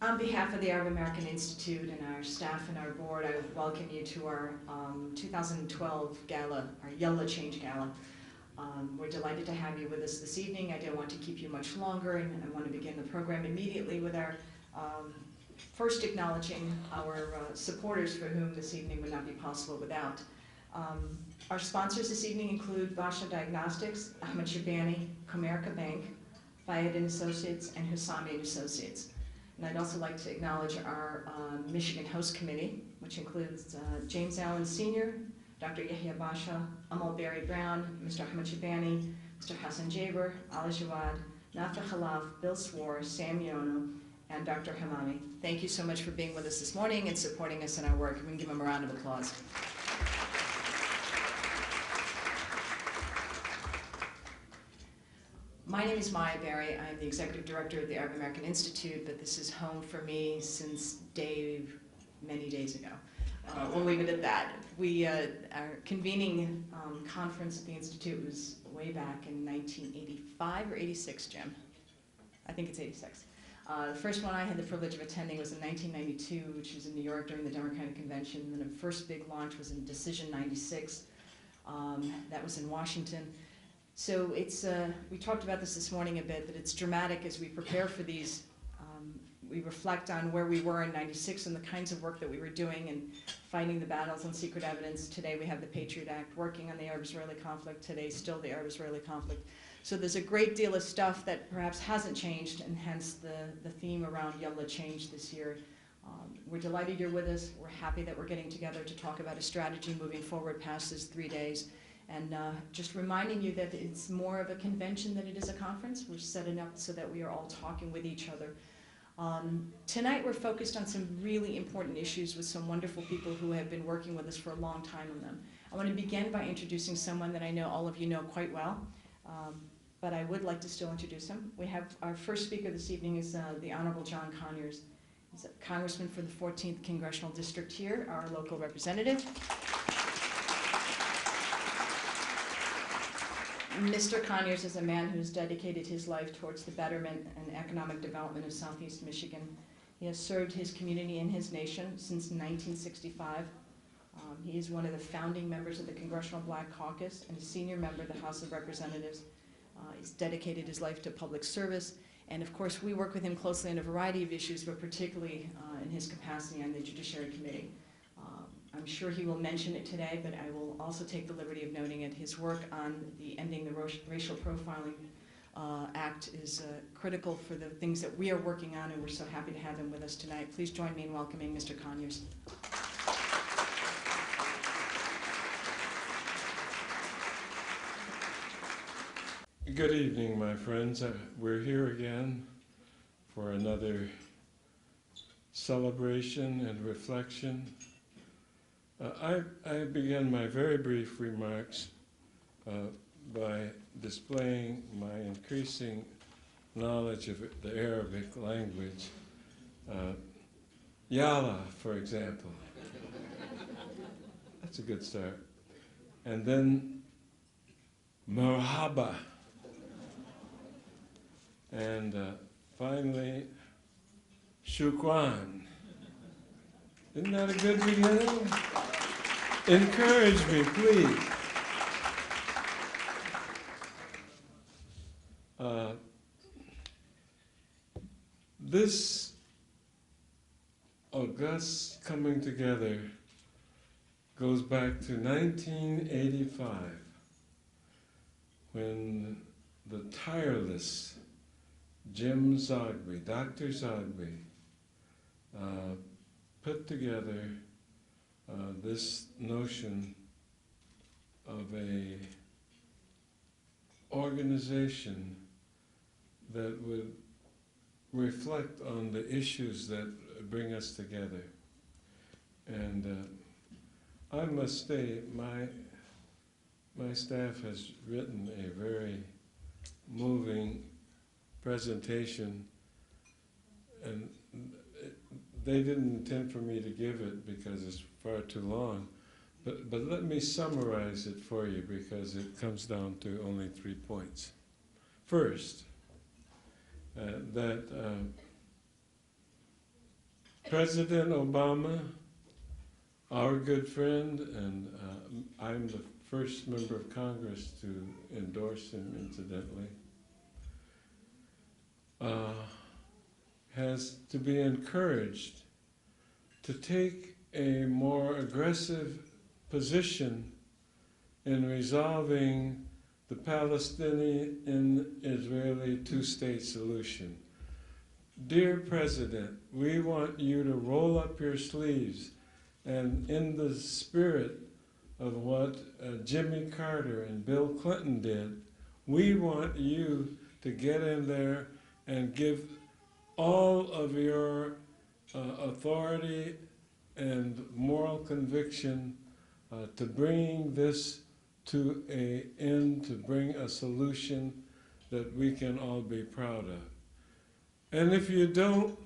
On behalf of the Arab American Institute and our staff and our board, I welcome you to our 2012 gala, our Yalla Change Gala. We're delighted to have you with us this evening. I don't want to keep you much longer, and I want to begin the program immediately with our first acknowledging our supporters for whom this evening would not be possible without. Our sponsors this evening include Basha Diagnostics, Ahmed Shabani, Comerica Bank, Fayed and Associates, and Husami and Associates. And I'd also like to acknowledge our Michigan Host Committee, which includes James Allen Sr., Dr. Yahya Basha, Amal Barry Brown, Mr. Ahmed Shabani, Mr. Hassan Jaber, Ali Jawad, Nafa Khalaf, Bill Swore, Sam Yono, and Dr. Hamami. Thank you so much for being with us this morning and supporting us in our work. We can give them a round of applause. My name is Maya Barry. I'm the Executive Director of the Arab American Institute, but this is home for me since many days ago. We'll leave it at that. Our convening conference at the Institute was way back in 1985 or 86, Jim? I think it's 86. The first one I had the privilege of attending was in 1992, which was in New York during the Democratic Convention. And then the first big launch was in Decision 96. That was in Washington. So it's, we talked about this morning a bit, that it's dramatic as we prepare for these. We reflect on where we were in 96 and the kinds of work that we were doing and fighting the battles on secret evidence. Today we have the Patriot Act, working on the Arab-Israeli conflict. Today still the Arab-Israeli conflict. So there's a great deal of stuff that perhaps hasn't changed, and hence the theme around Yalla Change this year. We're delighted you're with us. We're happy that we're getting together to talk about a strategy moving forward past this 3 days. And just reminding you that it's more of a convention than it is a conference. We're setting up so that we are all talking with each other. Tonight we're focused on some really important issues with some wonderful people who have been working with us for a long time on them. I want to begin by introducing someone that I know all of you know quite well, but I would like to still introduce him. We have our first speaker this evening is the Honorable John Conyers. He's a congressman for the 14th Congressional District here, our local representative. Mr. Conyers is a man who's dedicated his life towards the betterment and economic development of Southeast Michigan. He has served his community and his nation since 1965. He is one of the founding members of the Congressional Black Caucus and a senior member of the House of Representatives. He's dedicated his life to public service. And of course, we work with him closely on a variety of issues, but particularly in his capacity on the Judiciary Committee. I'm sure he will mention it today, but I will also take the liberty of noting it. His work on the Ending the Racial Profiling Act is critical for the things that we are working on, and we're so happy to have him with us tonight. Please join me in welcoming Mr. Conyers. Good evening, my friends. We're here again for another celebration and reflection. I began my very brief remarks by displaying my increasing knowledge of the Arabic language. Yalla, for example. That's a good start. And then marhaba. And finally, shukran. Isn't that a good beginning? Encourage me, please. This august coming together goes back to 1985, when the tireless Jim Zogby, Dr. Zogby, put together this notion of a organization that would reflect on the issues that bring us together. And I must say, my staff has written a very moving presentation, and they didn't intend for me to give it because it's far too long, but let me summarize it for you because it comes down to only 3 points. First, that President Obama, our good friend, and I'm the first member of Congress to endorse him, incidentally, has to be encouraged to take a more aggressive position in resolving the Palestinian-Israeli two-state solution. Dear President, we want you to roll up your sleeves and, in the spirit of what Jimmy Carter and Bill Clinton did, we want you to get in there and give all of your authority and moral conviction to bringing this to an end, to bring a solution that we can all be proud of. And if you don't,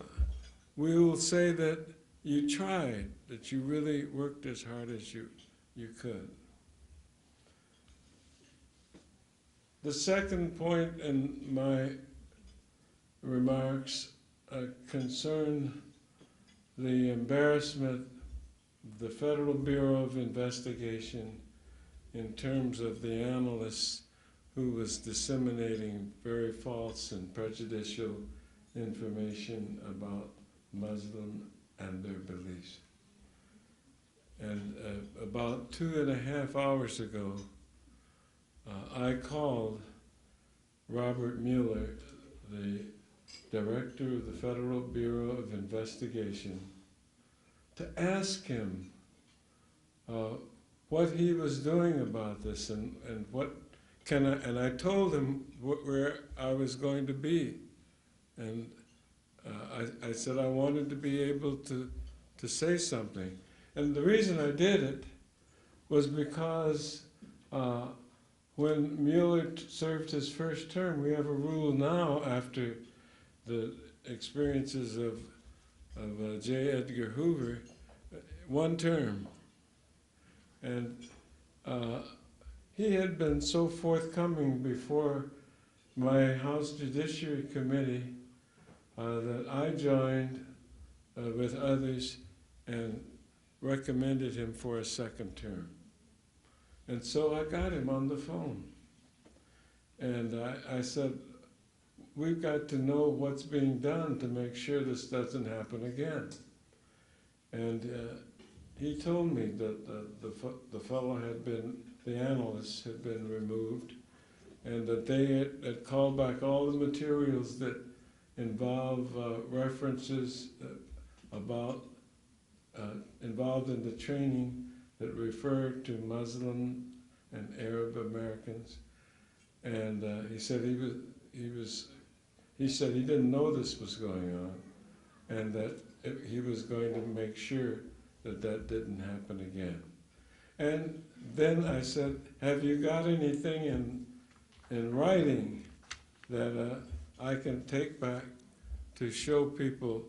we will say that you tried, that you really worked as hard as you could. The second point in my remarks concern the embarrassment of the Federal Bureau of Investigation in terms of the analyst who was disseminating very false and prejudicial information about Muslims and their beliefs. And about 2.5 hours ago, I called Robert Mueller, the director of the Federal Bureau of Investigation, to ask him what he was doing about this and what can I, and I told him where I was going to be. And I said I wanted to be able to say something. And the reason I did it was because when Mueller served his first term, we have a rule now after the experiences of J. Edgar Hoover, one term. And he had been so forthcoming before my House Judiciary Committee that I joined with others and recommended him for a second term. And so I got him on the phone. And I said, we've got to know what's being done to make sure this doesn't happen again. And he told me that the fellow had been, the analyst had been removed, and that they had called back all the materials that involve references about, involved in the training that refer to Muslim and Arab Americans. And he said he said he didn't know this was going on, and that he was going to make sure that that didn't happen again. And then I said, have you got anything in writing that I can take back to show people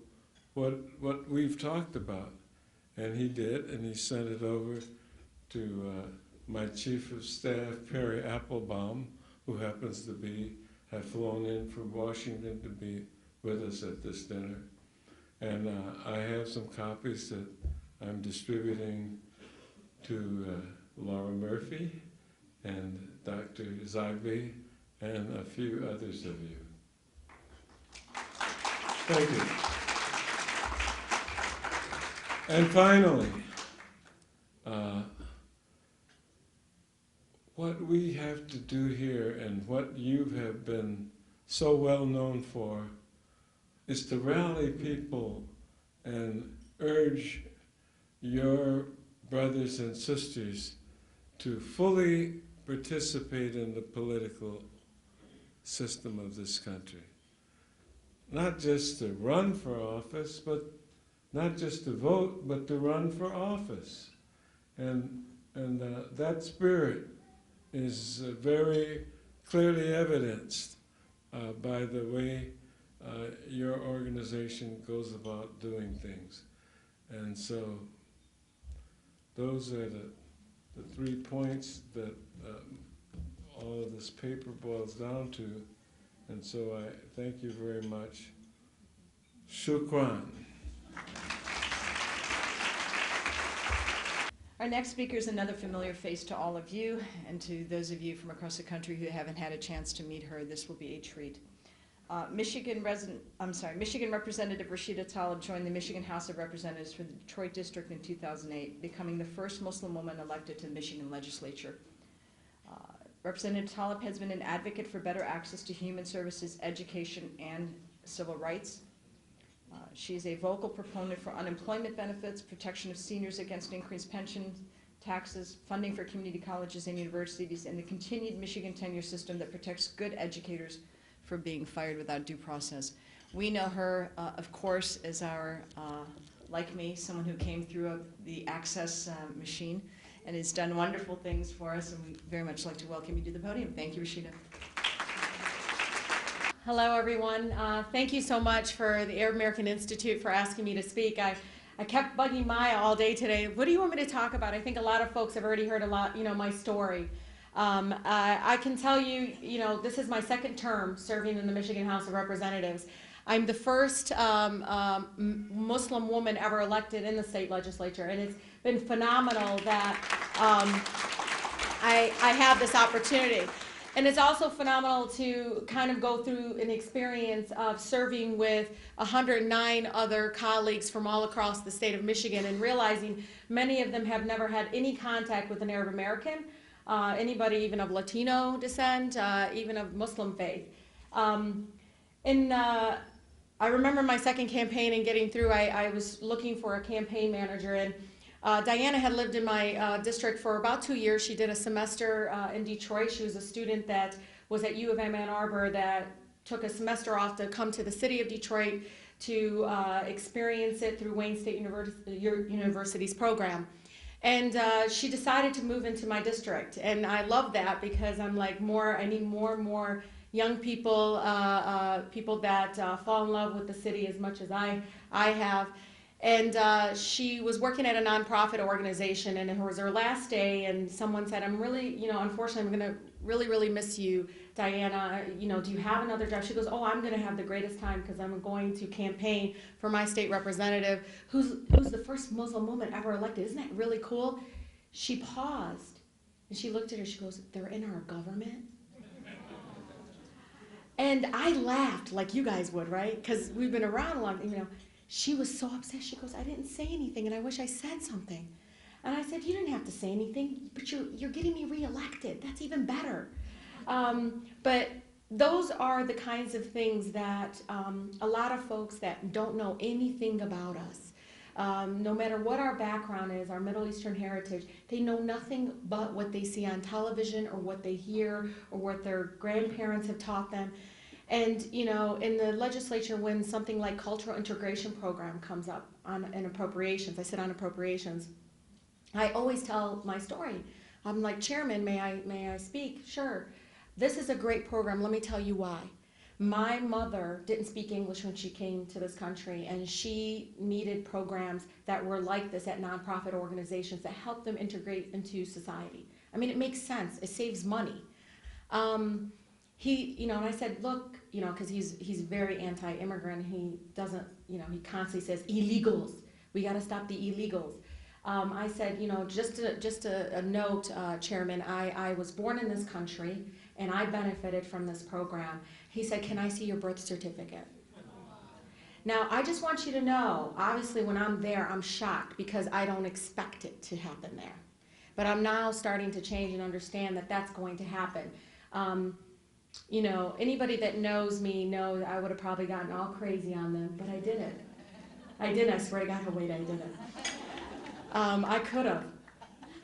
what we've talked about? And he did, and he sent it over to my chief of staff, Perry Applebaum, who happens to have flown in from Washington to be with us at this dinner. And I have some copies that I'm distributing to Laura Murphy and Dr. Zagbe and a few others of you. Thank you. And finally, what we have to do here and what you have been so well known for is to rally people and urge your brothers and sisters to fully participate in the political system of this country. Not just to run for office, but not just to vote, but to run for office. And that spirit is very clearly evidenced by the way your organization goes about doing things. And so those are the 3 points that all of this paper boils down to. And so I thank you very much. Shukran. Our next speaker is another familiar face to all of you, and to those of you from across the country who haven't had a chance to meet her, this will be a treat. Michigan Representative Rashida Tlaib joined the Michigan House of Representatives for the Detroit District in 2008, becoming the first Muslim woman elected to the Michigan legislature. Representative Tlaib has been an advocate for better access to human services, education, and civil rights. She is a vocal proponent for unemployment benefits, protection of seniors against increased pensions, taxes, funding for community colleges and universities, and the continued Michigan tenure system that protects good educators from being fired without due process. We know her, of course, as our, like me, someone who came through the access machine and has done wonderful things for us, and we very much like to welcome you to the podium. Thank you, Rashida. Hello, everyone. Thank you so much for the Arab American Institute for asking me to speak. I kept bugging Maya all day today. What do you want me to talk about? I think a lot of folks have already heard a lot, my story. I can tell you, this is my second term serving in the Michigan House of Representatives. I'm the first Muslim woman ever elected in the state legislature, and it's been phenomenal that I have this opportunity. And it's also phenomenal to kind of go through an experience of serving with 109 other colleagues from all across the state of Michigan and realizing many of them have never had any contact with an Arab American, anybody even of Latino descent, even of Muslim faith. I remember my second campaign and getting through, I was looking for a campaign manager, and Diana had lived in my district for about 2 years. She did a semester in Detroit. She was a student that was at U of M Ann Arbor that took a semester off to come to the city of Detroit to experience it through Wayne State University's program. And she decided to move into my district. And I love that because I'm like, I need more and more young people, people that fall in love with the city as much as I have. And she was working at a nonprofit organization, and it was her last day, and someone said, I'm really, unfortunately, I'm going to really miss you, Diana. Do you have another job? She goes, oh, I'm going to have the greatest time because I'm going to campaign for my state representative, who's the first Muslim woman ever elected. Isn't that really cool? She paused, and she looked at her, she goes, they're in our government? And I laughed like you guys would, right? Because we've been around a long, She was so upset. She goes, I didn't say anything, and I wish I said something. And I said, you didn't have to say anything, but you're getting me reelected. That's even better. But those are the kinds of things that a lot of folks that don't know anything about us, no matter what our background is, our Middle Eastern heritage, they know nothing but what they see on television or what they hear or what their grandparents have taught them. And, in the legislature, when something like cultural integration program comes up in appropriations, I sit on appropriations, I always tell my story. I'm like, Chairman, may I speak? Sure. This is a great program. Let me tell you why. My mother didn't speak English when she came to this country, and she needed programs that were like this at nonprofit organizations that help them integrate into society. I mean, it makes sense. It saves money. And I said, look, because he's very anti-immigrant. He doesn't, he constantly says illegals. We got to stop the illegals. I said, just a note, Chairman. I was born in this country, and I benefited from this program. He said, can I see your birth certificate? Now, I just want you to know, obviously, when I'm there, I'm shocked because I don't expect it to happen there. But I'm now starting to change and understand that that's going to happen. Anybody that knows me knows I would have probably gotten all crazy on them, but I didn't. I swear to God, oh wait, I didn't. I could have.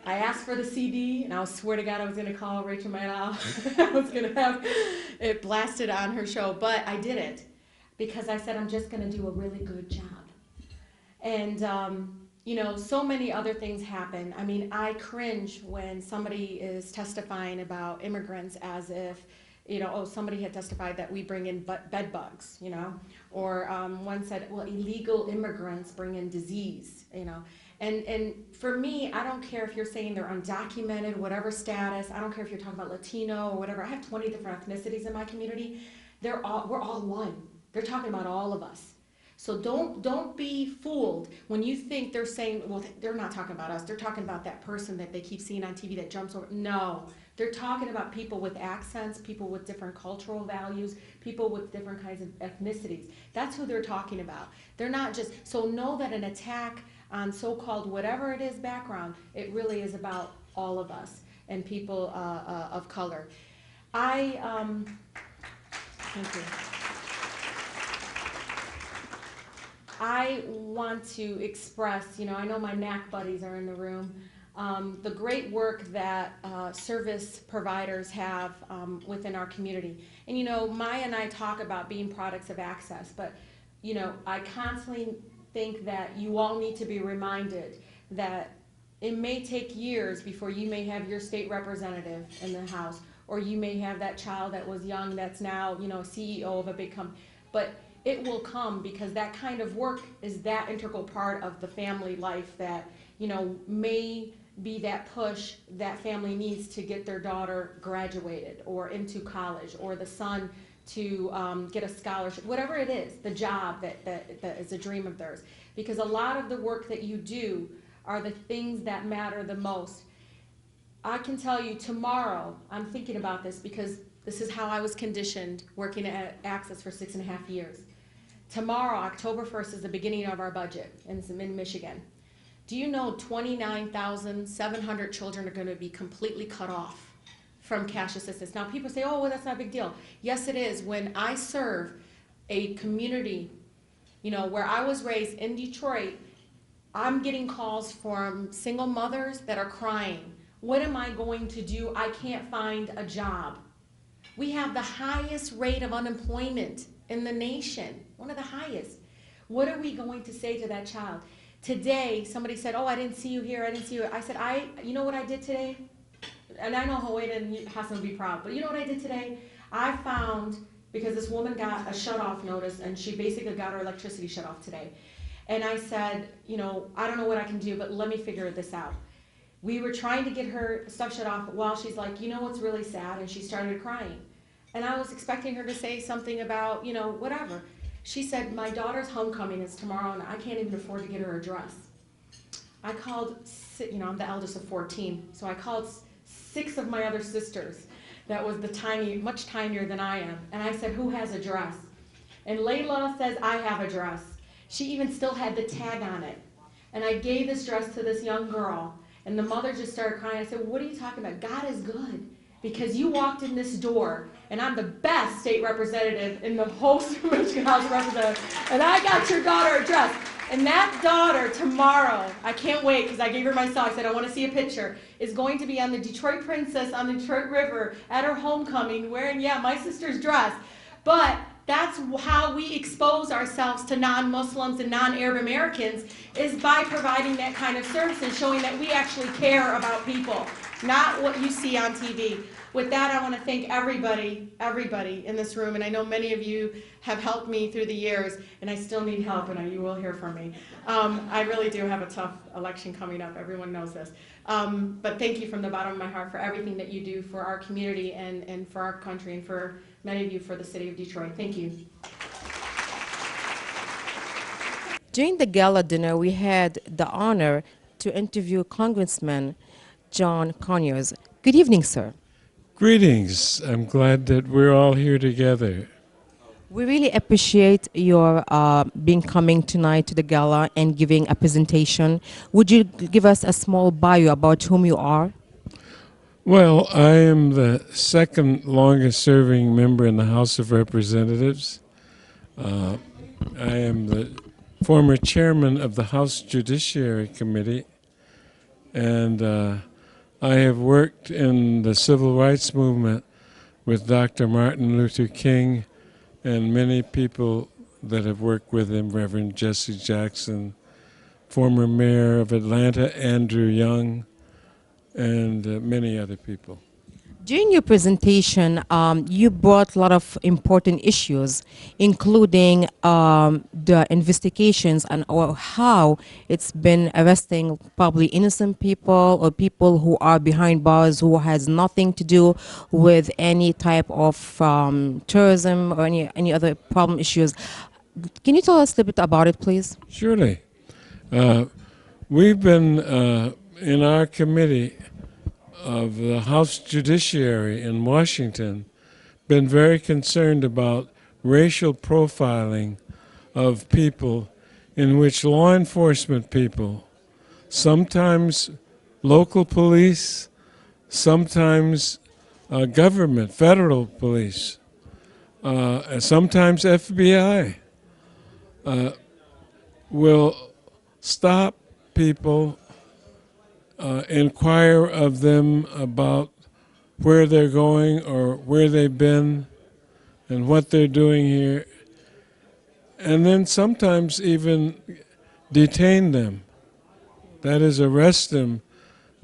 I asked for the CD, and I swear to God I was going to call Rachel Maddow. I was going to have it blasted on her show, but I didn't because I said I'm just going to do a really good job. And, so many other things happen. I mean, I cringe when somebody is testifying about immigrants as if, somebody had testified that we bring in bed bugs, or one said, well, illegal immigrants bring in disease, And for me, I don't care if you're saying they're undocumented, whatever status. I don't care if you're talking about Latino or whatever. I have 20 different ethnicities in my community. We're all one. They're talking about all of us. So don't be fooled when you think they're saying, well, they're not talking about us. They're talking about that person that they keep seeing on TV that jumps over. No, they're talking about people with accents, people with different cultural values, people with different kinds of ethnicities. That's who they're talking about. They're not just, so know that an attack on so-called whatever it is background, it really is about all of us and people of color. Thank you. I want to express, I know my NAC buddies are in the room, the great work that service providers have within our community. And Maya and I talk about being products of access, but I constantly think that you all need to be reminded that it may take years before you may have your state representative in the House, or you may have that child that was young that's now, CEO of a big company. But it will come, because that kind of work is that integral part of the family life that, may be that push that family needs to get their daughter graduated or into college, or the son to get a scholarship, whatever it is, the job that is a dream of theirs. Because a lot of the work that you do are the things that matter the most. I can tell you tomorrow, I'm thinking about this because this is how I was conditioned working at Access for 6.5 years. Tomorrow, October 1st, is the beginning of our budget in Michigan. Do you know 29,700 children are going to be completely cut off from cash assistance? Now people say, oh, well, that's not a big deal. Yes, it is. When I serve a community, where I was raised in Detroit, I'm getting calls from single mothers that are crying. What am I going to do? I can't find a job. We have the highest rate of unemployment in the nation, one of the highest. What are we going to say to that child? Today, somebody said, oh, I didn't see you here, I didn't see you. I said, you know what I did today? And I know Hoyt and Hassan will be proud, but you know what I did today? I found, because this woman got a shut-off notice, and she basically got her electricity shut off today. And I said, I don't know what I can do, but let me figure this out. We were trying to get her stuff shut off while she's like, what's really sad? And she started crying. And I was expecting her to say something about, whatever. She said, my daughter's homecoming is tomorrow, and I can't even afford to get her a dress. I called, I'm the eldest of 14, so I called 6 of my other sisters that was much tinier than I am. And I said, who has a dress? And Layla says, I have a dress. She even still had the tag on it. And I gave this dress to this young girl, and the mother just started crying. I said, what are you talking about? God is good, because you walked in this door, and I'm the best state representative in the whole Michigan House of Representatives, and I got your daughter a dress. And that daughter tomorrow, I can't wait, because I gave her my cell, I said I want to see a picture, is going to be on the Detroit Princess on the Detroit River at her homecoming wearing, my sister's dress. But that's how we expose ourselves to non-Muslims and non-Arab Americans, is by providing that kind of service and showing that we actually care about people, not what you see on TV. With that, I want to thank everybody in this room, and I know many of you have helped me through the years, and I still need help, and you will hear from me. I really do have a tough election coming up. Everyone knows this. But thank you from the bottom of my heart for everything that you do for our community and for our country, and for many of you for the city of Detroit. Thank you. During the gala dinner, we had the honor to interview Congressman John Conyers. Good evening, sir. Greetings. I'm glad that we're all here together. We really appreciate your being coming tonight to the gala and giving a presentation. Would you give us a small bio about whom you are? Well, I am the second longest serving member in the House of Representatives. I am the former chairman of the House Judiciary Committee, and I have worked in the civil rights movement with Dr. Martin Luther King and many people that have worked with him, Reverend Jesse Jackson, former mayor of Atlanta, Andrew Young, and many other people. During your presentation, you brought a lot of important issues, including the investigations and how it's been arresting probably innocent people or people who are behind bars who has nothing to do with any type of terrorism or any other problem issues. Can you tell us a little bit about it, please? Surely. Uh, we've been in our committee of the House Judiciary in Washington been very concerned about racial profiling of people in which law enforcement people, sometimes local police, sometimes government, federal police, sometimes FBI, will stop people, inquire of them about where they're going or where they've been and what they're doing here, and then sometimes even detain them. That is, arrest them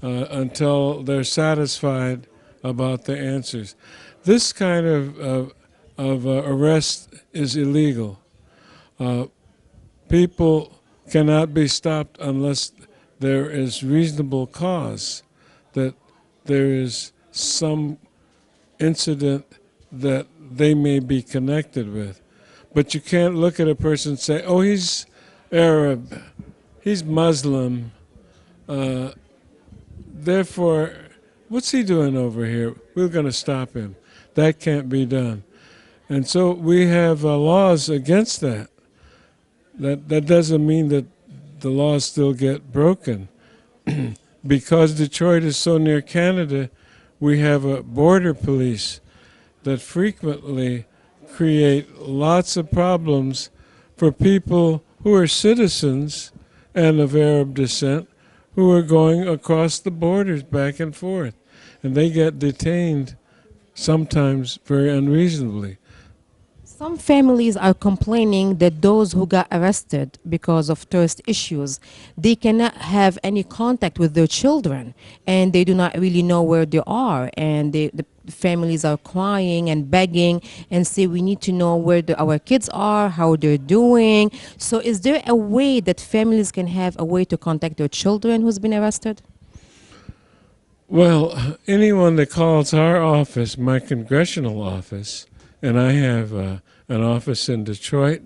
until they're satisfied about the answers. This kind of arrest is illegal. People cannot be stopped unless there is reasonable cause that there is some incident that they may be connected with. But you can't look at a person and say, oh, he's Arab, he's Muslim, therefore, what's he doing over here? We're going to stop him. That can't be done. And so we have laws against that. That doesn't mean that the laws still get broken. Because Detroit is so near Canada, we have a border police that frequently create lots of problems for people who are citizens and of Arab descent who are going across the borders back and forth. And they get detained sometimes very unreasonably. Some families are complaining that those who got arrested because of terrorist issues, they cannot have any contact with their children, and they do not really know where they are. And the families are crying and begging and say, we need to know where our kids are, how they're doing. So is there a way that families can have a way to contact their children who's been arrested? Well, anyone that calls our office, my congressional office, and I have an office in Detroit,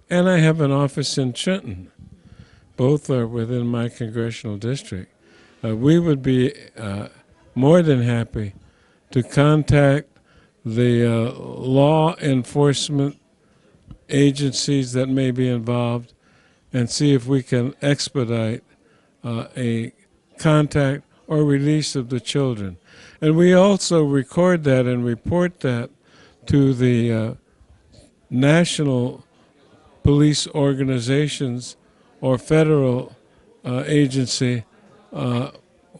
and I have an office in Trenton. Both are within my congressional district. We would be more than happy to contact the law enforcement agencies that may be involved and see if we can expedite a contact or release of the children. And we also record that and report that to the national police organizations or federal agency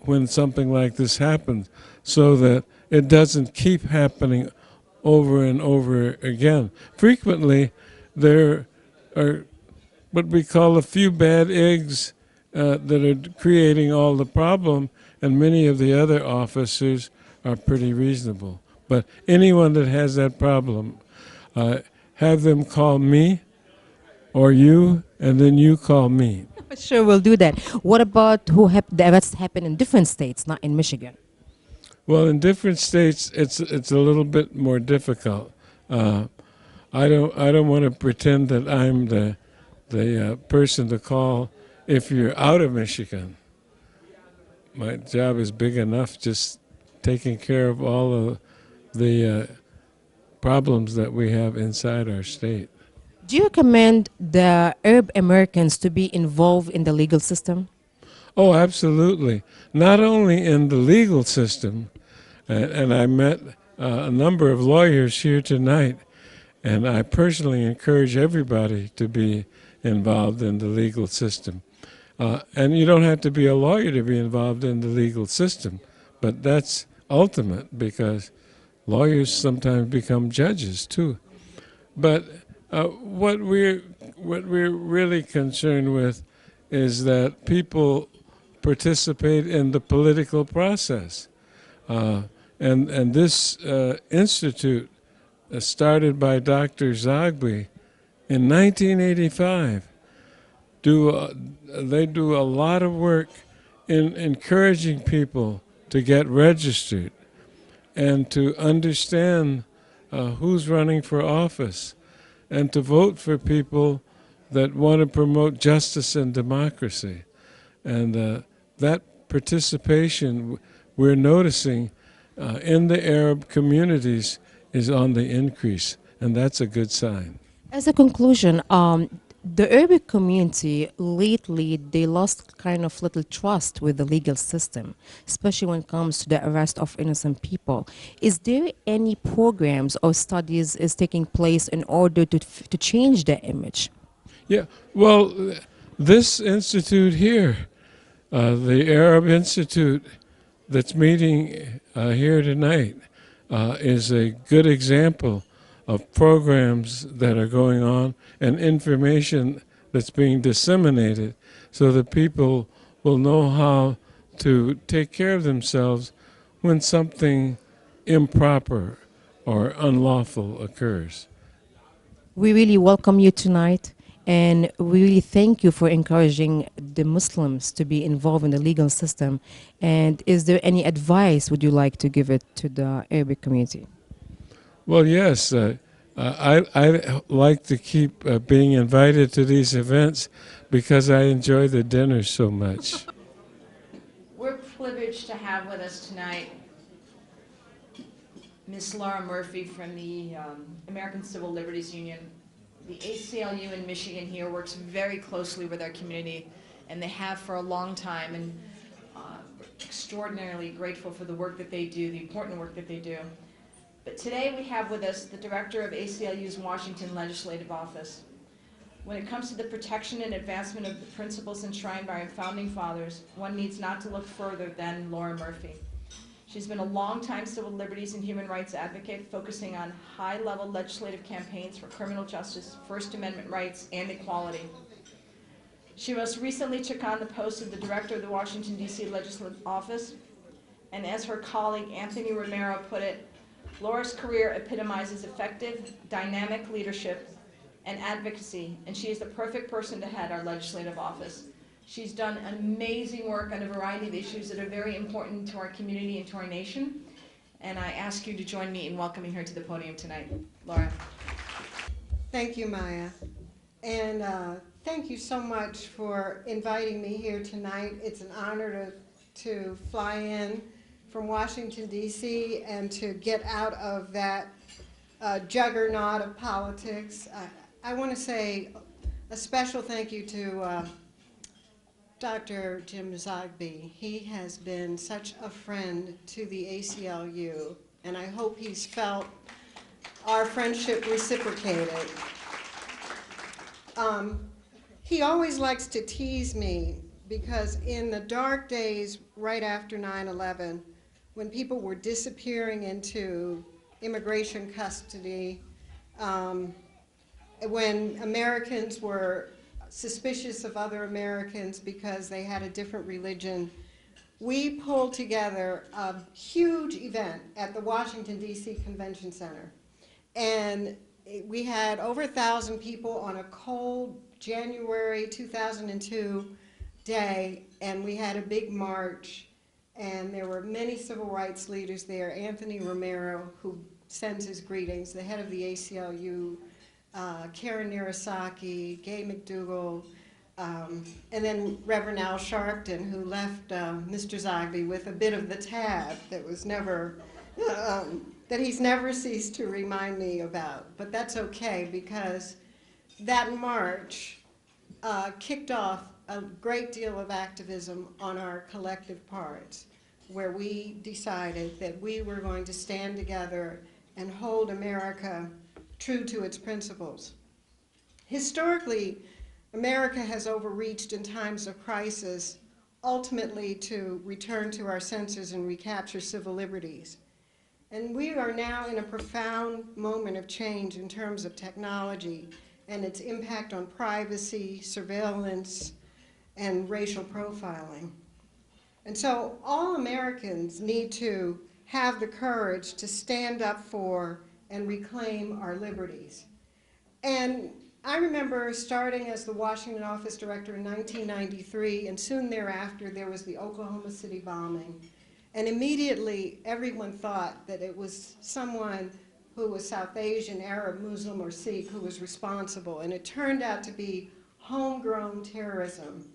when something like this happens, so that it doesn't keep happening over and over again. Frequently, there are what we call a few bad eggs that are creating all the problem, and many of the other officers are pretty reasonable. But anyone that has that problem, have them call me or you, and then you call me. Sure, we'll do that. What about the arrests happen in different states, not in Michigan? Well, in different states, it's a little bit more difficult. I don't want to pretend that I'm the person to call if you're out of Michigan. My job is big enough just taking care of all of the problems that we have inside our state. Do you recommend the Arab Americans to be involved in the legal system? Oh, absolutely. Not only in the legal system, and I met a number of lawyers here tonight, and I personally encourage everybody to be involved in the legal system. And you don't have to be a lawyer to be involved in the legal system, but that's ultimate because lawyers sometimes become judges too. But what we're really concerned with is that people participate in the political process. And this institute, started by Dr. Zogby in 1985, they do a lot of work in encouraging people to get registered and to understand who's running for office and to vote for people that want to promote justice and democracy. And that participation we're noticing in the Arab communities is on the increase, and that's a good sign. As a conclusion, the Arabic community lately they lost kind of little trust with the legal system, especially when it comes to the arrest of innocent people. Is there any programs or studies is taking place in order to change the image? Yeah, well, this institute here, the Arab Institute that's meeting here tonight, is a good example of programs that are going on and information that's being disseminated so that people will know how to take care of themselves when something improper or unlawful occurs. We really welcome you tonight, and we really thank you for encouraging the Muslims to be involved in the legal system. And is there any advice would you like to give it to the Arabic community? Well, yes. I like to keep being invited to these events because I enjoy the dinners so much. We're privileged to have with us tonight Ms. Laura Murphy from the American Civil Liberties Union. The ACLU in Michigan here works very closely with our community, and they have for a long time, and we're extraordinarily grateful for the work that they do, the important work that they do. But today we have with us the director of ACLU's Washington Legislative Office. When it comes to the protection and advancement of the principles enshrined by our founding fathers, one needs not to look further than Laura Murphy. She's been a longtime civil liberties and human rights advocate, focusing on high-level legislative campaigns for criminal justice, First Amendment rights, and equality. She most recently took on the post of the director of the Washington, D.C. Legislative Office, and as her colleague Anthony Romero put it, Laura's career epitomizes effective, dynamic leadership and advocacy, and she is the perfect person to head our legislative office. She's done amazing work on a variety of issues that are very important to our community and to our nation, and I ask you to join me in welcoming her to the podium tonight. Laura. Thank you, Maya, and thank you so much for inviting me here tonight. It's an honor to fly in from Washington, D.C., and to get out of that juggernaut of politics. I want to say a special thank you to Dr. Jim Zogby. He has been such a friend to the ACLU, and I hope he's felt our friendship reciprocated. He always likes to tease me because in the dark days right after 9/11, when people were disappearing into immigration custody, when Americans were suspicious of other Americans because they had a different religion, we pulled together a huge event at the Washington, D.C. Convention Center. And we had over 1,000 people on a cold January 2002 day, and we had a big march, and there were many civil rights leaders there. Anthony Romero, who sends his greetings, the head of the ACLU, Karen Narasaki, Gay McDougall, and then Reverend Al Sharpton, who left Mr. Zogby with a bit of the tab that was never, that he's never ceased to remind me about. But that's okay, because that march kicked off a great deal of activism on our collective parts, where we decided that we were going to stand together and hold America true to its principles. Historically, America has overreached in times of crisis, ultimately to return to our senses and recapture civil liberties. And we are now in a profound moment of change in terms of technology and its impact on privacy, surveillance, and racial profiling. And so all Americans need to have the courage to stand up for and reclaim our liberties. And I remember starting as the Washington office director in 1993, and soon thereafter there was the Oklahoma City bombing. And immediately everyone thought that it was someone who was South Asian, Arab, Muslim, or Sikh who was responsible. And it turned out to be homegrown terrorism.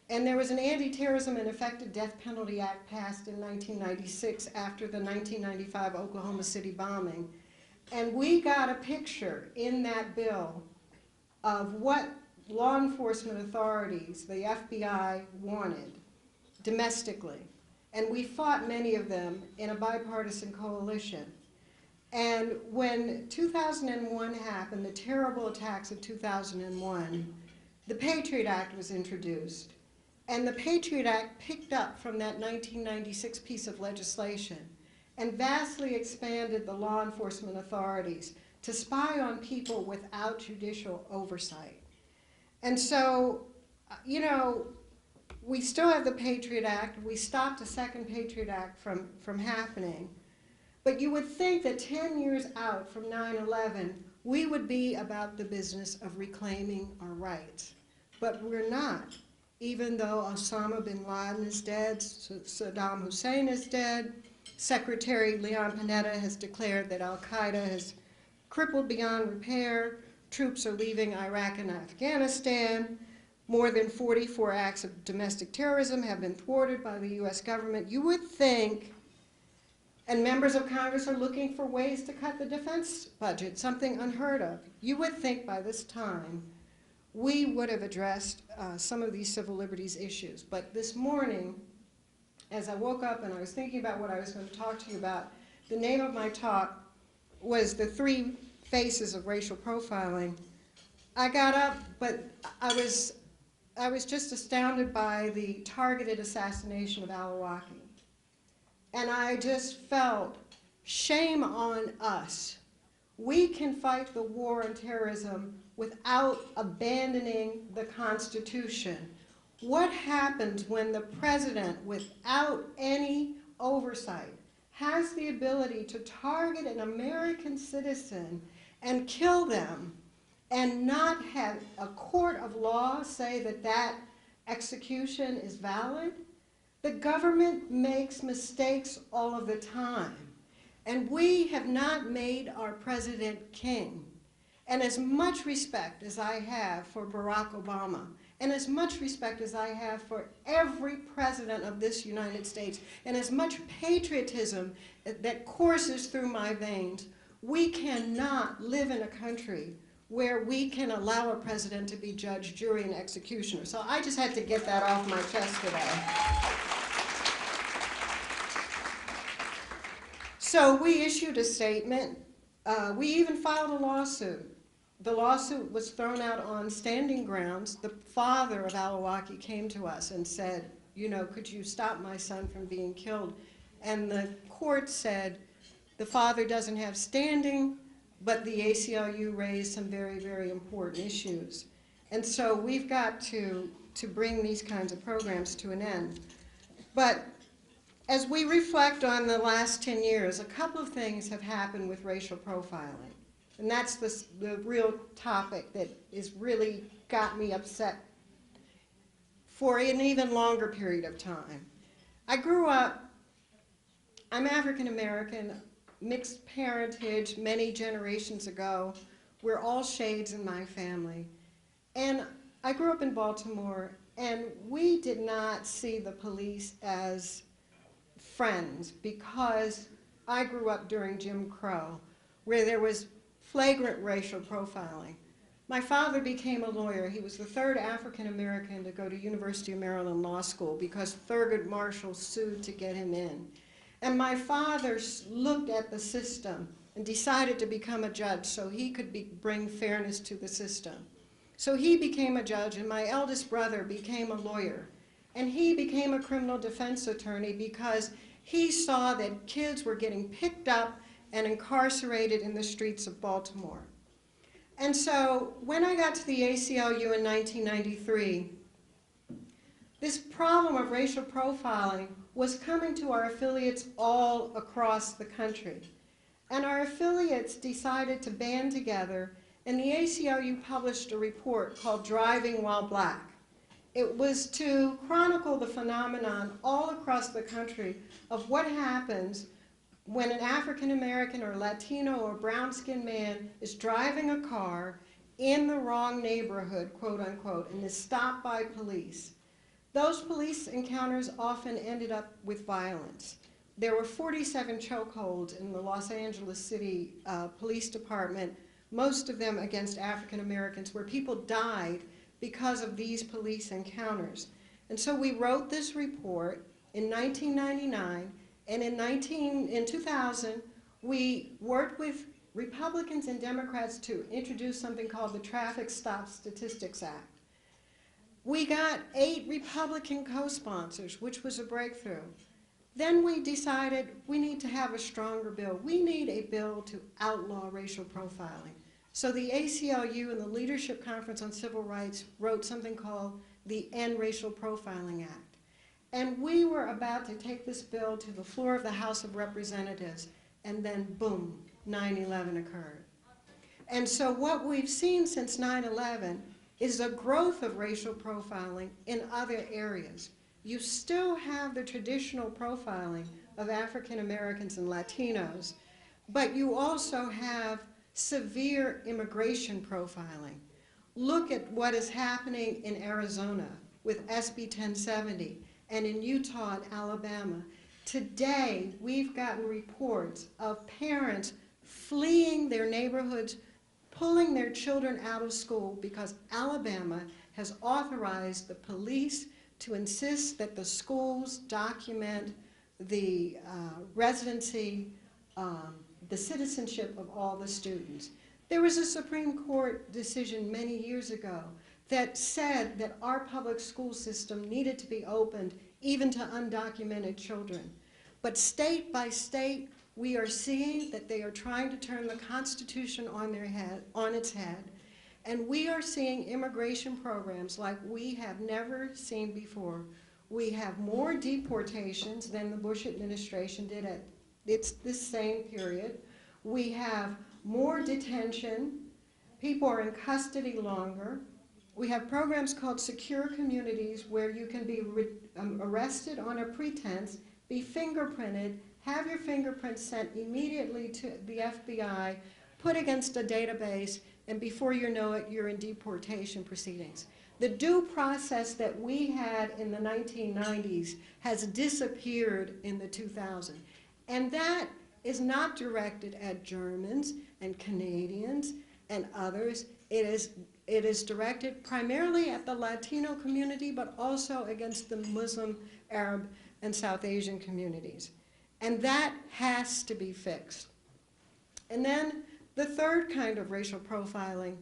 And there was an Anti-Terrorism and Effective Death Penalty Act passed in 1996 after the 1995 Oklahoma City bombing. And we got a picture in that bill of what law enforcement authorities, the FBI, wanted domestically. And we fought many of them in a bipartisan coalition. And when 2001 happened, the terrible attacks of 2001, the Patriot Act was introduced. And the Patriot Act picked up from that 1996 piece of legislation and vastly expanded the law enforcement authorities to spy on people without judicial oversight. And so, you know, we still have the Patriot Act. We stopped a second Patriot Act from happening. But you would think that 10 years out from 9/11, we would be about the business of reclaiming our rights. But we're not. Even though Osama bin Laden is dead, Saddam Hussein is dead, Secretary Leon Panetta has declared that al-Qaeda has crippled beyond repair, troops are leaving Iraq and Afghanistan, more than 44 acts of domestic terrorism have been thwarted by the US government. You would think, and members of Congress are looking for ways to cut the defense budget, something unheard of. You would think by this time we would have addressed some of these civil liberties issues. But this morning, as I woke up and I was thinking about what I was going to talk to you about, the name of my talk was The Three Faces of Racial Profiling. I got up, but I was just astounded by the targeted assassination of Al-Awlaki. And I just felt shame on us. We can fight the war on terrorism without abandoning the Constitution. What happens when the president, without any oversight, has the ability to target an American citizen and kill them and not have a court of law say that that execution is valid? The government makes mistakes all of the time. And we have not made our president king. And as much respect as I have for Barack Obama, and as much respect as I have for every president of this United States, and as much patriotism that courses through my veins, we cannot live in a country where we can allow a president to be judge, jury, and executioner. So I just had to get that off my chest today. So we issued a statement. We even filed a lawsuit. The lawsuit was thrown out on standing grounds. The father of Al-Awlaki came to us and said, you know, could you stop my son from being killed? And the court said, the father doesn't have standing, but the ACLU raised some very, very important issues. And so we've got to bring these kinds of programs to an end. But as we reflect on the last 10 years, a couple of things have happened with racial profiling. And that's the real topic that has really got me upset for an even longer period of time. I grew up, I'm African American, mixed parentage many generations ago. We're all shades in my family. And I grew up in Baltimore, and we did not see the police as friends because I grew up during Jim Crow, where there was flagrant racial profiling. My father became a lawyer. He was the third African American to go to University of Maryland Law School because Thurgood Marshall sued to get him in. And my father looked at the system and decided to become a judge so he could bring fairness to the system. So he became a judge, and my eldest brother became a lawyer. And he became a criminal defense attorney because he saw that kids were getting picked up and incarcerated in the streets of Baltimore. And so when I got to the ACLU in 1993, this problem of racial profiling was coming to our affiliates all across the country. And our affiliates decided to band together, and the ACLU published a report called Driving While Black. It was to chronicle the phenomenon all across the country of what happens when an African American or Latino or brown-skinned man is driving a car in the wrong neighborhood, quote unquote, and is stopped by police, those police encounters often ended up with violence. There were 47 chokeholds in the Los Angeles City Police Department, most of them against African Americans, where people died because of these police encounters. And so we wrote this report in 1999, and in 2000, we worked with Republicans and Democrats to introduce something called the Traffic Stop Statistics Act. We got 8 Republican co-sponsors, which was a breakthrough. Then we decided we need to have a stronger bill. We need a bill to outlaw racial profiling. So the ACLU and the Leadership Conference on Civil Rights wrote something called the End Racial Profiling Act. And we were about to take this bill to the floor of the House of Representatives, and then boom, 9/11 occurred. And so what we've seen since 9/11 is a growth of racial profiling in other areas. You still have the traditional profiling of African Americans and Latinos, but you also have severe immigration profiling. Look at what is happening in Arizona with SB 1070 and in Utah and Alabama. Today, we've gotten reports of parents fleeing their neighborhoods, pulling their children out of school because Alabama has authorized the police to insist that the schools document the residency, the citizenship of all the students. There was a Supreme Court decision many years ago that said that our public school system needed to be opened even to undocumented children. But state by state, we are seeing that they are trying to turn the Constitution on its head, and we are seeing immigration programs like we have never seen before. We have more deportations than the Bush administration did at this same period. We have more detention. People are in custody longer. We have programs called secure communities where you can be arrested on a pretense, be fingerprinted, have your fingerprints sent immediately to the FBI, put against a database, and before you know it, you're in deportation proceedings. The due process that we had in the 1990s has disappeared in the 2000s. And that is not directed at Germans and Canadians and others. It is directed primarily at the Latino community, but also against the Muslim, Arab, and South Asian communities. And that has to be fixed. And then the third kind of racial profiling,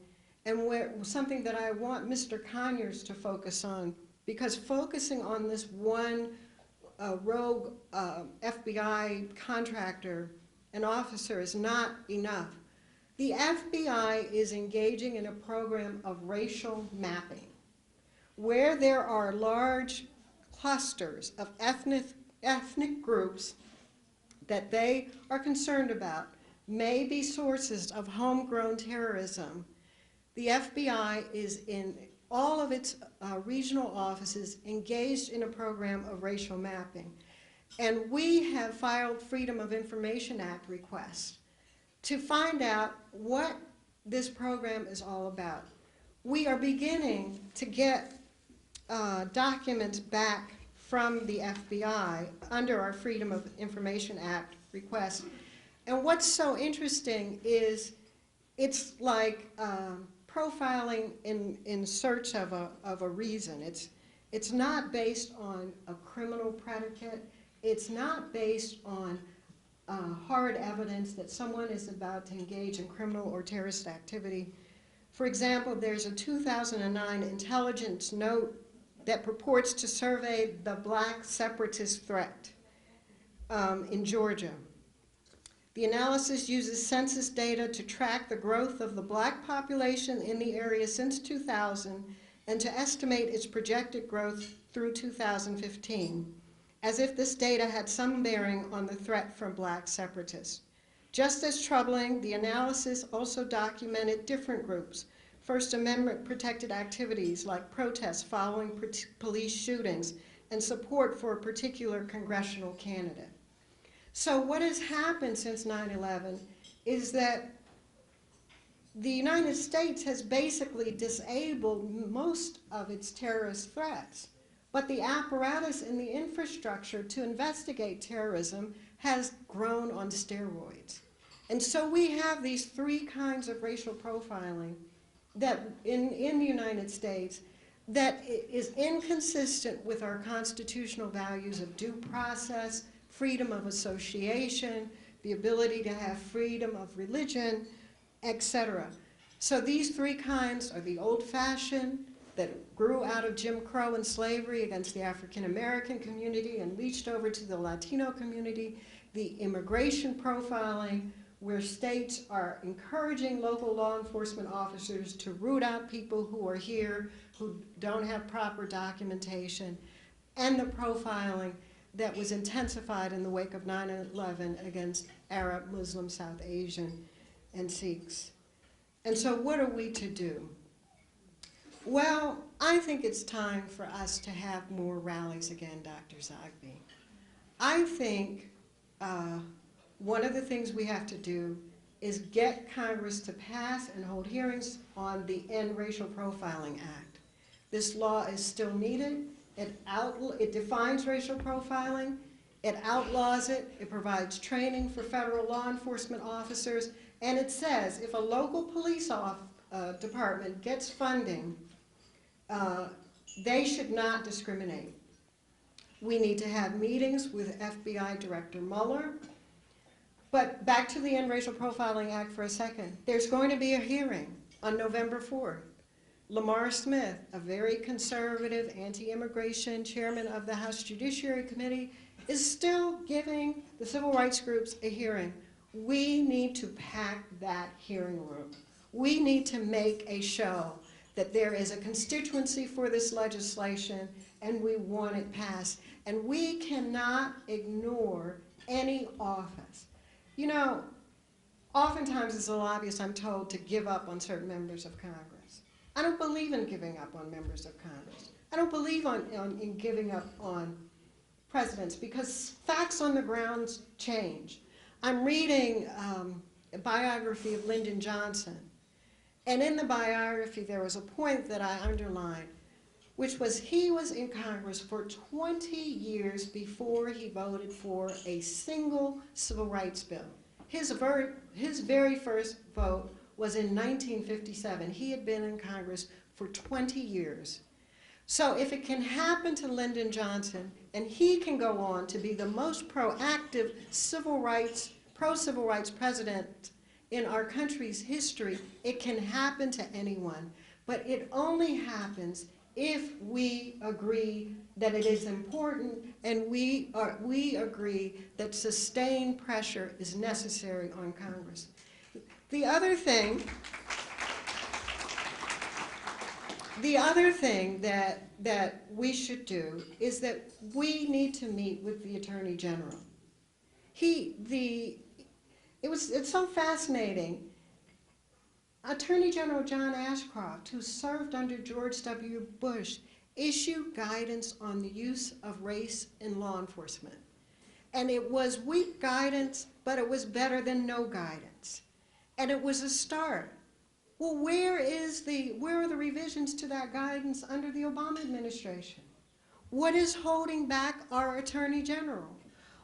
and something that I want Mr. Conyers to focus on, because focusing on this one rogue FBI contractor and officer is not enough. The FBI is engaging in a program of racial mapping, where there are large clusters of ethnic groups that they are concerned about may be sources of homegrown terrorism. The FBI is in all of its regional offices engaged in a program of racial mapping. And we have filed Freedom of Information Act requests to find out what this program is all about. We are beginning to get documents back from the FBI under our Freedom of Information Act request. And what's so interesting is it's like profiling in search of a reason. It's not based on a criminal predicate. It's not based on hard evidence that someone is about to engage in criminal or terrorist activity. For example, there's a 2009 intelligence note that purports to survey the black separatist threat in Georgia. The analysis uses census data to track the growth of the black population in the area since 2000 and to estimate its projected growth through 2015, as if this data had some bearing on the threat from black separatists. Just as troubling, the analysis also documented different groups, First Amendment protected activities like protests following police shootings and support for a particular congressional candidate. So what has happened since 9/11 is that the United States has basically disabled most of its terrorist threats, but the apparatus and the infrastructure to investigate terrorism has grown on steroids. And so we have these three kinds of racial profiling that in the United States that is inconsistent with our constitutional values of due process, freedom of association, the ability to have freedom of religion, etc. So these three kinds are the old-fashioned that grew out of Jim Crow and slavery against the African American community and leached over to the Latino community, the immigration profiling, where states are encouraging local law enforcement officers to root out people who are here who don't have proper documentation, and the profiling that was intensified in the wake of 9/11 against Arab, Muslim, South Asian, and Sikhs. And so what are we to do? Well, I think it's time for us to have more rallies again, Dr. Zogby. I think one of the things we have to do is get Congress to pass and hold hearings on the End Racial Profiling Act. This law is still needed. It defines racial profiling. It outlaws it. It provides training for federal law enforcement officers. And it says if a local police department gets funding, they should not discriminate. We need to have meetings with FBI Director Mueller. But back to the End Racial Profiling Act for a second. There's going to be a hearing on November 4th. Lamar Smith, a very conservative, anti-immigration chairman of the House Judiciary Committee, is still giving the civil rights groups a hearing. We need to pack that hearing room. We need to make a show that there is a constituency for this legislation and we want it passed. And we cannot ignore any office. You know, oftentimes as a lobbyist I'm told to give up on certain members of Congress. I don't believe in giving up on members of Congress. I don't believe in giving up on presidents because facts on the ground change. I'm reading a biography of Lyndon Johnson, and in the biography there was a point that I underlined, which was he was in Congress for 20 years before he voted for a single civil rights bill. His very first vote was in 1957. He had been in Congress for 20 years. So if it can happen to Lyndon Johnson, and he can go on to be the most proactive pro-civil rights president in our country's history, it can happen to anyone. But it only happens if we agree that it is important and we agree that sustained pressure is necessary on Congress. The other thing that we should do is that we need to meet with the Attorney General. It's so fascinating. Attorney General John Ashcroft, who served under George W. Bush, issued guidance on the use of race in law enforcement. And it was weak guidance, but it was better than no guidance. And it was a start. Well, where are the revisions to that guidance under the Obama administration? What is holding back our Attorney General?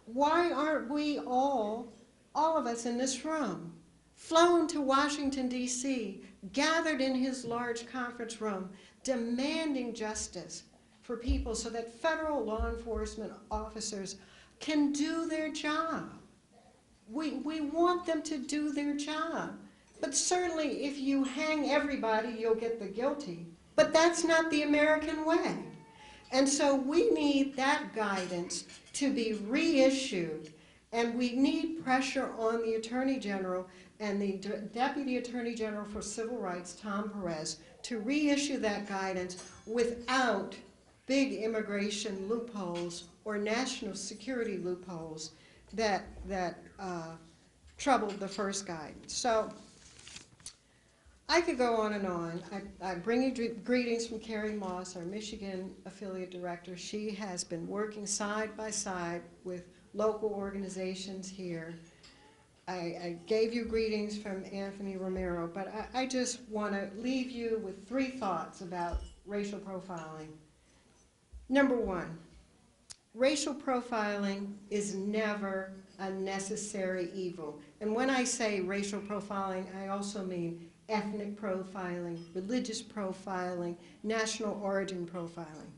Why aren't we all of us in this room, flown to Washington, D.C., gathered in his large conference room, demanding justice for people so that federal law enforcement officers can do their job? We want them to do their job. But certainly if you hang everybody, you'll get the guilty. But that's not the American way. And so we need that guidance to be reissued, and we need pressure on the Attorney General and the Deputy Attorney General for Civil Rights, Tom Perez, to reissue that guidance without big immigration loopholes or national security loopholes that troubled the first guidance. So I could go on and on. I bring you greetings from Carrie Moss, our Michigan affiliate director. She has been working side by side with local organizations here. I gave you greetings from Anthony Romero, but I just want to leave you with 3 thoughts about racial profiling. Number 1, racial profiling is never a necessary evil. And when I say racial profiling, I also mean ethnic profiling, religious profiling, national origin profiling.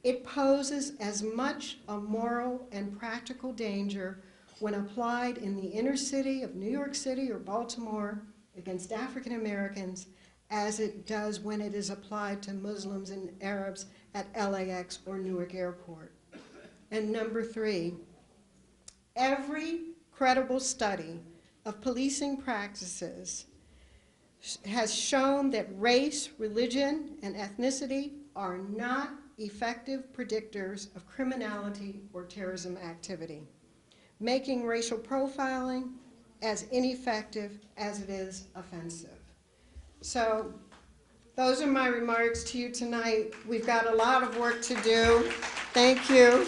It poses as much a moral and practical danger when applied in the inner city of New York City or Baltimore against African Americans as it does when it is applied to Muslims and Arabs at LAX or Newark Airport. And number 3, every credible study of policing practices has shown that race, religion, and ethnicity are not effective predictors of criminality or terrorism activity, making racial profiling as ineffective as it is offensive. So those are my remarks to you tonight. We've got a lot of work to do. Thank you.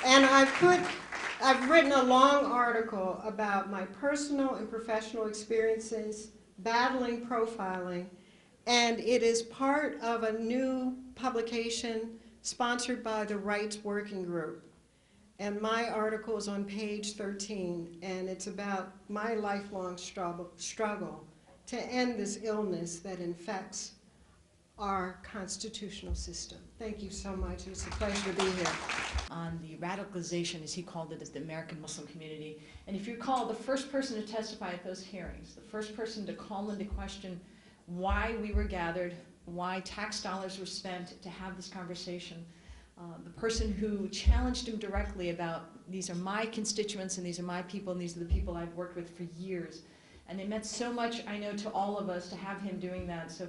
And I've written a long article about my personal and professional experiences battling profiling, and it is part of a new publication sponsored by the Rights Working Group. And my article is on page 13, and it's about my lifelong struggle to end this illness that infects our constitutional system. Thank you so much. It's a pleasure to be here. On the radicalization, as he called it, of the American Muslim community. And if you recall, the first person to testify at those hearings, the first person to call into question why we were gathered, why tax dollars were spent to have this conversation, the person who challenged him directly about, these are my constituents and these are my people and these are the people I've worked with for years. And it meant so much, I know, to all of us to have him doing that. So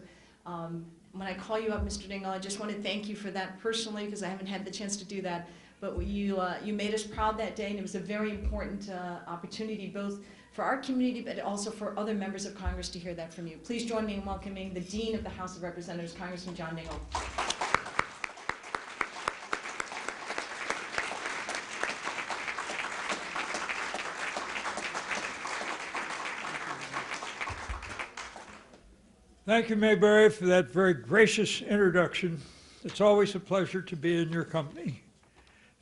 when I call you up, Mr. Dingell, I just want to thank you for that personally, because I haven't had the chance to do that. But you made us proud that day, and it was a very important opportunity, both for our community, but also for other members of Congress to hear that from you. Please join me in welcoming the Dean of the House of Representatives, Congressman John Dingell. Thank you, Mayberry, for that very gracious introduction. It's always a pleasure to be in your company,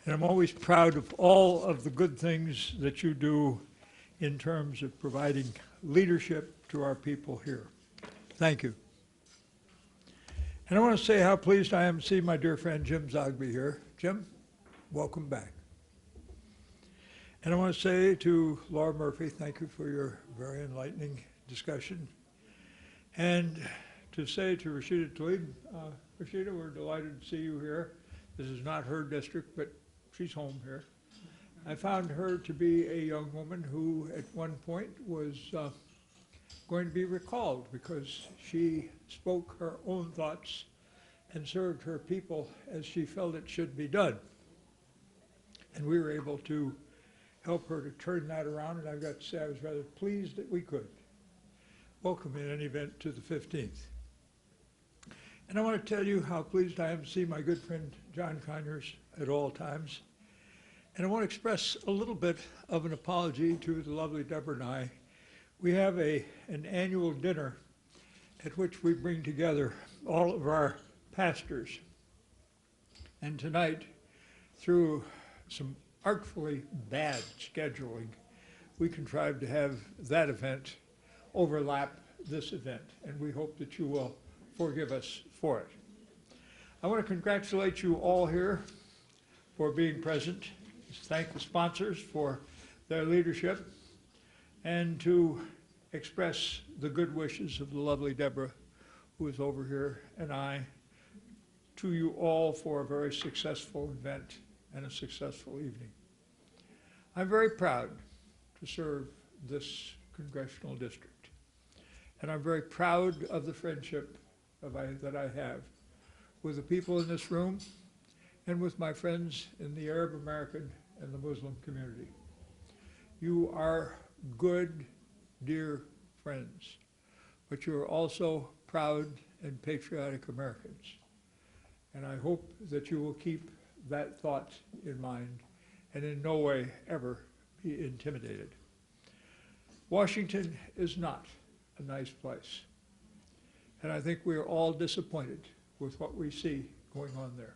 and I'm always proud of all of the good things that you do in terms of providing leadership to our people here. Thank you. And I want to say how pleased I am to see my dear friend Jim Zogby here. Jim, welcome back. And I want to say to Laura Murphy, thank you for your very enlightening discussion. And to say to Rashida Tlaib, Rashida, we're delighted to see you here. This is not her district, but she's home here. I found her to be a young woman who at one point was going to be recalled because she spoke her own thoughts and served her people as she felt it should be done. And we were able to help her to turn that around, and I've got to say I was rather pleased that we could. Welcome in any event to the 15th. And I want to tell you how pleased I am to see my good friend John Conyers at all times. And I want to express a little bit of an apology to the lovely Deborah and I. We have an annual dinner at which we bring together all of our pastors. And tonight, through some artfully bad scheduling, we contrived to have that event overlap this event, and we hope that you will forgive us for it. I want to congratulate you all here for being present, thank the sponsors for their leadership, and to express the good wishes of the lovely Deborah, who is over here, and I, to you all for a very successful event and a successful evening. I'm very proud to serve this congressional district. And I'm very proud of the friendship that I have with the people in this room and with my friends in the Arab American and the Muslim community. You are good, dear friends, but you are also proud and patriotic Americans. And I hope that you will keep that thought in mind and in no way ever be intimidated. Washington is not a nice place. And I think we are all disappointed with what we see going on there.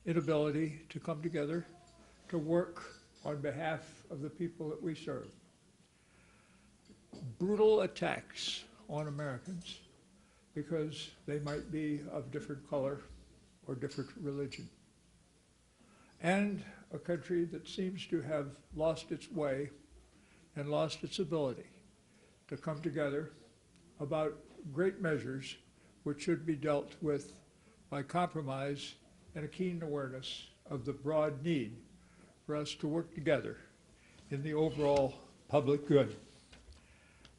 Inability to come together, to work on behalf of the people that we serve. Brutal attacks on Americans because they might be of different color or different religion. And a country that seems to have lost its way and lost its ability to come together about great measures which should be dealt with by compromise and a keen awareness of the broad need for us to work together in the overall public good.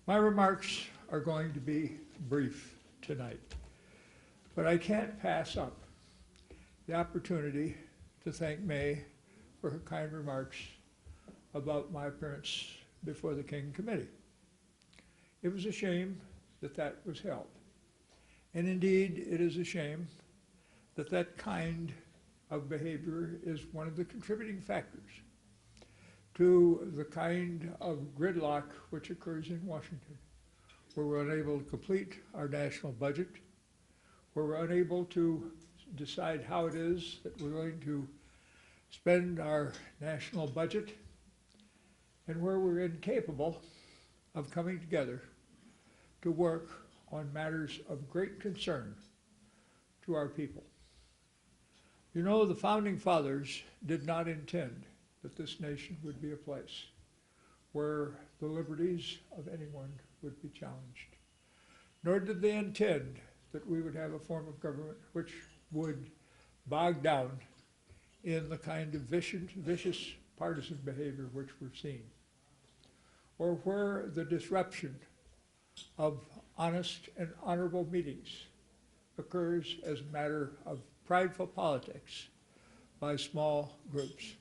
My remarks are going to be brief tonight, but I can't pass up the opportunity to thank May for her kind remarks about my appearance before the King Committee. It was a shame that that was held. And indeed, it is a shame that that kind of behavior is one of the contributing factors to the kind of gridlock which occurs in Washington, where we're unable to complete our national budget, where we're unable to decide how it is that we're going to spend our national budget, and where we're incapable of coming together to work on matters of great concern to our people. You know, the Founding Fathers did not intend that this nation would be a place where the liberties of anyone would be challenged. Nor did they intend that we would have a form of government which would bog down in the kind of vicious partisan behavior which we're seeing, or where the disruption of honest and honorable meetings occurs as a matter of prideful politics by small groups.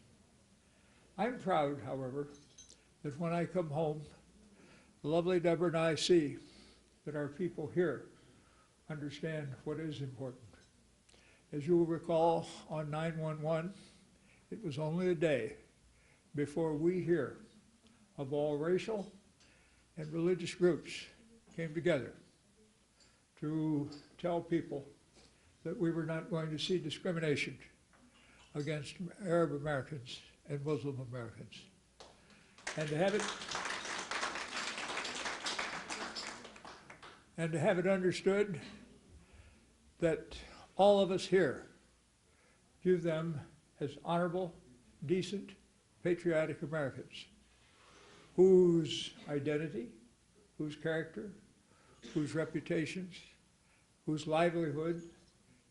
I'm proud, however, that when I come home, the lovely Deborah and I see that our people here understand what is important. As you will recall, on 9/11, it was only a day before we here of all racial and religious groups came together to tell people that we were not going to see discrimination against Arab Americans and Muslim Americans. And to have it understood that all of us here view them as honorable, decent, patriotic Americans whose identity, whose character, whose reputations, whose livelihood,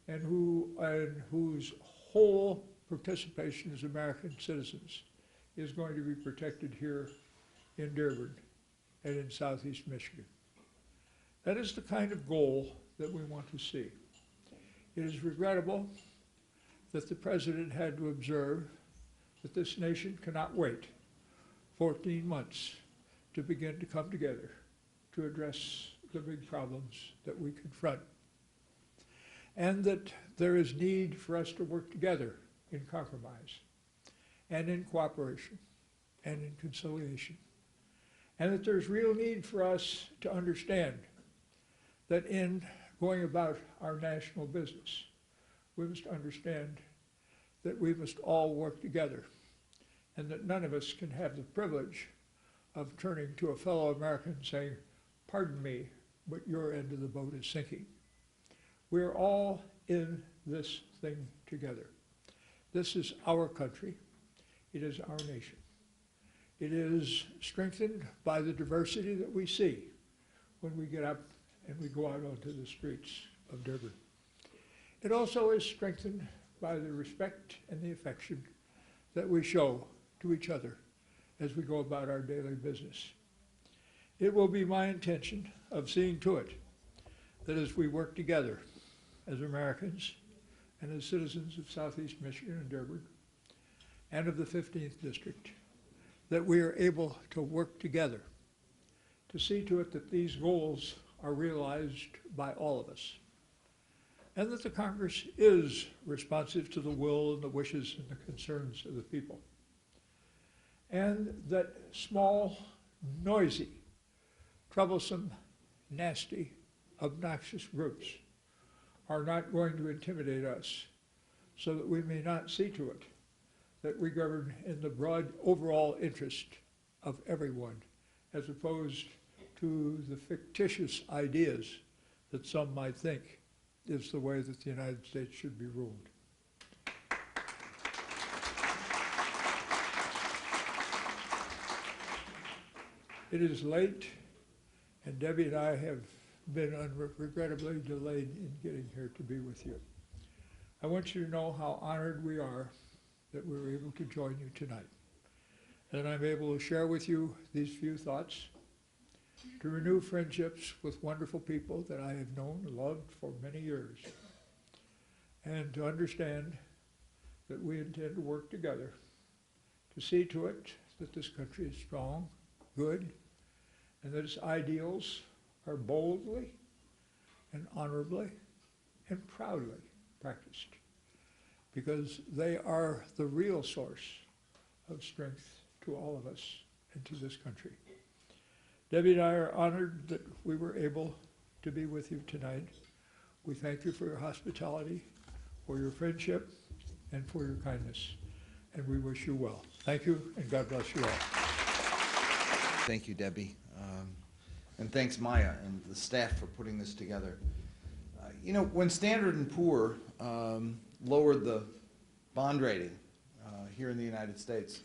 and whose whole participation as American citizens is going to be protected here in Dearborn and in Southeast Michigan. That is the kind of goal that we want to see. It is regrettable that the President had to observe that this nation cannot wait 14 months to begin to come together to address the big problems that we confront, and that there is need for us to work together in compromise and in cooperation and in conciliation, and that there's real need for us to understand that in going about our national business, we must understand that we must all work together, and that none of us can have the privilege of turning to a fellow American and saying, "Pardon me, but your end of the boat is sinking." We're all in this thing together. This is our country. It is our nation. It is strengthened by the diversity that we see when we get up and we go out onto the streets of Dearborn. It also is strengthened by the respect and the affection that we show to each other as we go about our daily business. It will be my intention of seeing to it that as we work together as Americans and as citizens of Southeast Michigan and Dearborn and of the 15th District, that we are able to work together to see to it that these goals are realized by all of us. and that the Congress is responsive to the will and the wishes and the concerns of the people. And that small, noisy, troublesome, nasty, obnoxious groups are not going to intimidate us, so that we may not see to it that we govern in the broad overall interest of everyone, as opposed to the fictitious ideas that some might think is the way that the United States should be ruled. It is late, and Debbie and I have been regrettably delayed in getting here to be with you. I want you to know how honored we are that we were able to join you tonight. And I'm able to share with you these few thoughts, to renew friendships with wonderful people that I have known and loved for many years, and to understand that we intend to work together to see to it that this country is strong, good, and that its ideals are boldly and honorably and proudly practiced, because they are the real source of strength to all of us and to this country. Debbie and I are honored that we were able to be with you tonight. We thank you for your hospitality, for your friendship, and for your kindness, and we wish you well. Thank you, and God bless you all. Thank you, Debbie. And thanks, Maya, and the staff for putting this together. You know, when Standard & Poor lowered the bond rating here in the United States,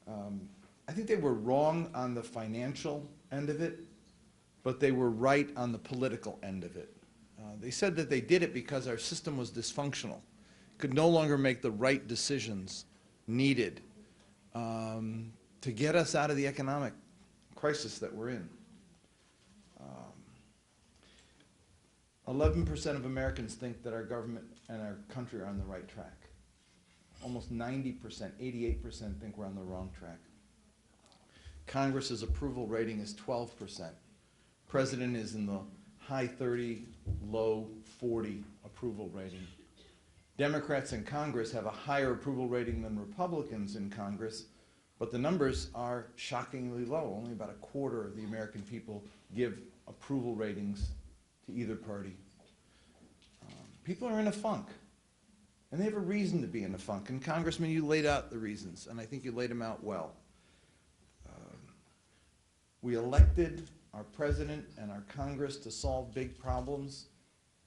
I think they were wrong on the financial end of it, but they were right on the political end of it. They said that they did it because our system was dysfunctional, could no longer make the right decisions needed to get us out of the economic crisis that we're in. 11% of Americans think that our government and our country are on the right track. Almost 90%, 88% think we're on the wrong track. Congress's approval rating is 12%. President is in the high 30, low 40 approval rating. Democrats in Congress have a higher approval rating than Republicans in Congress, but the numbers are shockingly low. Only about a quarter of the American people give approval ratings to either party. People are in a funk, and they have a reason to be in a funk. And Congressman, you laid out the reasons, and I think you laid them out well. We elected our president and our Congress to solve big problems,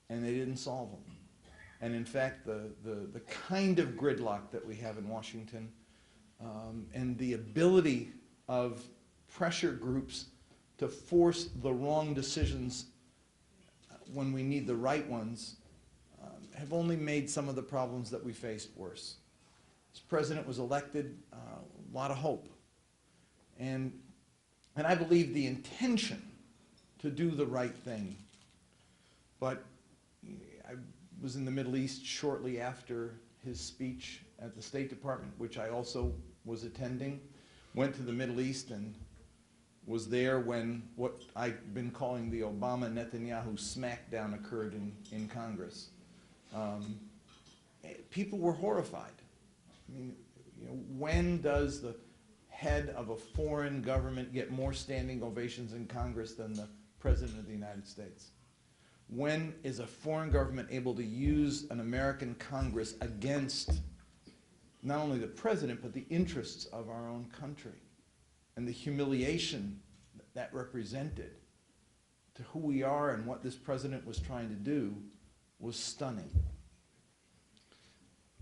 and they didn't solve them. And in fact, the kind of gridlock that we have in Washington and the ability of pressure groups to force the wrong decisions when we need the right ones have only made some of the problems that we faced worse. This president was elected, a lot of hope. And I believe the intention to do the right thing. But I was in the Middle East shortly after his speech at the State Department, which I also was attending, went to the Middle East and was there when what I've been calling the Obama-Netanyahu smackdown occurred in Congress. People were horrified. I mean, you know, when does the head of a foreign government get more standing ovations in Congress than the President of the United States? When is a foreign government able to use an American Congress against not only the President, but the interests of our own country? And the humiliation that represented to who we are and what this president was trying to do was stunning.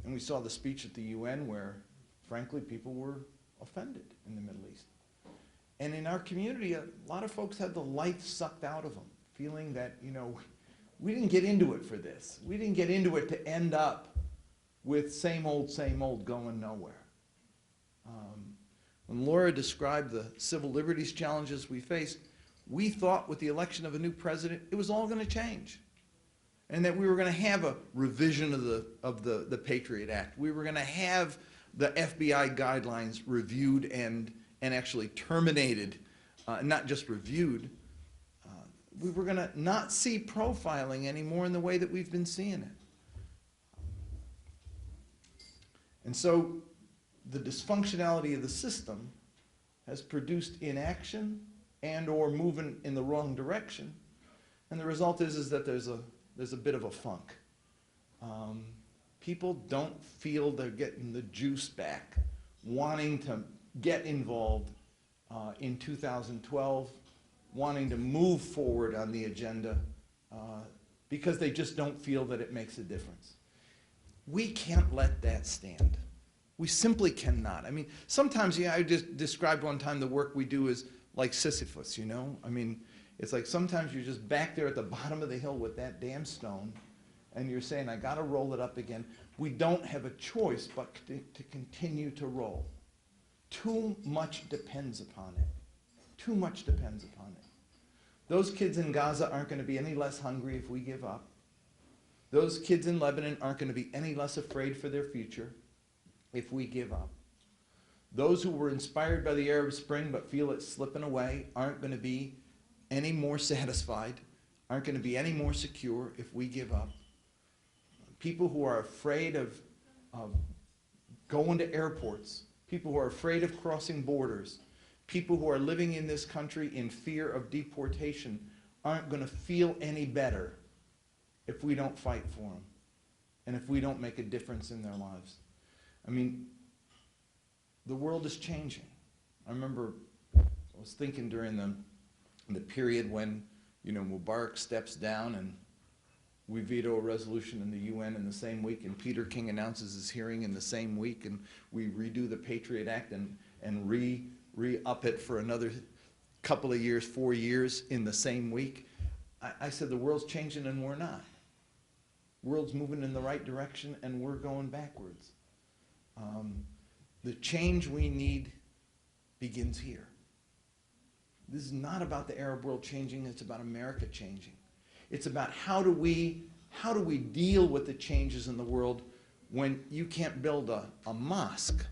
And we saw the speech at the UN where, frankly, people were offended in the Middle East. And in our community, a lot of folks had the life sucked out of them, feeling that, you know, we didn't get into it for this. We didn't get into it to end up with same old going nowhere. When Laura described the civil liberties challenges we faced, we thought with the election of a new president, it was all going to change. And that we were going to have a revision of the Patriot Act. We were going to have the FBI guidelines reviewed and actually terminated, not just reviewed. we were going to not see profiling anymore in the way that we've been seeing it. And so the dysfunctionality of the system has produced inaction and or moving in the wrong direction. And the result is that there's a bit of a funk. People don't feel they're getting the juice back, wanting to get involved in 2012, wanting to move forward on the agenda because they just don't feel that it makes a difference. We can't let that stand. We simply cannot. I mean, sometimes, yeah, I just described one time the work we do is like Sisyphus, you know? I mean, it's like sometimes you're just back there at the bottom of the hill with that damn stone, and you're saying, I gotta roll it up again. We don't have a choice but to continue to roll. Too much depends upon it. Too much depends upon it. Those kids in Gaza aren't gonna be any less hungry if we give up. Those kids in Lebanon aren't gonna be any less afraid for their future if we give up. Those who were inspired by the Arab Spring but feel it's slipping away aren't going to be any more satisfied, aren't going to be any more secure if we give up. People who are afraid of going to airports, people who are afraid of crossing borders, people who are living in this country in fear of deportation aren't going to feel any better if we don't fight for them and if we don't make a difference in their lives. I mean, the world is changing. I remember I was thinking during the period when, you know, Mubarak steps down and we veto a resolution in the UN in the same week, and Peter King announces his hearing in the same week, and we redo the Patriot Act and re-up it for another couple of years, 4 years in the same week. I said the world's changing and we're not. World's moving in the right direction and we're going backwards. The change we need begins here. This is not about the Arab world changing, it's about America changing. It's about how do we deal with the changes in the world when you can't build a mosque?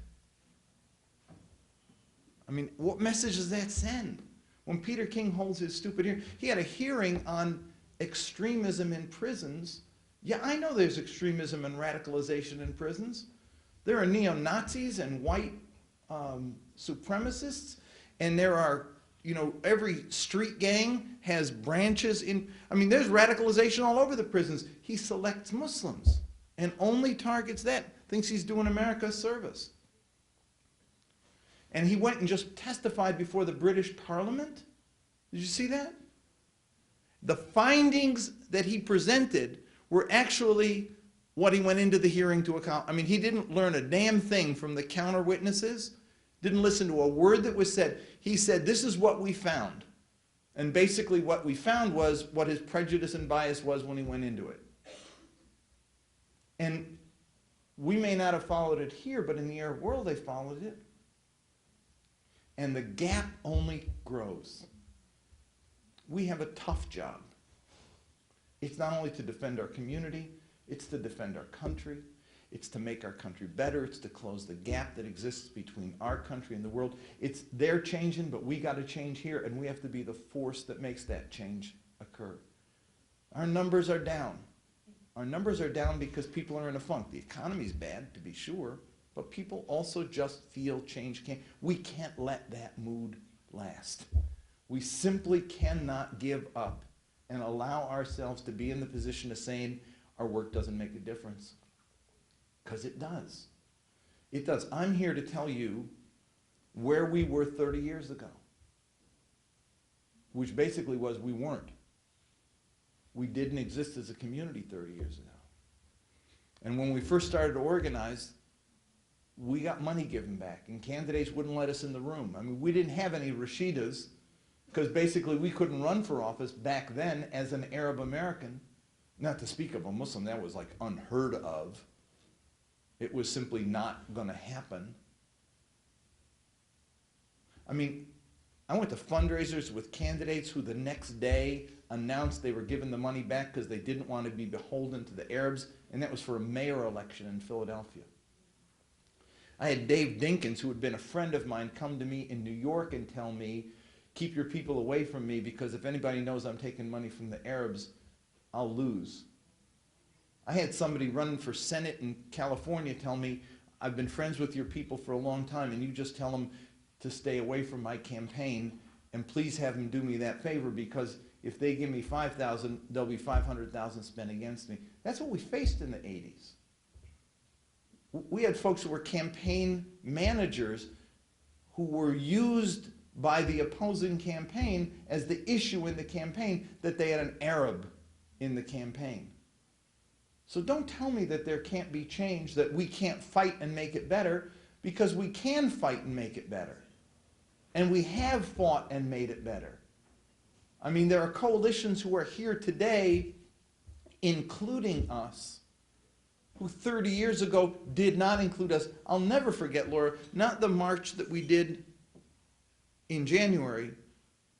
I mean, what message does that send? When Peter King holds his stupid hearing, he had a hearing on extremism in prisons. Yeah, I know there's extremism and radicalization in prisons. There are neo-Nazis and white supremacists, and there are, you know, every street gang has branches in, I mean, there's radicalization all over the prisons. He selects Muslims and only targets that, thinks he's doing America a service. And he went and just testified before the British Parliament. Did you see that? The findings that he presented were actually what he went into the hearing to account. I mean, he didn't learn a damn thing from the counter witnesses, didn't listen to a word that was said. He said, this is what we found. And basically what we found was what his prejudice and bias was when he went into it. And we may not have followed it here, but in the Arab world they followed it. And the gap only grows. We have a tough job. It's not only to defend our community, it's to defend our country, it's to make our country better, it's to close the gap that exists between our country and the world. They're changing, but we got to change here, and we have to be the force that makes that change occur. Our numbers are down. Our numbers are down because people are in a funk. The economy's bad, to be sure, but people also just feel change can't. We can't let that mood last. We simply cannot give up and allow ourselves to be in the position of saying our work doesn't make a difference. Because it does. It does. I'm here to tell you where we were 30 years ago, which basically was we weren't. We didn't exist as a community 30 years ago. And when we first started to organize, we got money given back, and candidates wouldn't let us in the room. I mean, we didn't have any Rashidas, because basically we couldn't run for office back then as an Arab American. Not to speak of a Muslim, that was like unheard of. It was simply not going to happen. I mean, I went to fundraisers with candidates who the next day announced they were giving the money back because they didn't want to be beholden to the Arabs, and that was for a mayor election in Philadelphia. I had Dave Dinkins, who had been a friend of mine, come to me in New York and tell me, keep your people away from me, because if anybody knows I'm taking money from the Arabs, I'll lose. I had somebody running for Senate in California tell me, I've been friends with your people for a long time, and you just tell them to stay away from my campaign, and please have them do me that favor, because if they give me 5,000, there'll be 500,000 spent against me. That's what we faced in the 80s. We had folks who were campaign managers who were used by the opposing campaign as the issue in the campaign, that they had an Arab in the campaign. So don't tell me that there can't be change, that we can't fight and make it better, because we can fight and make it better. And we have fought and made it better. I mean, there are coalitions who are here today, including us, who 30 years ago did not include us. I'll never forget, Laura, not the march that we did in January,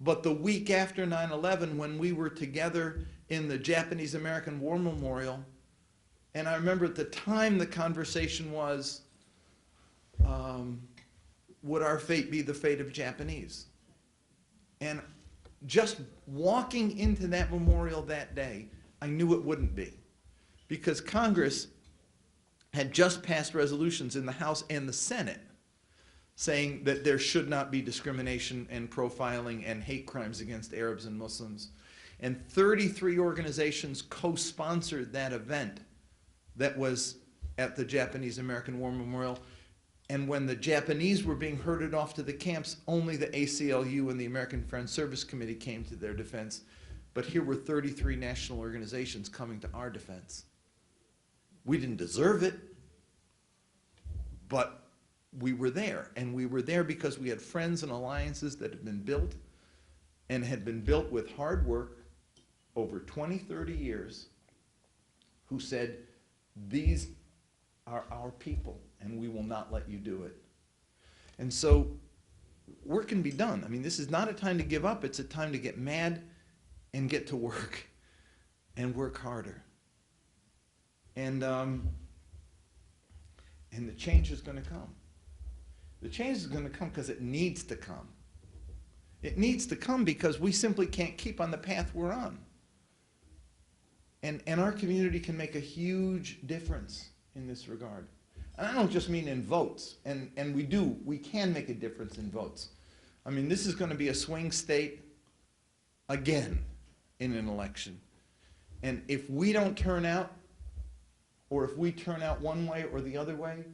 but the week after 9/11, when we were together in the Japanese-American War Memorial. And I remember at the time the conversation was, would our fate be the fate of Japanese? And just walking into that memorial that day, I knew it wouldn't be. Because Congress had just passed resolutions in the House and the Senate saying that there should not be discrimination and profiling and hate crimes against Arabs and Muslims. And 33 organizations co-sponsored that event that was at the Japanese-American War Memorial. And when the Japanese were being herded off to the camps, only the ACLU and the American Friends Service Committee came to their defense. But here were 33 national organizations coming to our defense. We didn't deserve it, but we were there. And we were there because we had friends and alliances that had been built, and had been built with hard work over 20, 30 years, who said, these are our people, and we will not let you do it. And so work can be done. I mean, this is not a time to give up. It's a time to get mad and get to work and work harder. And the change is going to come. The change is going to come because it needs to come. It needs to come because we simply can't keep on the path we're on. And our community can make a huge difference in this regard. And I don't just mean in votes, and we can make a difference in votes. I mean, this is going to be a swing state again in an election. And if we don't turn out, or if we turn out one way or the other way,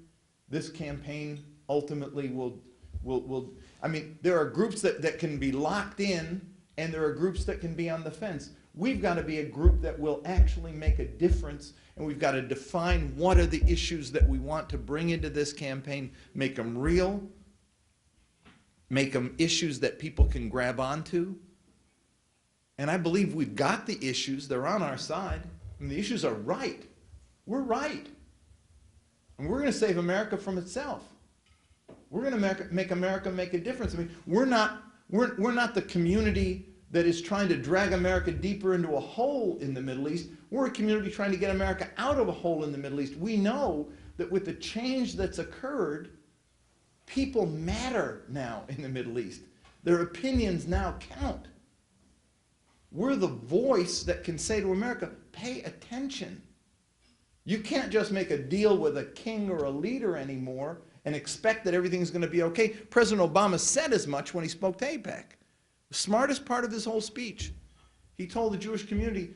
this campaign ultimately will I mean, there are groups that can be locked in, and there are groups that can be on the fence. We've got to be a group that will actually make a difference, and we've got to define what are the issues that we want to bring into this campaign, make them real, make them issues that people can grab onto. And I believe we've got the issues. They're on our side. I mean, the issues are right. We're right. And we're going to save America from itself. We're going to make America make a difference. I mean, we're not the community that is trying to drag America deeper into a hole in the Middle East. We're a community trying to get America out of a hole in the Middle East. We know that with the change that's occurred, people matter now in the Middle East. Their opinions now count. We're the voice that can say to America, pay attention. You can't just make a deal with a king or a leader anymore and expect that everything's going to be okay. President Obama said as much when he spoke to AIPAC. The smartest part of his whole speech. He told the Jewish community,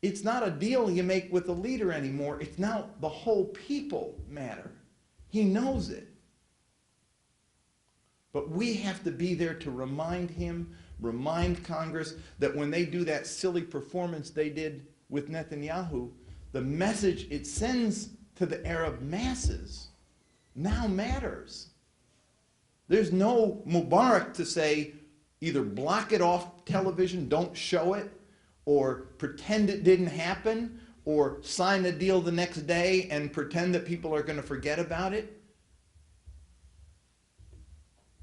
it's not a deal you make with a leader anymore. It's now the whole people matter. He knows it. But we have to be there to remind him, remind Congress that when they do that silly performance they did with Netanyahu, the message it sends to the Arab masses now matters. There's no Mubarak to say, either block it off television, don't show it, or pretend it didn't happen, or sign a deal the next day and pretend that people are going to forget about it.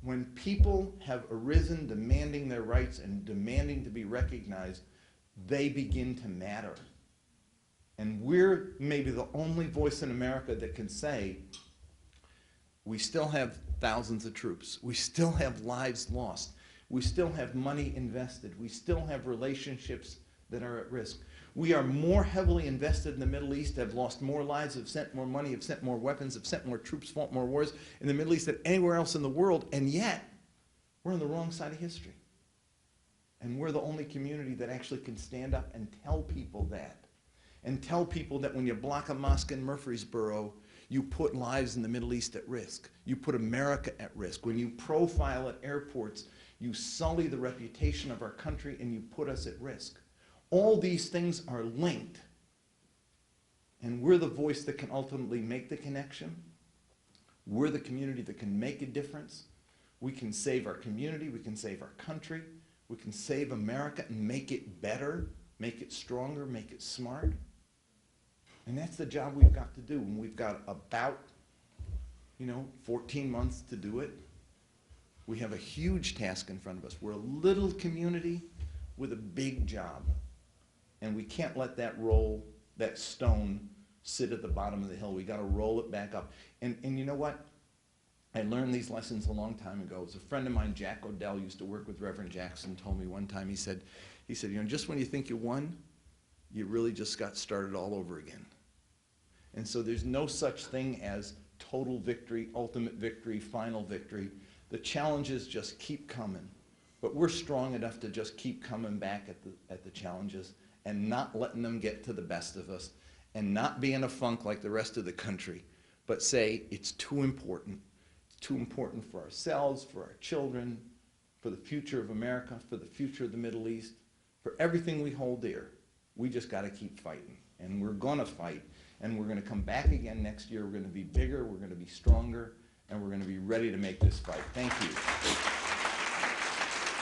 When people have arisen demanding their rights and demanding to be recognized, they begin to matter. And we're maybe the only voice in America that can say, we still have thousands of troops. We still have lives lost. We still have money invested. We still have relationships that are at risk. We are more heavily invested in the Middle East, have lost more lives, have sent more money, have sent more weapons, have sent more troops, fought more wars in the Middle East than anywhere else in the world, and yet we're on the wrong side of history. And we're the only community that actually can stand up and tell people that. And tell people that when you block a mosque in Murfreesboro, you put lives in the Middle East at risk. You put America at risk. When you profile at airports, you sully the reputation of our country and you put us at risk. All these things are linked. And we're the voice that can ultimately make the connection. We're the community that can make a difference. We can save our community. We can save our country. We can save America and make it better, make it stronger, make it smart. And that's the job we've got to do. And we've got about, 14 months to do it. We have a huge task in front of us. We're a little community with a big job. And we can't let that stone sit at the bottom of the hill. We got to roll it back up. And you know what? I learned these lessons a long time ago. It was a friend of mine, Jack Odell, used to work with Reverend Jackson, told me one time, he said, just when you think you won, you really just got started all over again. And so there's no such thing as total victory, ultimate victory, final victory. The challenges just keep coming. But we're strong enough to just keep coming back at the challenges and not letting them get to the best of us and not be in a funk like the rest of the country, but say it's too important. It's too important for ourselves, for our children, for the future of America, for the future of the Middle East, for everything we hold dear. We just got to keep fighting. And we're going to fight. And we're going to come back again next year. We're going to be bigger, we're going to be stronger, and we're going to be ready to make this fight. Thank you.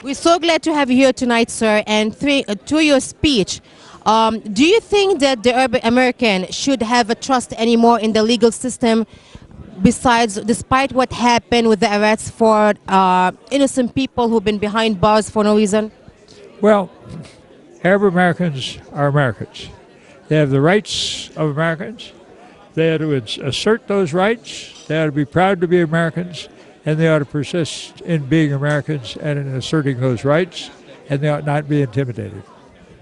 We're so glad to have you here tonight, sir. And to your speech, do you think that the urban American should have a trust anymore in the legal system, despite what happened with the arrests for innocent people who've been behind bars for no reason? Well, Arab Americans are Americans. They have the rights of Americans. They ought to assert those rights. They ought to be proud to be Americans, and they ought to persist in being Americans and in asserting those rights, and they ought not be intimidated.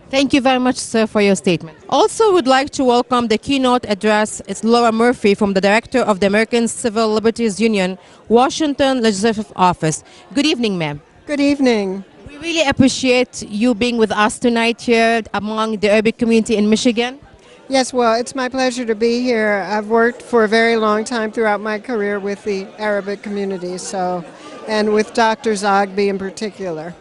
Thank you very much, sir, for your statement. Also, would like to welcome the keynote address. It's Laura Murphy from the Director of the American Civil Liberties Union, Washington Legislative Office. Good evening, ma'am. Good evening. We really appreciate you being with us tonight here among the urban community in Michigan. Yes, well, it's my pleasure to be here. I've worked for a very long time throughout my career with the Arabic community, and with Dr. Zogby in particular.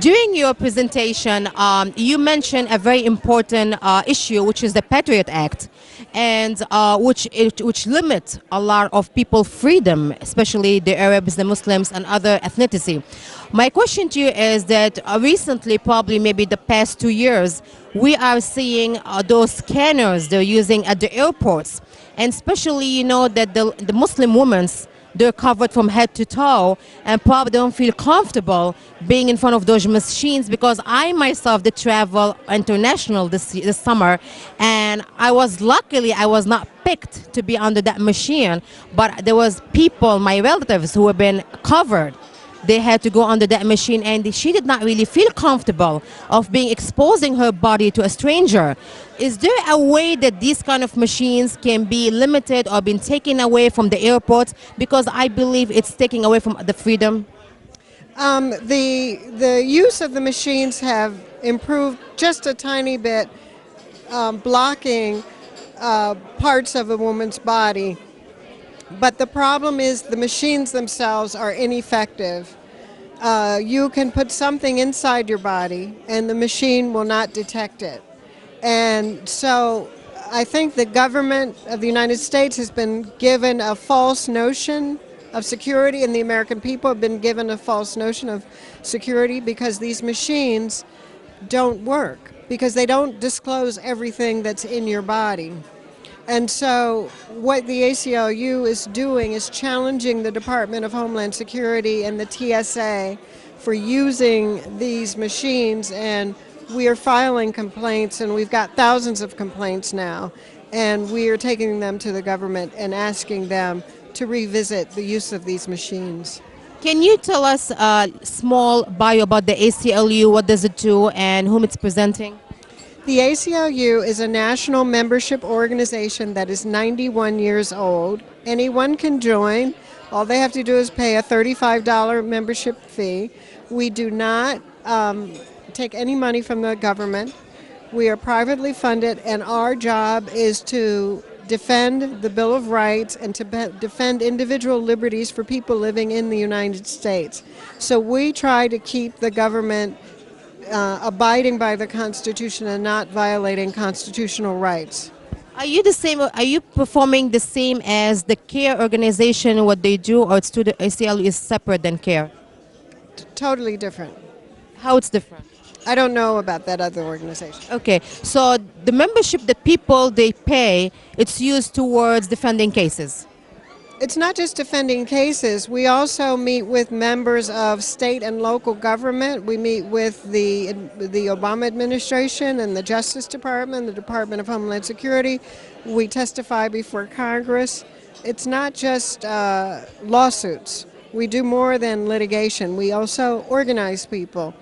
During your presentation, you mentioned a very important issue, which is the Patriot Act, and which limits a lot of people's freedom, especially the Arabs, the Muslims, and other ethnicity. My question to you is that recently, probably maybe the past 2 years, we are seeing those scanners they're using at the airports, and especially that the Muslim women, they're covered from head to toe and probably don't feel comfortable being in front of those machines, because I myself did travel international this summer, and I was not picked to be under that machine, but there was people, my relatives, who have been covered. They had to go under that machine, and she did not really feel comfortable of exposing her body to a stranger. Is there a way that these kind of machines can be limited or been taken away from the airports? Because I believe it's taking away from the freedom. The use of the machines have improved just a tiny bit, blocking parts of a woman's body. But the problem is the machines themselves are ineffective. You can put something inside your body and the machine will not detect it. And so I think the government of the United States has been given a false notion of security, and the American people have been given a false notion of security because these machines don't work, because they don't disclose everything that's in your body. And so what the ACLU is doing is challenging the Department of Homeland Security and the TSA for using these machines, and we are filing complaints, and we've got thousands of complaints now, and we are taking them to the government and asking them to revisit the use of these machines. Can you tell us a small bio about the ACLU? What does it do and whom it's presenting? The ACLU is a national membership organization that is 91 years old. Anyone can join. All they have to do is pay a $35 membership fee. We do not take any money from the government. We are privately funded, and our job is to defend the Bill of Rights and to defend individual liberties for people living in the United States. So we try to keep the government abiding by the Constitution and not violating constitutional rights. Are you the same? Are you performing the same as the CARE organization? What they do, or it's to the ACLU is separate than CARE? Totally different. How it's different? I don't know about that other organization. Okay, so the membership that people they pay, it's used towards defending cases. It's not just defending cases. We also meet with members of state and local government. We meet with the Obama administration and the Justice Department, the Department of Homeland Security. We testify before Congress. It's not just lawsuits. We do more than litigation. We also organize people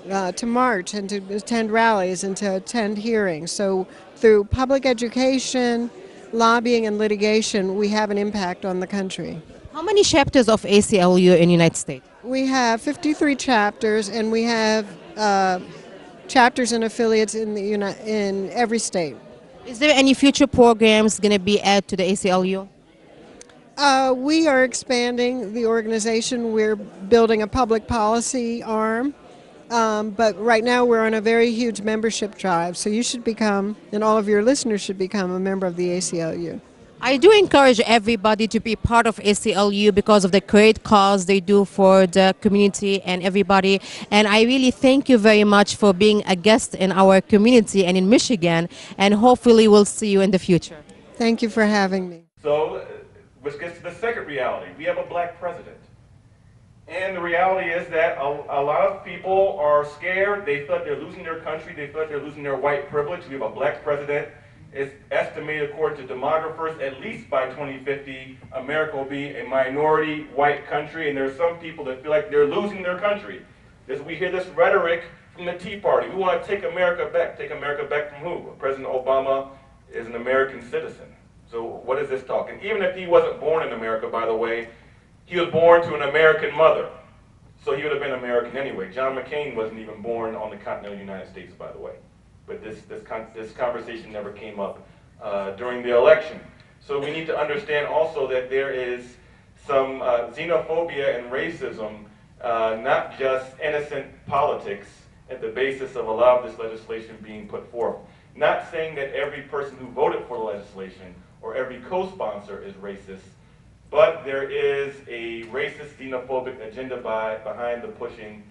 to march and to attend rallies and to attend hearings. So through public education, lobbying, and litigation, we have an impact on the country. How many chapters of ACLU in the United States? We have 53 chapters, and we have chapters and affiliates in every state. Is there any future programs going to be added to the ACLU? We are expanding the organization. We're building a public policy arm. But right now we're on a very huge membership drive, so you should become, and all of your listeners should become, a member of the ACLU. I do encourage everybody to be part of ACLU because of the great cause they do for the community and everybody. And I really thank you very much for being a guest in our community and in Michigan, and hopefully we'll see you in the future. Thank you for having me. So, which gets to the second reality. We have a black president. And the reality is that a lot of people are scared. They feel like they're losing their country. They feel like they're losing their white privilege. We have a black president. It's estimated, according to demographers, at least by 2050, America will be a minority white country. And there are some people that feel like they're losing their country. We hear this rhetoric from the Tea Party. We want to take America back. Take America back from who? President Obama is an American citizen. So what is this talk? And even if he wasn't born in America, by the way, he was born to an American mother, so he would have been American anyway. John McCain wasn't even born on the continental United States, by the way. But this conversation never came up during the election. So we need to understand also that there is some xenophobia and racism, not just innocent politics, at the basis of a lot of this legislation being put forth. Not saying that every person who voted for the legislation or every co-sponsor is racist, but there is a racist, xenophobic agenda behind the pushing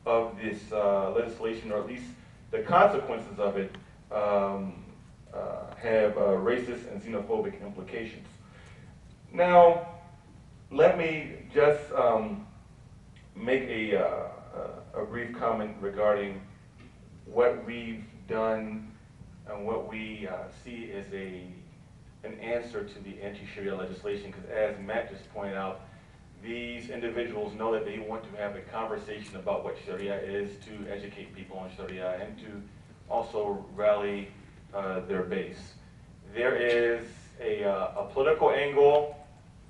of this legislation, or at least the consequences of it have racist and xenophobic implications. Now, let me just make a brief comment regarding what we've done and what we see as an answer to the anti-Sharia legislation, because as Matt just pointed out, these individuals know that they want to have a conversation about what Sharia is, to educate people on Sharia, and to also rally their base. There is a political angle,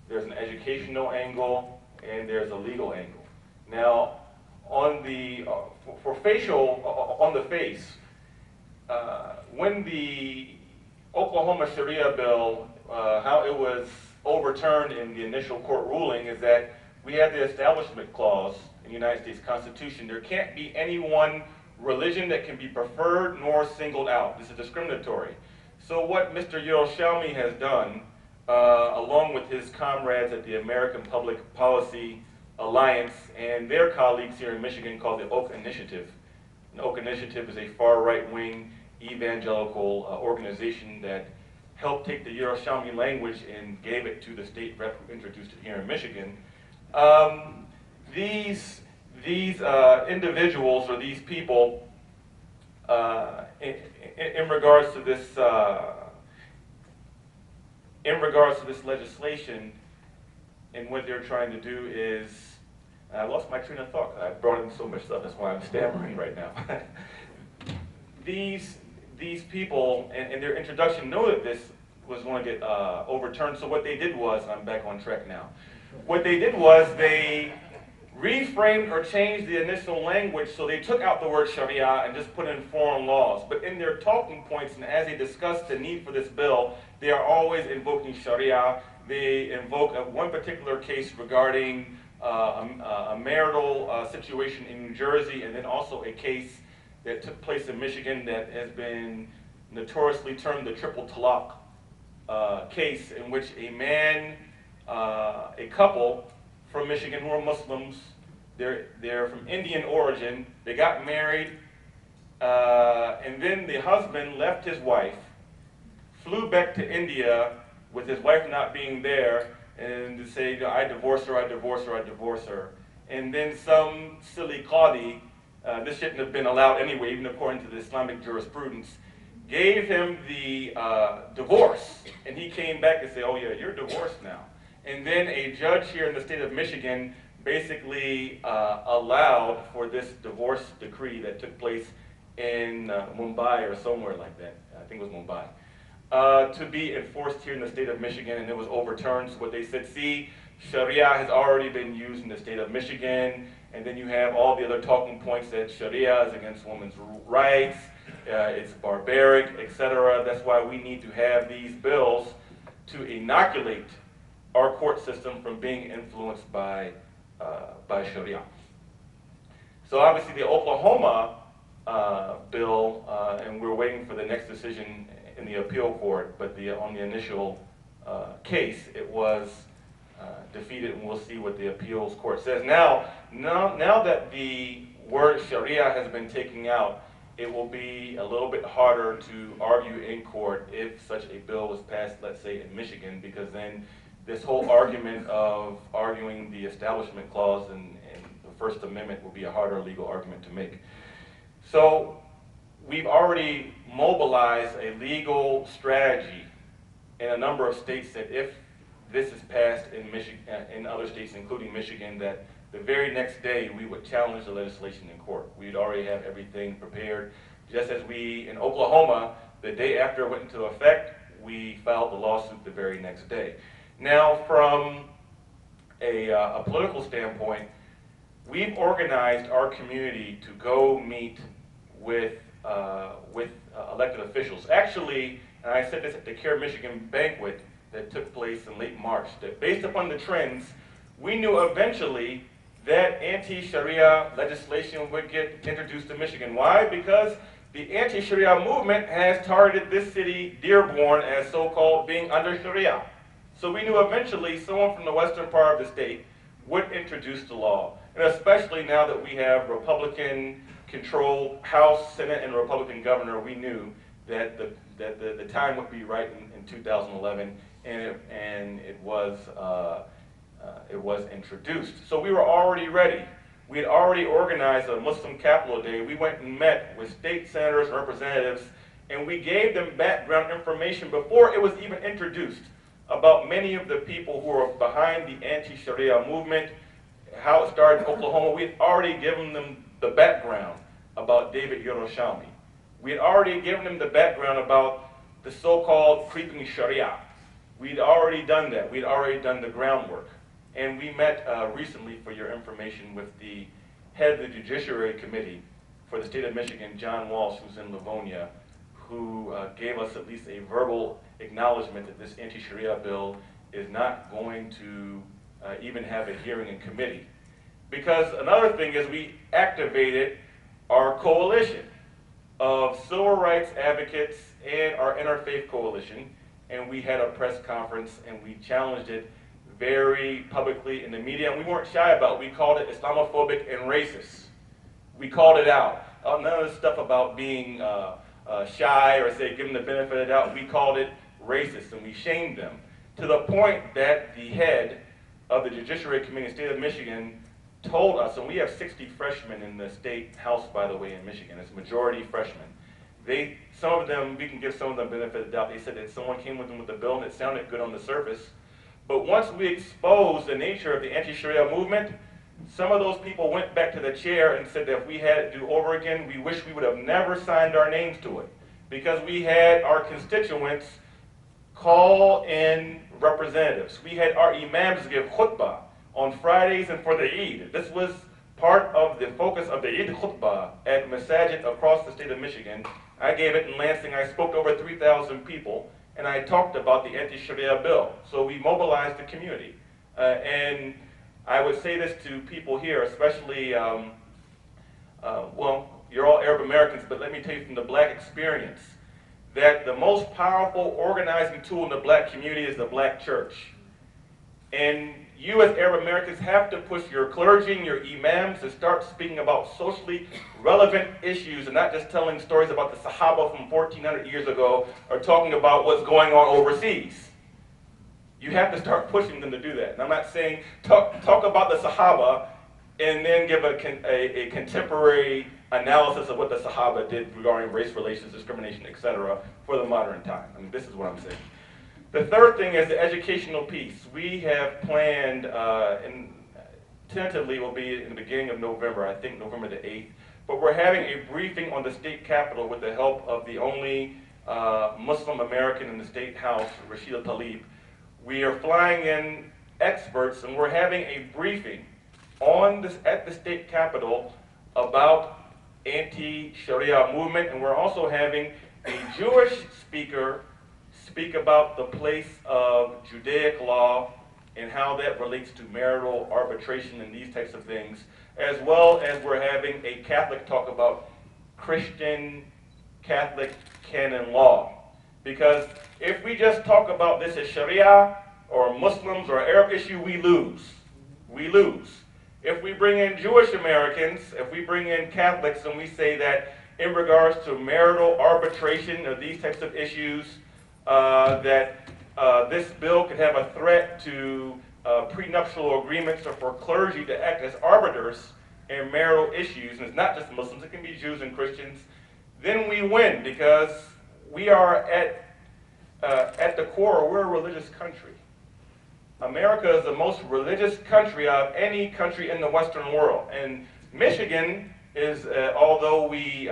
there's an educational angle, and there's a legal angle. Now, on the for facial, on the face, when the Oklahoma Sharia bill, how it was overturned in the initial court ruling is that we have the Establishment Clause in the United States Constitution. There can't be any one religion that can be preferred nor singled out. This is discriminatory. So what Mr. Yerushalmi has done, along with his comrades at the American Public Policy Alliance and their colleagues here in Michigan, called the Oak Initiative. The Oak Initiative is a far right-wing evangelical organization that helped take the Yerushalmi language and gave it to the state rep who introduced it here in Michigan. These individuals, or these people, in regards to this legislation, and what they're trying to do is And I lost my train of thought. I brought in so much stuff, that's why I'm stammering right now. These people, in their introduction, know that this was going to get overturned. So what they did was, and I'm back on track now, what they did was they reframed or changed the initial language, so they took out the word Sharia and just put in foreign laws. But in their talking points, and as they discuss the need for this bill, they are always invoking Sharia. They invoke one particular case regarding a marital situation in New Jersey, and then also a case that took place in Michigan that has been notoriously termed the triple talaq case, in which a man, a couple from Michigan who are Muslims, they're from Indian origin, they got married, and then the husband left his wife, flew back to India with his wife not being there, and to say, I divorce her, I divorce her, I divorce her. And then some silly qadi, this shouldn't have been allowed anyway, even according to the Islamic jurisprudence, gave him the divorce. And he came back and said, oh yeah, you're divorced now. And then a judge here in the state of Michigan basically allowed for this divorce decree that took place in Mumbai or somewhere like that, I think it was Mumbai, to be enforced here in the state of Michigan, and it was overturned. So what they said, see, Sharia has already been used in the state of Michigan, and then you have all the other talking points that Sharia is against women's rights, it's barbaric, etc. That's why we need to have these bills to inoculate our court system from being influenced by Sharia. So obviously the Oklahoma bill, and we're waiting for the next decision in the appeal court, but on the initial case, it was defeated, and we'll see what the appeals court says. Now that the word Sharia has been taken out, it will be a little bit harder to argue in court if such a bill was passed, let's say, in Michigan, because then this whole argument of arguing the Establishment Clause and the First Amendment will be a harder legal argument to make. So we've already mobilized a legal strategy in a number of states that if this is passed in Michigan, in other states, including Michigan, that the very next day we would challenge the legislation in court. We'd already have everything prepared. Just as we, in Oklahoma, the day after it went into effect, we filed the lawsuit the very next day. Now, from a political standpoint, we've organized our community to go meet with elected officials. Actually, and I said this at the Care Michigan banquet that took place in late March, that based upon the trends, we knew eventually that anti-Sharia legislation would get introduced to Michigan. Why? Because the anti-Sharia movement has targeted this city, Dearborn, as so-called being under Sharia. So we knew eventually someone from the western part of the state would introduce the law. And especially now that we have Republican-controlled House, Senate, and Republican governor, we knew that the time would be right in 2011, and it was introduced. So we were already ready. We had already organized a Muslim Capital Day. We went and met with state senators and representatives, and we gave them background information before it was even introduced about many of the people who are behind the anti-Sharia movement, how it started in Oklahoma. We had already given them the background about David Yerushalmi. We had already given them the background about the so-called creeping Sharia. We'd already done that. We'd already done the groundwork. And we met recently, for your information, with the head of the Judiciary Committee for the state of Michigan, John Walsh, who's in Livonia, who gave us at least a verbal acknowledgement that this anti-Sharia bill is not going to even have a hearing in committee. Because another thing is we activated our coalition of civil rights advocates and our interfaith coalition, and we had a press conference and we challenged it very publicly in the media, and we weren't shy about it. We called it Islamophobic and racist. We called it out. None of this stuff about being shy or say give them the benefit of the doubt. We called it racist, and we shamed them to the point that the head of the Judiciary Committee in the state of Michigan told us, and we have 60 freshmen in the state house, by the way, in Michigan. It's majority freshmen. Some of them, we can give some of them benefit of the doubt. They said that someone came with them with a bill and it sounded good on the surface. But once we exposed the nature of the anti-Sharia movement, Some of those people went back to the chair and said that if we had it do over again, we wish we would have never signed our names to it, because we had our constituents call in representatives. We had our imams give khutbah on Fridays and for the Eid. This was part of the focus of the Eid khutbah at masajid across the state of Michigan. I gave it in Lansing. I spoke to over 3,000 people, and I talked about the anti-Sharia bill. So we mobilized the community. And I would say this to people here, especially, well, you're all Arab Americans, but let me tell you from the black experience, that the most powerful organizing tool in the black community is the black church. And you as Arab Americans have to push your clergy and your imams to start speaking about socially relevant issues and not just telling stories about the Sahaba from 1,400 years ago or talking about what's going on overseas. You have to start pushing them to do that. And I'm not saying talk about the Sahaba and then give a contemporary analysis of what the Sahaba did regarding race relations, discrimination, etc. for the modern time. I mean, this is what I'm saying. The third thing is the educational piece. We have planned, and tentatively will be in the beginning of November, I think November the 8th, but we're having a briefing on the state capitol with the help of the only Muslim American in the state house, Rashida Tlaib. We are flying in experts and we're having a briefing on this at the state capitol about anti-Sharia movement, and we're also having a Jewish speaker speak about the place of Judaic law and how that relates to marital arbitration and these types of things, as well as we're having a Catholic talk about Christian Catholic canon law. Because if we just talk about this as Sharia or Muslims or Arab issue, we lose. We lose. If we bring in Jewish Americans, if we bring in Catholics and we say that in regards to marital arbitration or these types of issues, this bill could have a threat to prenuptial agreements or for clergy to act as arbiters in marital issues, and it's not just Muslims, it can be Jews and Christians, then we win, because we are at the core, we're a religious country. America is the most religious country of any country in the Western world. And Michigan is, although we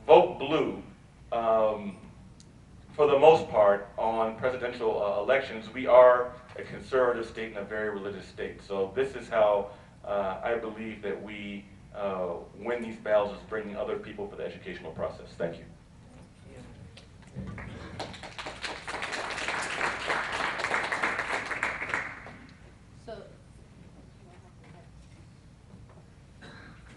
vote blue, for the most part on presidential elections, we are a conservative state and a very religious state. So this is how I believe that we win these battles, is bringing other people for the educational process. Thank you.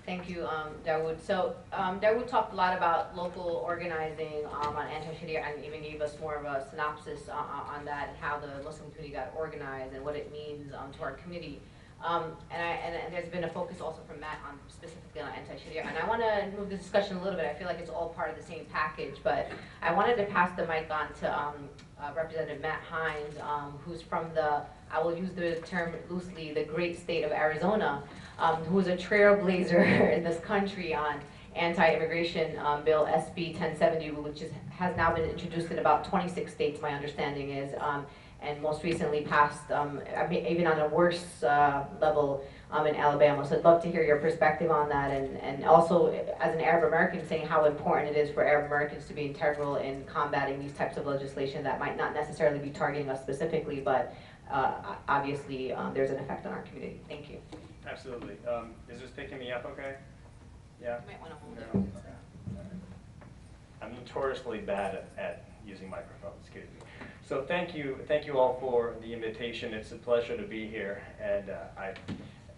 Thank you, Dawood. So Dawood talked a lot about local organizing on anti-Sharia, and even gave us more of a synopsis on that and how the Muslim community got organized and what it means to our community. And there's been a focus also from Matt on specifically on anti-Sharia. And I want to move the discussion a little bit. I feel like it's all part of the same package, but I wanted to pass the mic on to Representative Matt Hines, who's from the, I will use the term loosely, the great state of Arizona, who is a trailblazer in this country on anti-immigration bill SB 1070, which has now been introduced in about 26 states, my understanding is, and most recently passed, even on a worse level in Alabama. So I'd love to hear your perspective on that, and also as an Arab American, saying how important it is for Arab Americans to be integral in combating these types of legislation that might not necessarily be targeting us specifically, but obviously there's an effect on our community. Thank you. Absolutely. Is this picking me up okay? Yeah? You might want to hold it. I'm notoriously bad at using microphones, excuse me. So thank you all for the invitation. It's a pleasure to be here, and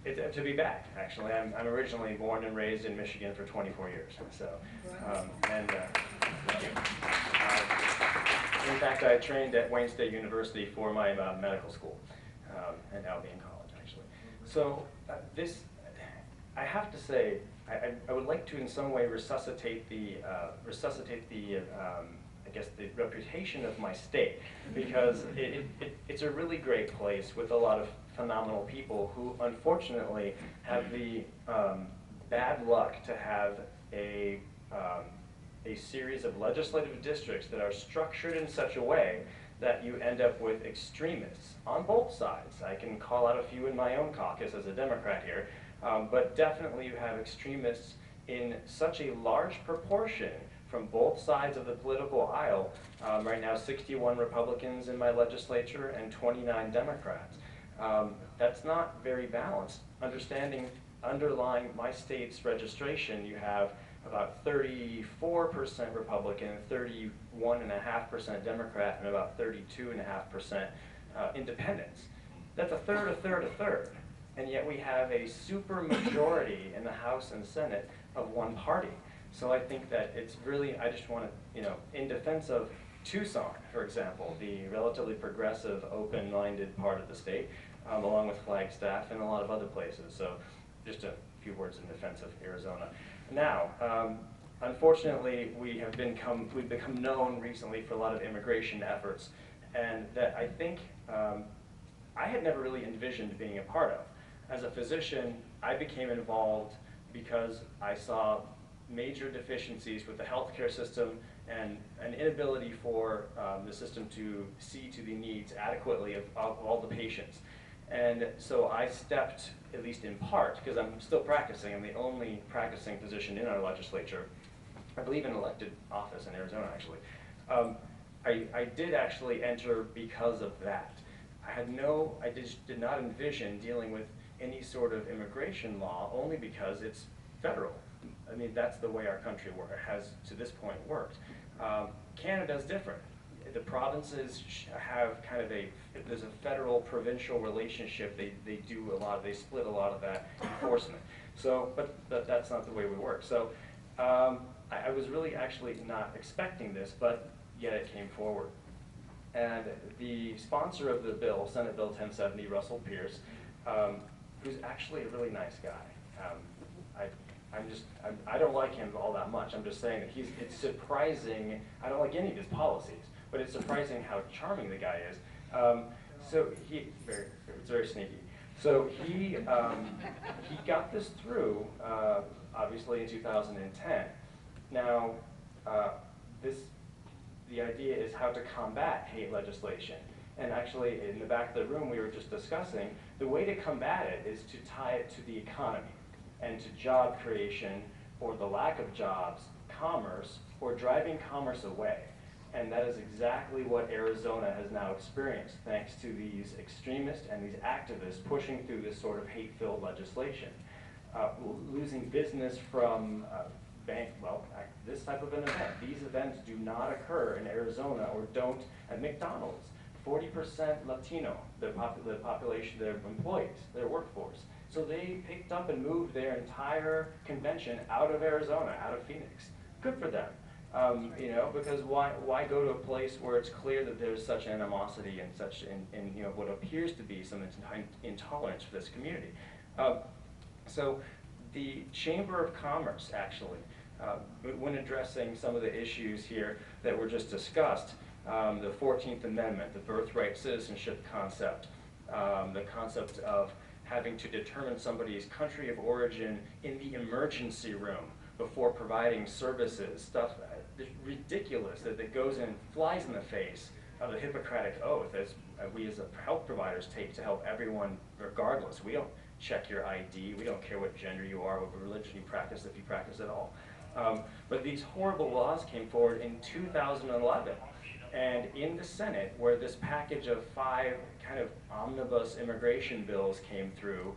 to be back, actually. I'm originally born and raised in Michigan for 24 years, so, thank you. In fact, I trained at Wayne State University for my medical school, and now being college, actually. So I have to say, I would like to in some way resuscitate the I guess the reputation of my state, because it's a really great place with a lot of phenomenal people who unfortunately have the bad luck to have a series of legislative districts that are structured in such a way that you end up with extremists on both sides. I can call out a few in my own caucus as a Democrat here, But definitely you have extremists in such a large proportion from both sides of the political aisle. Right now, 61 Republicans in my legislature and 29 Democrats. That's not very balanced. Underlying my state's registration, you have about 34% Republican, 31.5% Democrat, and about 32.5% independents. That's a third, a third, a third. And yet we have a super majority in the House and Senate of one party. So I think that it's really, I just want to, in defense of Tucson, for example, the relatively progressive, open-minded part of the state, along with Flagstaff and a lot of other places. So just a few words in defense of Arizona. Now, unfortunately, we've become known recently for a lot of immigration efforts, and that I think I had never really envisioned being a part of. As a physician, I became involved because I saw major deficiencies with the healthcare system and an inability for the system to see to the needs adequately of all the patients. And so I stepped, at least in part, because I'm still practicing, I'm the only practicing physician in our legislature, I believe in elected office in Arizona actually. I did actually enter because of that. I just did not envision dealing with any sort of immigration law only because it's federal. I mean, that's the way our country has, to this point, worked. Canada's different. The provinces have kind of there's a federal-provincial relationship. They split a lot of that enforcement. So, but that's not the way we work. So I was really actually not expecting this, but yet it came forward. And the sponsor of the bill, Senate Bill 1070, Russell Pierce, who's actually a really nice guy. I don't like him all that much. I'm just saying that it's surprising. I don't like any of his policies, but it's surprising how charming the guy is. So it's very sneaky. So he got this through, obviously in 2010. Now, the idea is how to combat hate legislation. And actually, in the back of the room, we were just discussing, the way to combat it is to tie it to the economy and to job creation, or the lack of jobs, commerce, or driving commerce away. And that is exactly what Arizona has now experienced, thanks to these extremists and these activists pushing through this sort of hate-filled legislation. Losing business from this type of an event. These events do not occur in Arizona, or don't at McDonald's. 40% Latino, the population, their employees, their workforce. So they picked up and moved their entire convention out of Arizona, out of Phoenix. Good for them. Because why go to a place where it's clear that there's such animosity and such, what appears to be some intolerance for this community. So the Chamber of Commerce, actually, when addressing some of the issues here that were just discussed, the 14th Amendment, the birthright citizenship concept, the concept of having to determine somebody's country of origin in the emergency room before providing services, stuff ridiculous that goes in, flies in the face of the Hippocratic Oath as we as health providers take to help everyone regardless. We don't check your ID, we don't care what gender you are, what religion you practice, if you practice at all. But these horrible laws came forward in 2011. And in the Senate, where this package of 5 kind of omnibus immigration bills came through,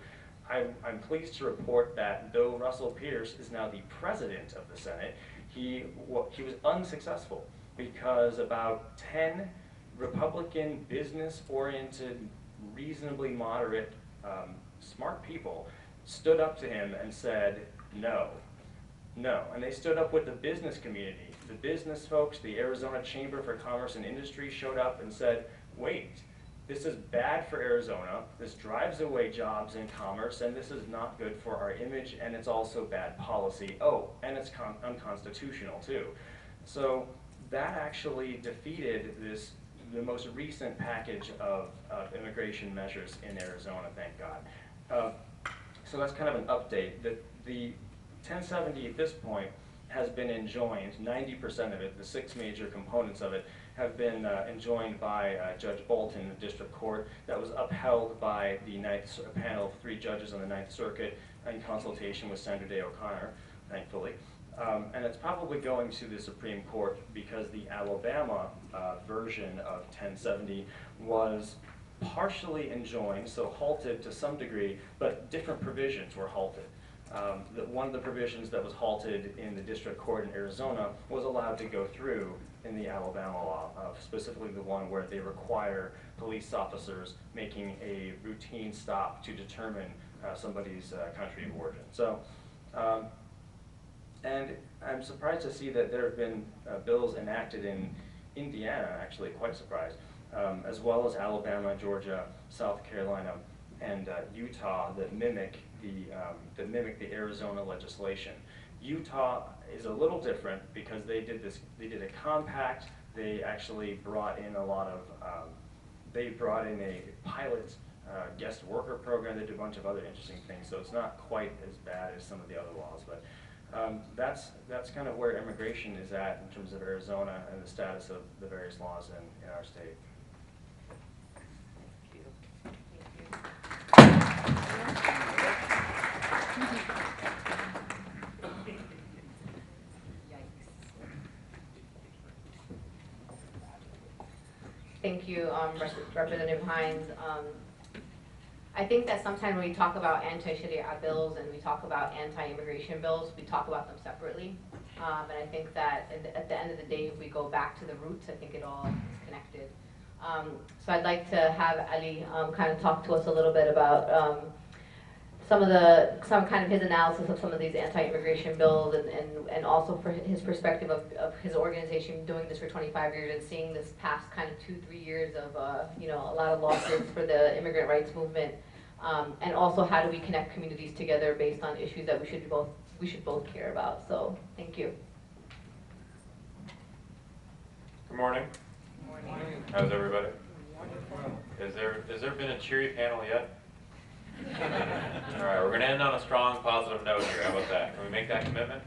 I'm pleased to report that though Russell Pierce is now the president of the Senate, he was unsuccessful because about 10 Republican, business-oriented, reasonably moderate, smart people stood up to him and said, no. No, and they stood up with the business community. The business folks, the Arizona Chamber for Commerce and Industry showed up and said, wait, this is bad for Arizona, this drives away jobs and commerce, and this is not good for our image, and it's also bad policy. Oh, and it's unconstitutional too. So that actually defeated the most recent package of immigration measures in Arizona, thank God. So that's kind of an update. The 1070 at this point has been enjoined, 90% of it, the 6 major components of it, have been enjoined by Judge Bolton in the district court. That was upheld by the a panel of 3 judges on the Ninth Circuit in consultation with Sandra Day O'Connor, thankfully. And it's probably going to the Supreme Court because the Alabama version of 1070 was partially enjoined, so halted to some degree, but different provisions were halted. One of the provisions that was halted in the district court in Arizona was allowed to go through in the Alabama law, specifically the one where they require police officers making a routine stop to determine somebody's country of origin. So, and I'm surprised to see that there have been bills enacted in Indiana, actually quite surprised, as well as Alabama, Georgia, South Carolina, and Utah that mimic the Arizona legislation. Utah is a little different because they did a compact. They actually brought in a lot of, they brought in a pilot guest worker program. They did a bunch of other interesting things. So it's not quite as bad as some of the other laws, but that's kind of where immigration is at in terms of Arizona and the status of the various laws in our state. Thank you, Representative Hines. I think that sometimes when we talk about anti-Sharia bills and we talk about anti-immigration bills, we talk about them separately. And I think that at the end of the day, if we go back to the roots, I think it all is connected. So I'd like to have Ali kind of talk to us a little bit about some kind of his analysis of some of these anti-immigration bills and also for his perspective of his organization doing this for 25 years and seeing this past kind of 2-3 years of you know, a lot of lawsuits for the immigrant rights movement, and also how do we connect communities together based on issues that we should both care about. So thank you. Good morning. Good morning. How's everybody? Has there been a cheery panel yet? All right, we're going to end on a strong, positive note here. How about that? Can we make that commitment?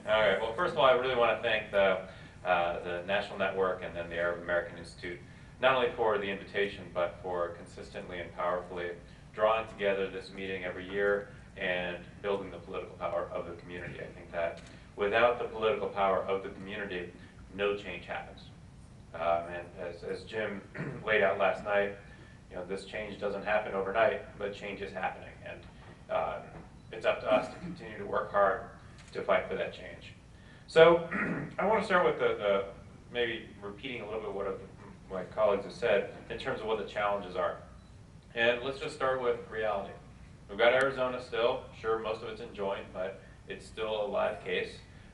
All right. Well, first of all, I really want to thank the National Network and then the Arab American Institute, not only for the invitation, but for consistently and powerfully drawing together this meeting every year and building the political power of the community. I think that without the political power of the community, no change happens. And as Jim laid out last night, you know, this change doesn't happen overnight, but change is happening, and it's up to us to continue to work hard to fight for that change. So I want to start with maybe repeating a little bit what my colleagues have said in terms of what the challenges are. And let's just start with reality. We've got Arizona still. Sure, most of it's enjoined, but it's still a live case.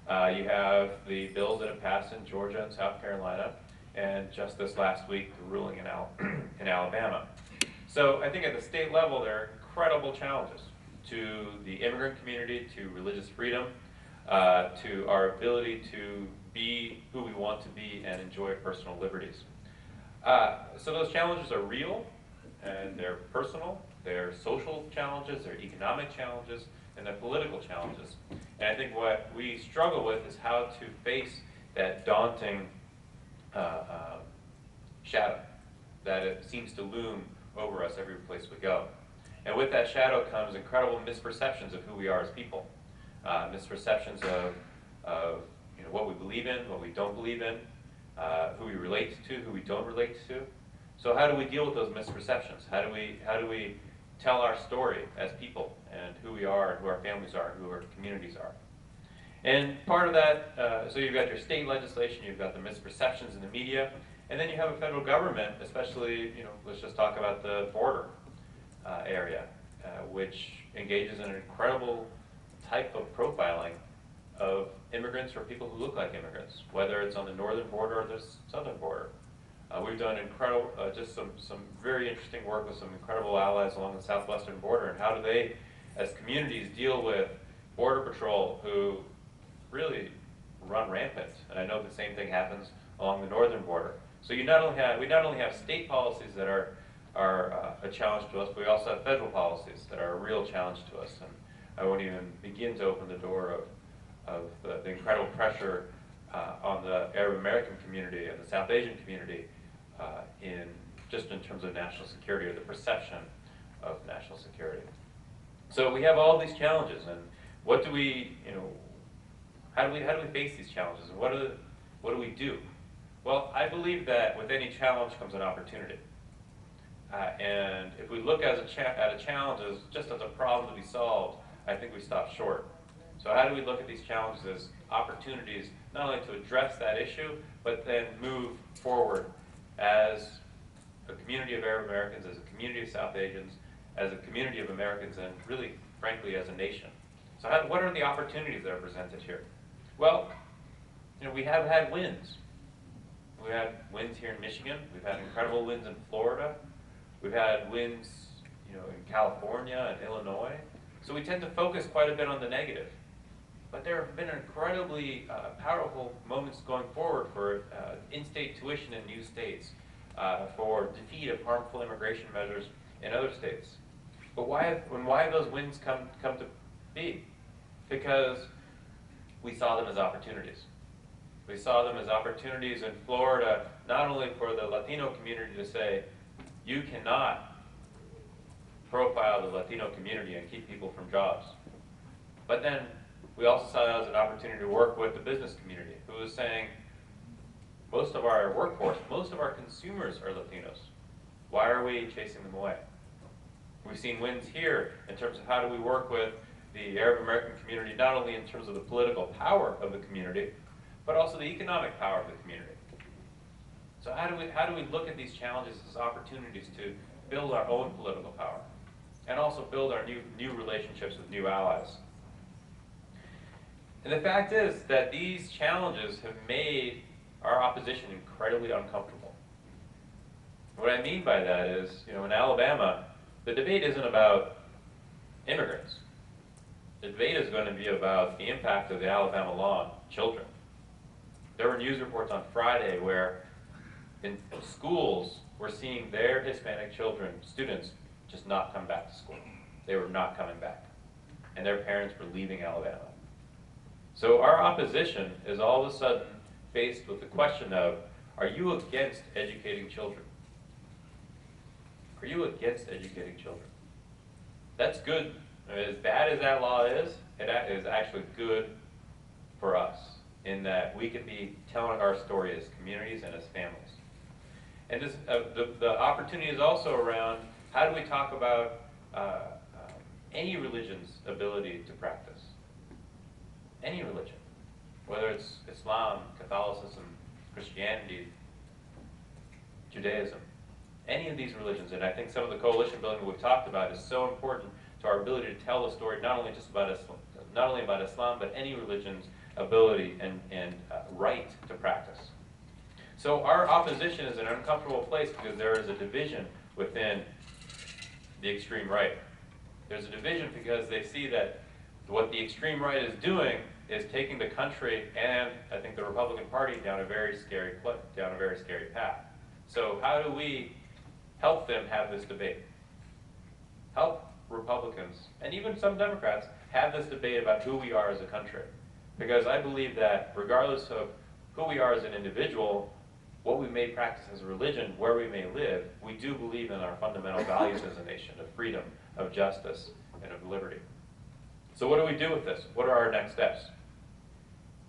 You have the bills that have passed in Georgia and South Carolina, and just this last week, the ruling in Alabama. So I think at the state level, there are incredible challenges to the immigrant community, to religious freedom, to our ability to be who we want to be and enjoy personal liberties. So those challenges are real, and they're personal, they're social challenges, they're economic challenges, and they're political challenges. And I think what we struggle with is how to face that daunting shadow that it seems to loom over us every place we go. And with that shadow comes incredible misperceptions of who we are as people, misperceptions of you know, what we believe in, what we don't believe in, who we relate to, who we don't relate to. So how do we deal with those misperceptions? How do we tell our story as people and who we are and who our families are and who our communities are? And part of that, so you've got your state legislation, you've got the misperceptions in the media, and then you have a federal government, especially, you know, let's just talk about the border area, which engages in an incredible type of profiling of immigrants or people who look like immigrants, whether it's on the northern border or the southern border. We've done incredible, just some very interesting work with some incredible allies along the southwestern border, and how do they, as communities, deal with Border Patrol, who really run rampant. And I know the same thing happens along the northern border. So we not only have state policies that are a challenge to us, but we also have federal policies that are a real challenge to us. And I won't even begin to open the door of the incredible pressure on the Arab American community and the South Asian community in terms of national security, or the perception of national security. So we have all these challenges, and what do we, how do we face these challenges, and what do we do? Well, I believe that with any challenge comes an opportunity. And if we look at a challenge as just as a problem to be solved, I think we stop short. So how do we look at these challenges as opportunities, not only to address that issue, but then move forward as a community of Arab Americans, as a community of South Asians, as a community of Americans, and really, frankly, as a nation. So what are the opportunities that are presented here? Well, we have had wins. We've had wins here in Michigan. We've had incredible wins in Florida. We've had wins, in California and Illinois. So we tend to focus quite a bit on the negative. But there have been incredibly powerful moments going forward for in-state tuition in new states, for defeat of harmful immigration measures in other states. But why have those wins come to be? Because we saw them as opportunities. We saw them as opportunities in Florida, not only for the Latino community to say, you cannot profile the Latino community and keep people from jobs. But then we also saw that as an opportunity to work with the business community, who was saying, most of our workforce, most of our consumers are Latinos. Why are we chasing them away? We've seen wins here in terms of how do we work with the Arab American community, not only in terms of the political power of the community, but also the economic power of the community. So how do we look at these challenges as opportunities to build our own political power, and also build our new relationships with new allies? And the fact is that these challenges have made our opposition incredibly uncomfortable. What I mean by that is, in Alabama, the debate isn't about immigrants. The debate is going to be about the impact of the Alabama law on children. There were news reports on Friday where in schools we're seeing their Hispanic children, students, just not come back to school. They were not coming back. And their parents were leaving Alabama. So our opposition is all of a sudden faced with the question of, are you against educating children? Are you against educating children? That's good. As bad as that law is, it is actually good for us in that we can be telling our story as communities and as families. And this, the opportunity is also around how do we talk about any religion's ability to practice? Any religion, whether it's Islam, Catholicism, Christianity, Judaism, any of these religions. And I think some of the coalition building that we've talked about is so important to our ability to tell the story, not only about Islam, but any religion's ability and right to practice. So our opposition is an uncomfortable place because there is a division within the extreme right. There's a division because they see that what the extreme right is doing is taking the country and I think the Republican Party down a very scary path. So how do we help them have this debate? Help Republicans and even some Democrats have this debate about who we are as a country. Because I believe that regardless of who we are as an individual, what we may practice as a religion, where we may live, we do believe in our fundamental values as a nation of freedom, of justice, and of liberty. So what do we do with this? What are our next steps?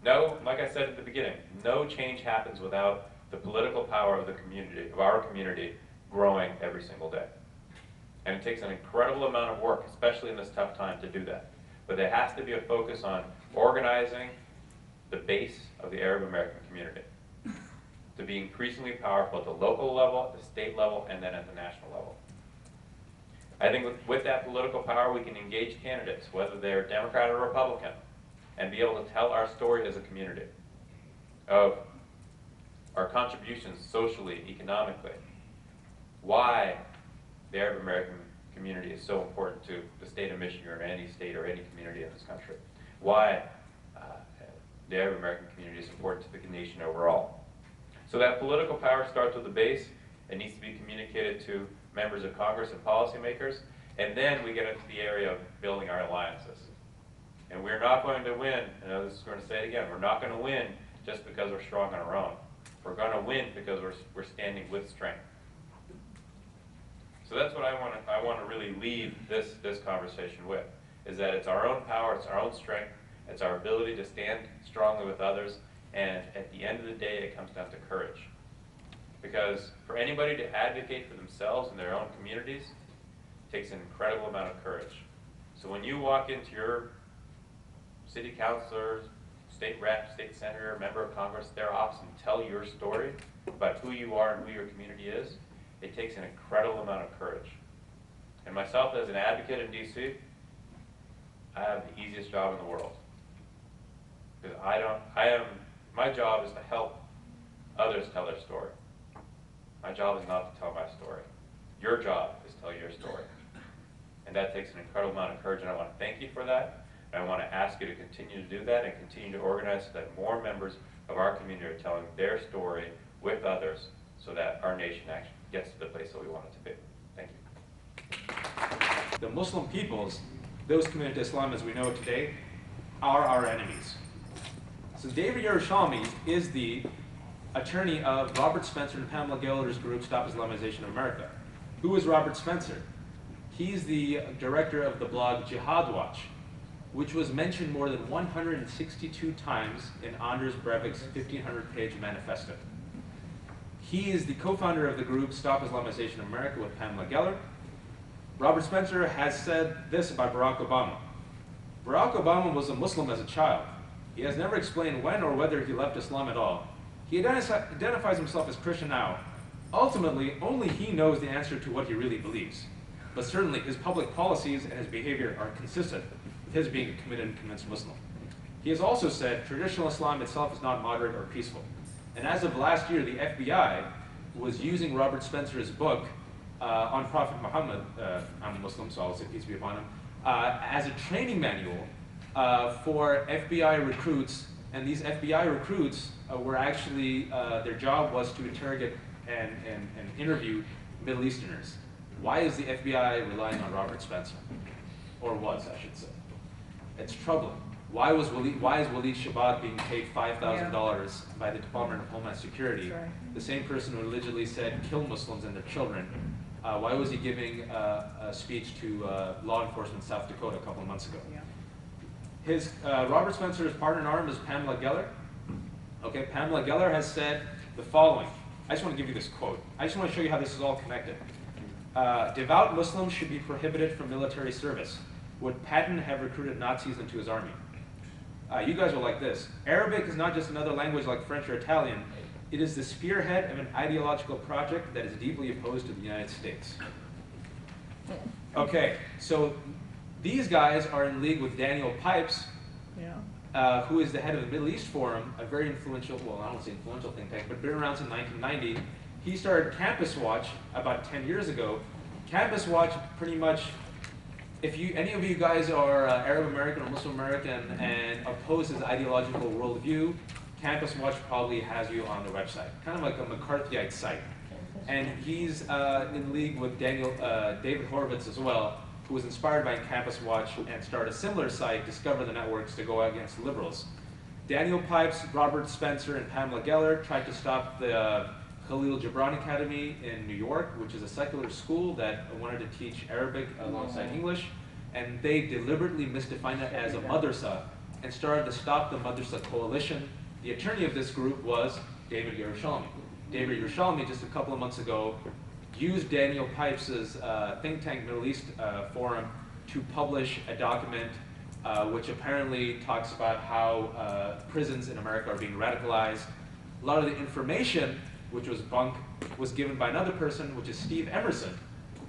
No, like I said at the beginning, no change happens without the political power of the community, of our community, growing every single day. And it takes an incredible amount of work, especially in this tough time, to do that. But there has to be a focus on organizing the base of the Arab American community to be increasingly powerful at the local level, at the state level, and then at the national level. I think with that political power, we can engage candidates, whether they're Democrat or Republican, and be able to tell our story as a community of our contributions socially, economically, why the Arab American community is so important to the state of Michigan or any state or any community in this country, why the Arab American community is important to the nation overall. So that political power starts with the base. It needs to be communicated to members of Congress and policymakers, and then we get into the area of building our alliances. And we're not going to win, and I was going to say it again, we're not going to win just because we're strong on our own. We're going to win because we're standing with strength. So that's what I want to really leave this conversation with, is that it's our own power, it's our own strength, it's our ability to stand strongly with others, and at the end of the day, it comes down to courage. Because for anybody to advocate for themselves and their own communities, it takes an incredible amount of courage. So when you walk into your city councilor, state rep, state senator, member of Congress, their office, and tell your story about who you are and who your community is, it takes an incredible amount of courage. And myself as an advocate in DC, I have the easiest job in the world. Because my job is to help others tell their story. My job is not to tell my story. Your job is to tell your story. And that takes an incredible amount of courage, and I want to thank you for that. And I want to ask you to continue to do that and continue to organize so that more members of our community are telling their story with others so that our nation actually gets to the place that we want it to be. Thank you. The Muslim peoples, those committed to Islam as we know it today, are our enemies. So David Yerushalmi is the attorney of Robert Spencer and Pamela Geller's group, Stop Islamization of America. Who is Robert Spencer? He's the director of the blog Jihad Watch, which was mentioned more than 162 times in Anders Breivik's 1,500-page manifesto. He is the co-founder of the group Stop Islamization of America with Pamela Geller. Robert Spencer has said this about Barack Obama. Barack Obama was a Muslim as a child. He has never explained when or whether he left Islam at all. He identifies himself as Christian now. Ultimately, only he knows the answer to what he really believes. But certainly, his public policies and his behavior are consistent with his being a committed and convinced Muslim. He has also said traditional Islam itself is not moderate or peaceful. And as of last year, the FBI was using Robert Spencer's book on Prophet Muhammad, I'm a Muslim, so I'll say peace be upon him, as a training manual for FBI recruits. And these FBI recruits were actually, their job was to interrogate and interview Middle Easterners. Why is the FBI relying on Robert Spencer? Or was, I should say. It's troubling. Why is Walid Shabbat being paid $5,000 by the Department of Homeland Security, the same person who allegedly said kill Muslims and their children? Why was he giving a speech to law enforcement in South Dakota a couple of months ago? Robert Spencer's partner in arms is Pamela Geller. Okay, Pamela Geller has said the following. I just want to give you this quote. I just want to show you how this is all connected. Devout Muslims should be prohibited from military service. Would Patton have recruited Nazis into his army? You guys are like this. Arabic is not just another language like French or Italian. It is the spearhead of an ideological project that is deeply opposed to the United States. Okay, so these guys are in league with Daniel Pipes, who is the head of the Middle East Forum, a very influential, well, I don't say influential think tank, but been around since 1990. He started Campus Watch about 10 years ago. Campus Watch pretty much, if any of you guys are Arab American or Muslim American and oppose his ideological worldview, Campus Watch probably has you on the website, kind of like a McCarthyite site. And he's in league with David Horowitz as well, who was inspired by Campus Watch and started a similar site, Discover the Networks, to go against liberals. Daniel Pipes, Robert Spencer, and Pamela Geller tried to stop the Khalil Gibran Academy in New York, which is a secular school that wanted to teach Arabic alongside English, and they deliberately misdefined it as a madrasa and started to stop the Madrasa Coalition. The attorney of this group was David Yerushalmi. David Yerushalmi, just a couple of months ago, used Daniel Pipes' think tank Middle East Forum to publish a document which apparently talks about how prisons in America are being radicalized. A lot of the information, which was bunk, was given by another person, which is Steve Emerson.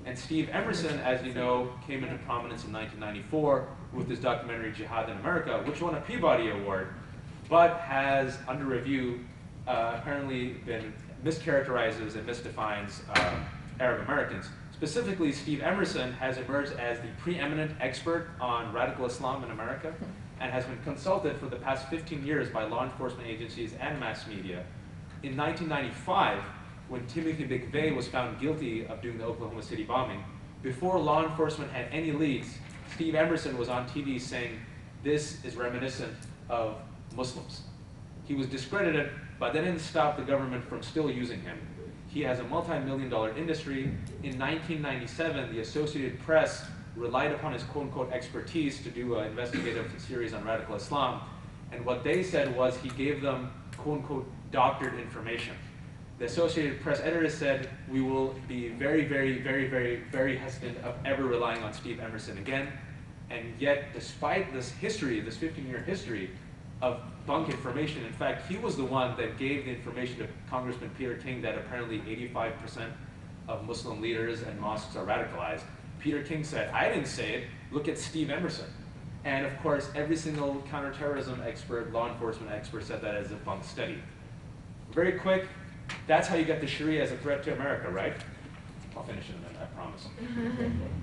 And Steve Emerson, as you know, came into prominence in 1994 with his documentary Jihad in America, which won a Peabody Award, but has, under review, apparently been mischaracterizes and misdefines Arab Americans. Specifically, Steve Emerson has emerged as the preeminent expert on radical Islam in America and has been consulted for the past 15 years by law enforcement agencies and mass media. In 1995, when Timothy McVeigh was found guilty of doing the Oklahoma City bombing, before law enforcement had any leads, Steve Emerson was on TV saying, "This is reminiscent of Muslims." He was discredited, but that didn't stop the government from still using him. He has a multi-million-dollar industry. In 1997, the Associated Press relied upon his quote-unquote expertise to do an investigative series on radical Islam. And what they said was he gave them quote-unquote doctored information. The Associated Press editor said, we will be very, very, very, very, very hesitant of ever relying on Steve Emerson again. And yet, despite this history, this 15-year history of bunk information, in fact, he was the one that gave the information to Congressman Peter King that apparently 85% of Muslim leaders and mosques are radicalized. Peter King said, I didn't say it, look at Steve Emerson. And of course, every single counterterrorism expert, law enforcement expert said that as a bunk study. Very quick, that's how you get the Sharia as a threat to America, right? I'll finish in a minute, I promise.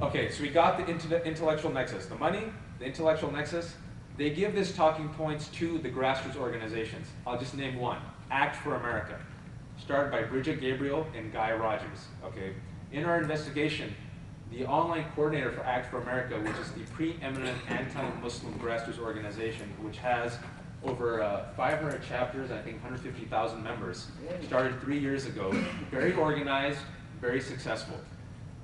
Okay, so we got the intellectual nexus. The money, the intellectual nexus, they give this talking points to the grassroots organizations. I'll just name one, Act for America, started by Bridget Gabriel and Guy Rogers, okay? In our investigation, the online coordinator for Act for America, which is the preeminent anti-Muslim grassroots organization, which has over 500 chapters, I think 150,000 members, started 3 years ago, very organized, very successful.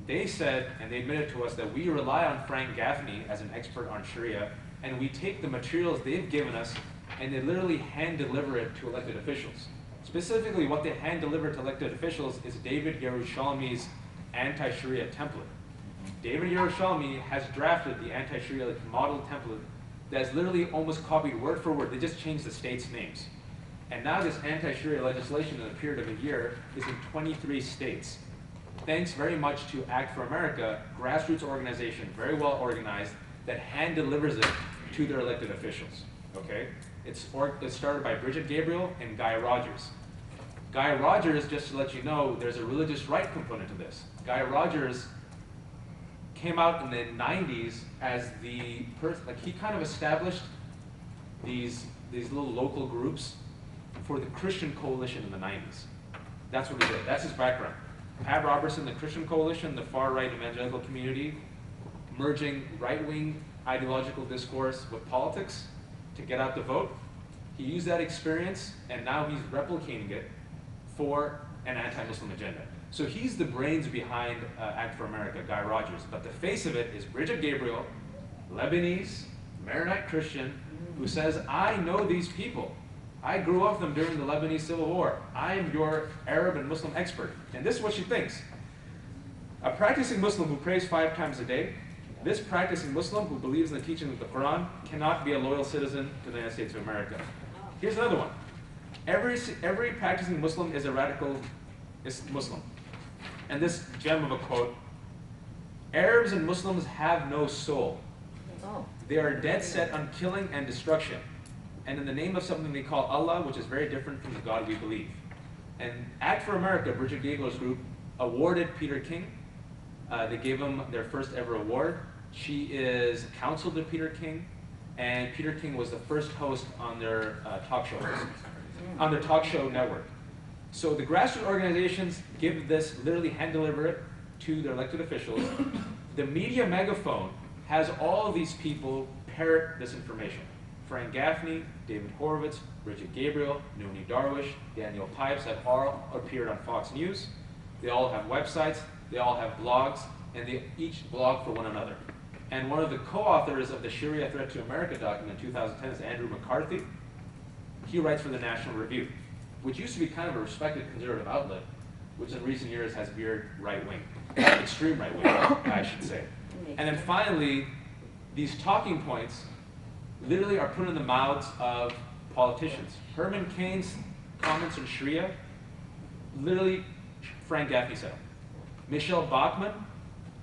They said, and they admitted to us, that we rely on Frank Gaffney as an expert on Sharia, and we take the materials they've given us and they literally hand deliver it to elected officials. Specifically, what they hand deliver to elected officials is David Yerushalmi's anti-Sharia template. David Yerushalmi has drafted the anti-Sharia model template that's literally almost copied word for word. They just changed the states' names. And now this anti-Sharia legislation in a period of a year is in 23 states. Thanks very much to Act for America, grassroots organization, very well organized, that hand delivers it to their elected officials, okay? It's started by Bridget Gabriel and Guy Rogers. Guy Rogers, just to let you know, there's a religious right component to this. Guy Rogers came out in the 90s as the person, like he kind of established these little local groups for the Christian Coalition in the 90s. That's what he did, that's his background. Pat Robertson, the Christian Coalition, the far-right evangelical community, merging right-wing ideological discourse with politics to get out the vote. He used that experience, and now he's replicating it for an anti-Muslim agenda. So he's the brains behind Act for America, Guy Rogers. But the face of it is Bridget Gabriel, Lebanese, Maronite Christian, who says, I know these people. I grew up with them during the Lebanese Civil War. I am your Arab and Muslim expert. And this is what she thinks. A practicing Muslim who prays 5 times a day, this practicing Muslim who believes in the teaching of the Quran cannot be a loyal citizen to the United States of America. Here's another one. Every practicing Muslim is a radical Muslim. And this gem of a quote, Arabs and Muslims have no soul. They are dead set on killing and destruction, and in the name of something they call Allah, which is very different from the God we believe. And Act for America, Bridget Gabriel's group, awarded Peter King. They gave him their first ever award. She is counsel to Peter King, and Peter King was the first host on their talk show network. So the grassroots organizations give this, literally hand deliver it to their elected officials. The media megaphone has all of these people parrot this information. Frank Gaffney, David Horowitz, Bridget Gabriel, Nooni Darwish, Daniel Pipes have all appeared on Fox News. They all have websites, they all have blogs, and they each blog for one another. And one of the co-authors of the Sharia Threat to America document in 2010 is Andrew McCarthy. He writes for the National Review, which used to be kind of a respected conservative outlet, which in recent years has veered right-wing, extreme right-wing, I should say. And then finally, these talking points literally are put in the mouths of politicians. Herman Cain's comments on Sharia, literally Frank Gaffney said them. Michelle Bachmann,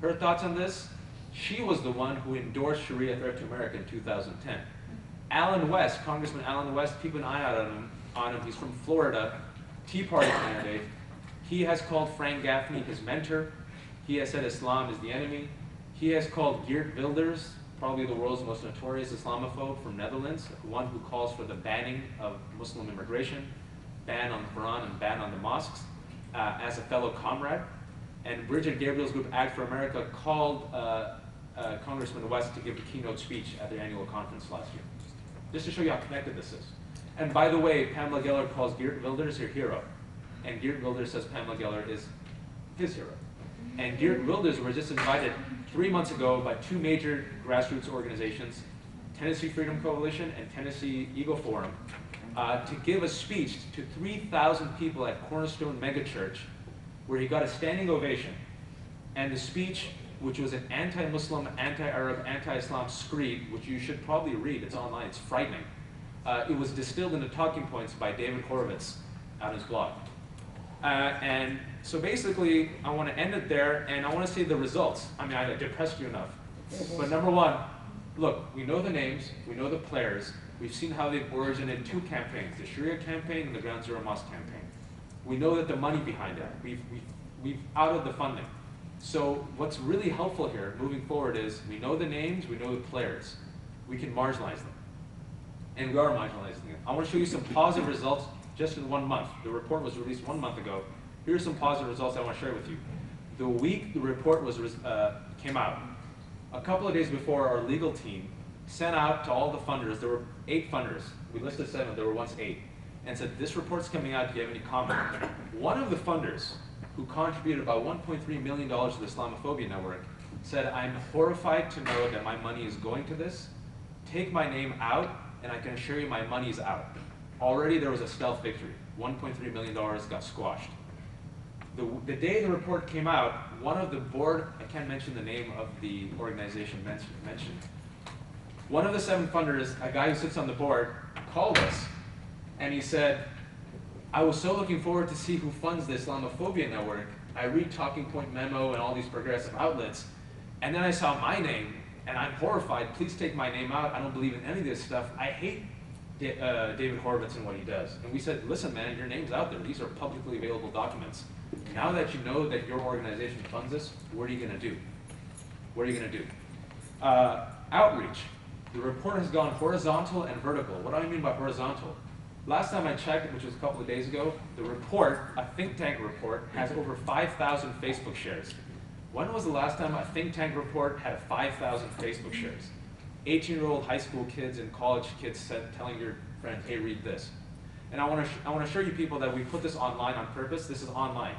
her thoughts on this, she was the one who endorsed Sharia Threat to America in 2010. Alan West, Congressman Alan West, keep an eye out on him. He's from Florida, Tea Party candidate. He has called Frank Gaffney his mentor. He has said Islam is the enemy. He has called Geert Wilders, probably the world's most notorious Islamophobe from Netherlands, one who calls for the banning of Muslim immigration, ban on the Quran and ban on the mosques, as a fellow comrade. And Bridget Gabriel's group, Act for America, called Congressman West to give a keynote speech at their annual conference last year. Just to show you how connected this is. And by the way, Pamela Geller calls Geert Wilders her hero. And Geert Wilders says Pamela Geller is his hero. And Geert Wilders was just invited 3 months ago by two major grassroots organizations, Tennessee Freedom Coalition and Tennessee Eagle Forum, to give a speech to 3,000 people at Cornerstone Megachurch, where he got a standing ovation. And the speech, which was an anti-Muslim, anti-Arab, anti-Islam screed, which you should probably read, it's online, it's frightening. It was distilled into talking points by David Horowitz on his blog. And so basically, I want to end it there, and I want to say the results. I mean, I depressed you enough. But number one, look, we know the names, we know the players, we've seen how they've originated two campaigns, the Sharia campaign and the Ground Zero Mosque campaign. We know that the money behind it, we've outed the funding. So what's really helpful here, moving forward, is we know the names, we know the players. We can marginalize them. And we are marginalizing them. I want to show you some positive results just in 1 month. The report was released 1 month ago. Here's some positive results I want to share with you. The week the report came out, a couple of days before, our legal team sent out to all the funders, there were 8 funders, we listed 7, there were once 8, and said, this report's coming out, do you have any comment? One of the funders, who contributed about $1.3 million to the Islamophobia Network, said, I'm horrified to know that my money is going to this. Take my name out, and I can assure you my money's out. Already there was a stealth victory. $1.3 million got squashed. The day the report came out, one of the board, I can't mention the name of the organization mentioned, one of the 7 funders, a guy who sits on the board, called us, and he said, I was so looking forward to see who funds the Islamophobia Network. I read Talking Point Memo and all these progressive outlets, and then I saw my name, and I'm horrified. Please take my name out. I don't believe in any of this stuff. I hate David Horowitz and what he does. And we said, listen, man, your name's out there. These are publicly available documents. Now that you know that your organization funds this, what are you going to do? What are you going to do? Outreach. The report has gone horizontal and vertical. What do I mean by horizontal? Last time I checked, which was a couple of days ago, the report, a think tank report, has over 5,000 Facebook shares. When was the last time a think tank report had 5,000 Facebook shares? 18-year-old high school kids and college kids telling your friend, hey, read this. And I want to assure you people that we put this online on purpose. This is online.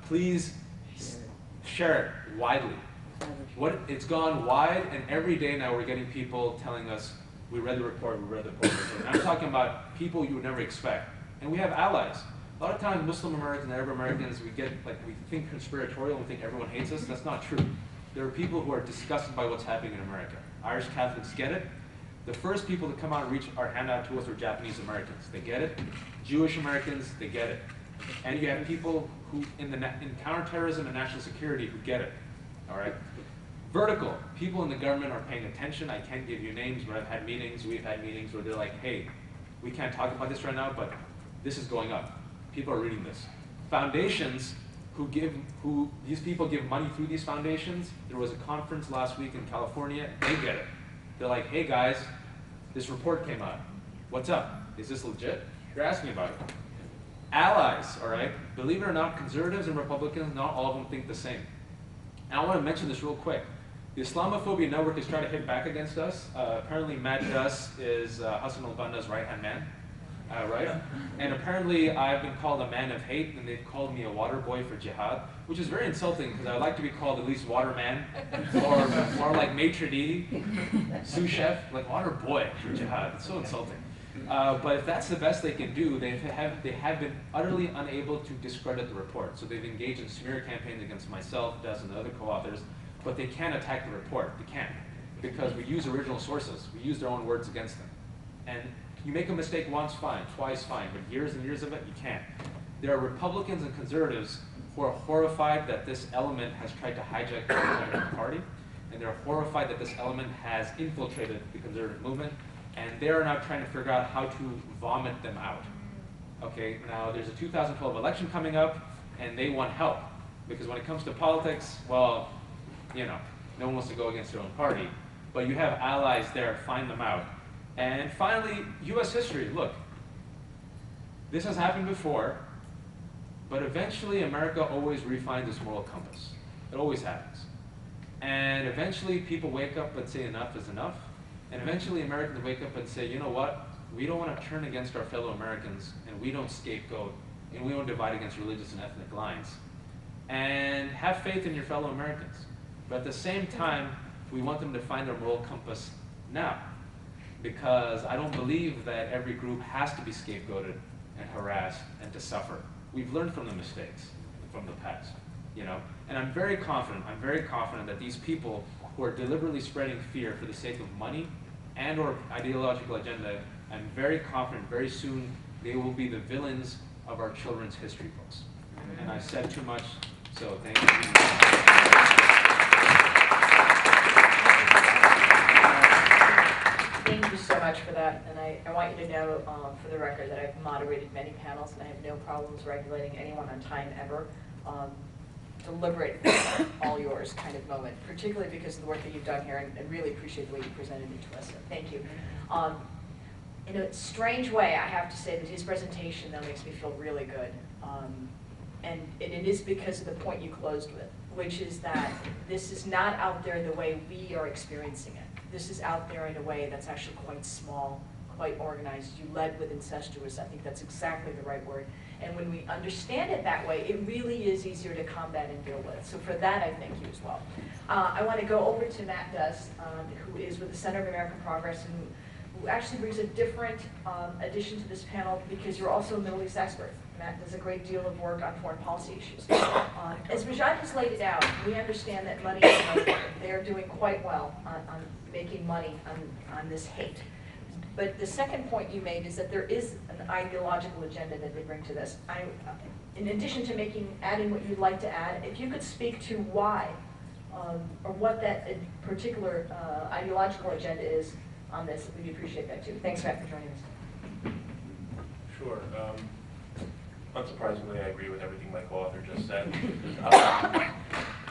Please share it widely. It's gone wide, and every day now we're getting people telling us, we read the report, we read the report. And I'm talking about people you would never expect. And we have allies. A lot of times Muslim Americans and Arab Americans, we think conspiratorial and we think everyone hates us. That's not true. There are people who are disgusted by what's happening in America. Irish Catholics get it. The first people to come out and reach our hand out to us are Japanese Americans. They get it. Jewish Americans, they get it. And you have people who, in counterterrorism and national security, who get it. All right? Vertical. People in the government are paying attention. I can't give you names, but we've had meetings where they're like, hey, we can't talk about this right now, but this is going up. People are reading this. Foundations these people give money through these foundations. There was a conference last week in California. They get it. They're like, hey guys, this report came out. What's up? Is this legit? They're asking about it. Allies, all right? Believe it or not, conservatives and Republicans, not all of them think the same. And I want to mention this real quick. The Islamophobia Network is trying to hit back against us. Apparently Matt Duss is Hassan al-Banna's right-hand man, right? And apparently I've been called a man of hate, and they've called me a water boy for jihad, which is very insulting because I would like to be called at least waterman, or more like maitre d', sous chef, like water boy for jihad. It's so insulting. But if that's the best they can do, they have been utterly unable to discredit the report. So they've engaged in smear campaigns against myself, Duss, and other co-authors, but they can't attack the report. They can't, because we use original sources. We use their own words against them. And you make a mistake once, fine, twice, fine, but years and years of it, you can't. There are Republicans and conservatives who are horrified that this element has tried to hijack the Republican Party, and they're horrified that this element has infiltrated the conservative movement, and they're now trying to figure out how to vomit them out. Okay, now there's a 2012 election coming up, and they want help, because when it comes to politics, well, you know, no one wants to go against their own party, but you have allies there, find them out. And finally, US history, look, this has happened before, but eventually America always refines its moral compass. It always happens. And eventually people wake up and say enough is enough, and eventually Americans wake up and say, you know what, we don't want to turn against our fellow Americans, and we don't scapegoat, and we don't divide against religious and ethnic lines. And have faith in your fellow Americans. But at the same time, we want them to find their moral compass now. Because I don't believe that every group has to be scapegoated and harassed and to suffer. We've learned from the mistakes from the past, you know? And I'm very confident that these people who are deliberately spreading fear for the sake of money and or ideological agenda, I'm very confident very soon they will be the villains of our children's history books. And I've said too much, so thank you. Thank you so much for that, and I want you to know, for the record, that I've moderated many panels, and I have no problems regulating anyone on time ever. Deliberate, all yours kind of moment, particularly because of the work that you've done here, and really appreciate the way you presented it to us, so thank you. In a strange way, I have to say that his presentation, though, makes me feel really good. And it is because of the point you closed with, which is that this is not out there the way we are experiencing it. This is out there in a way that's actually quite small, quite organized. You led with incestuous. I think that's exactly the right word. And when we understand it that way, it really is easier to combat and deal with. So for that, I thank you as well. I want to go over to Matt Duss, who is with the Center of American Progress, and who actually brings a different addition to this panel because you're also a Middle East expert. Matt does a great deal of work on foreign policy issues. As Rajat has laid it out, we understand that money is money. They're doing quite well on making money on this hate. But the second point you made is that there is an ideological agenda that they bring to this. In addition to adding what you'd like to add, if you could speak to why or what that particular ideological agenda is on this, we'd appreciate that too. Thanks, Matt, for joining us. Sure. Unsurprisingly, I agree with everything my co-author just said.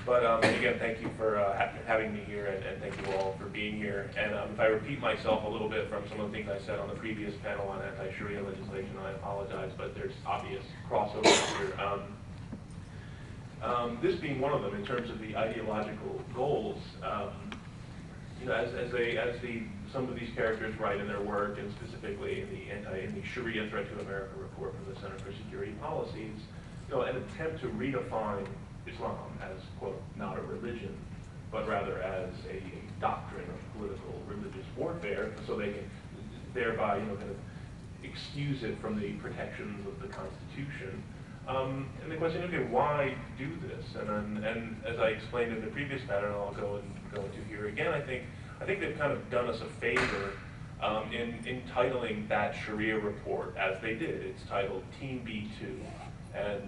But again, thank you for having me here, and thank you all for being here. And if I repeat myself a little bit from some of the things I said on the previous panel on anti-Sharia legislation, I apologize, but there's obvious crossover here. This being one of them, in terms of the ideological goals, you know, as some of these characters write in their work, and specifically in the Sharia Threat to America report from the Center for Security Policies, you know, an attempt to redefine Islam as, quote, not a religion, but rather as a doctrine of political religious warfare, so they can thereby, you know, kind of excuse it from the protections of the Constitution. And the question, okay, why do this? And as I explained in the previous pattern, I'll go into here again, I think they've kind of done us a favor in titling that Sharia report as they did. It's titled Team B2. And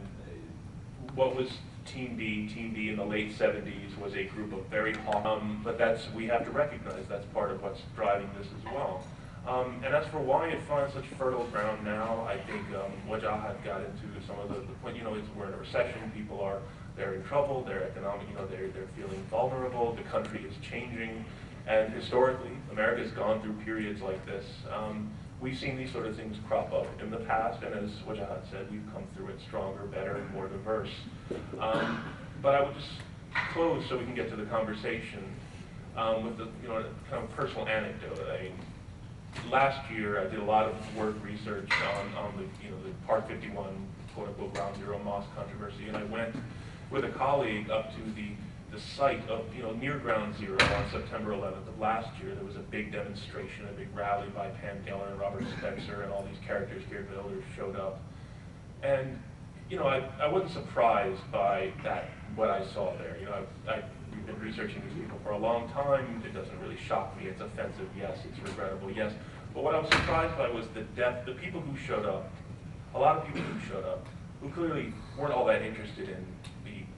what was Team B? Team B in the late 70s was a group of very but we have to recognize that's part of what's driving this as well. And as for why it finds such fertile ground now, I think Wajahat got into some of the point, you know, we're in a recession, they're in trouble, they're economic, you know, they're feeling vulnerable, the country is changing, and historically, America's gone through periods like this. We've seen these sort of things crop up in the past, and as Wajahat said, we've come through it stronger, better, and more diverse. But I would just close so we can get to the conversation with the, you know, kind of personal anecdote. Last year, I did a lot of research on the, you know, the Part 51, quote-unquote, Ground Zero mosque controversy, and I went with a colleague up to the site of, you know, near Ground Zero on September 11th of last year. There was a big demonstration, a big rally by Pam Geller and Robert Spencer, and all these characters, Geert Wilders, showed up. And, you know, I wasn't surprised by what I saw there. You know, we've been researching these people for a long time. It doesn't really shock me. It's offensive, yes. It's regrettable, yes. But what I was surprised by was the depth, the people who showed up, a lot of people who showed up, who clearly weren't all that interested in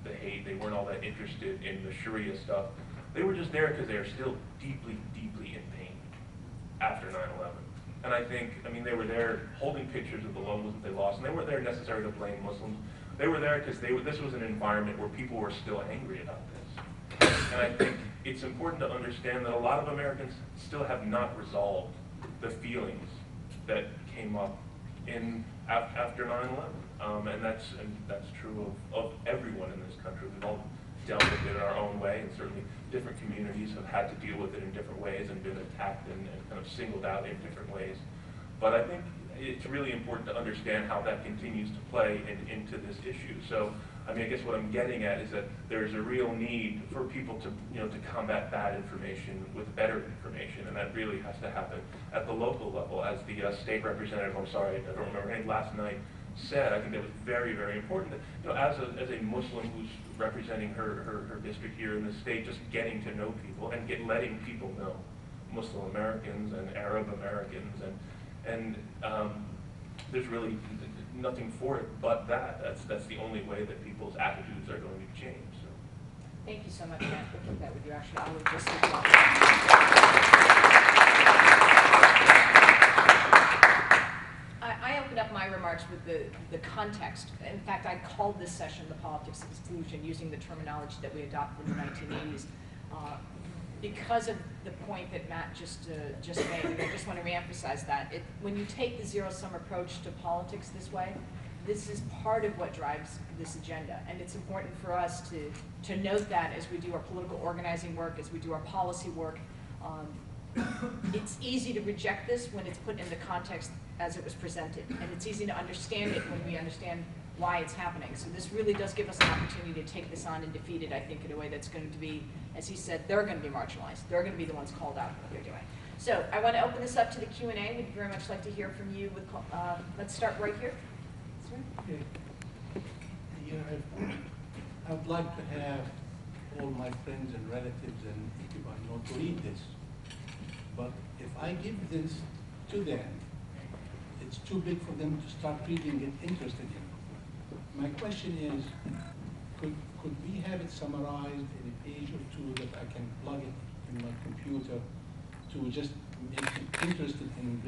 the hate, they weren't all that interested in the Sharia stuff. They were just there because they are still deeply, deeply in pain after 9/11. And I think, I mean, they were there holding pictures of the loved ones that they lost, and they weren't there necessarily to blame Muslims. They were there because this was an environment where people were still angry about this. And I think it's important to understand that a lot of Americans still have not resolved the feelings that came up after 9/11. And that's true of everyone in this country. We've all dealt with it in our own way, and certainly different communities have had to deal with it in different ways and been attacked and kind of singled out in different ways. But I think it's really important to understand how that continues to play into this issue. So, I mean, I guess what I'm getting at is that there's a real need for people to, to combat bad information with better information, and that really has to happen at the local level. As the state representative, I'm sorry, I don't remember her name, last night said, I think that was very, very important. That, as a Muslim who's representing her district here in the state, just getting to know people and letting people know, Muslim Americans and Arab Americans, and there's really nothing for it but that. That's the only way that people's attitudes are going to change. So. Thank you so much, Matt. We'll keep that with you. Actually, I would just I opened up my remarks with the context. In fact, I called this session the politics of exclusion, using the terminology that we adopted in the 1980s. Because of the point that Matt just made, and I just want to reemphasize that. When you take the zero-sum approach to politics this way, this is part of what drives this agenda. And it's important for us to note that as we do our political organizing work, as we do our policy work. It's easy to reject this when it's put in the context as it was presented. And it's easy to understand it when we understand why it's happening. So this really does give us an opportunity to take this on and defeat it, I think, in a way that's going to be, as he said, they're going to be marginalized. They're going to be the ones called out for what they're doing. So I want to open this up to the Q&A. We'd very much like to hear from you. Let's start right here. Okay. I would like to have all my friends and relatives and people I know to read this. But if I give this to them, it's too big for them to start reading it interested in. My question is, could we have it summarized in a page or two that I can plug it in my computer to just make them interested in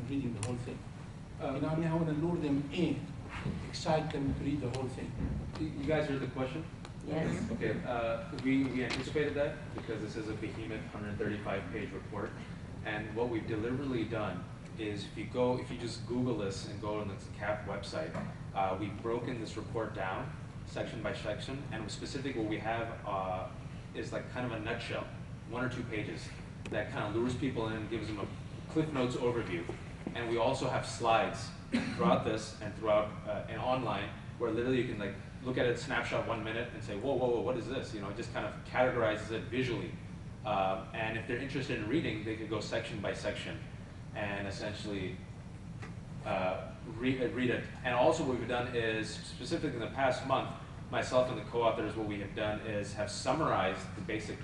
reading the whole thing? I want to lure them in, excite them to read the whole thing. You guys heard the question? Yes. Okay, we anticipated that because this is a behemoth 135-page report. And what we've deliberately done is if you just Google this and go on the CAP website, we've broken this report down section by section, and specifically what we have is like kind of a nutshell, 1 or 2 pages that kind of lures people in and gives them a Cliff Notes overview. And we also have slides throughout this and throughout and online where literally you can like look at it snapshot 1 minute and say, whoa, whoa, whoa, what is this? It just kind of categorizes it visually. And if they're interested in reading, they could go section by section and essentially read it. And also what we've done is, specifically in the past month, myself and the co-authors, what we have done is have summarized the basic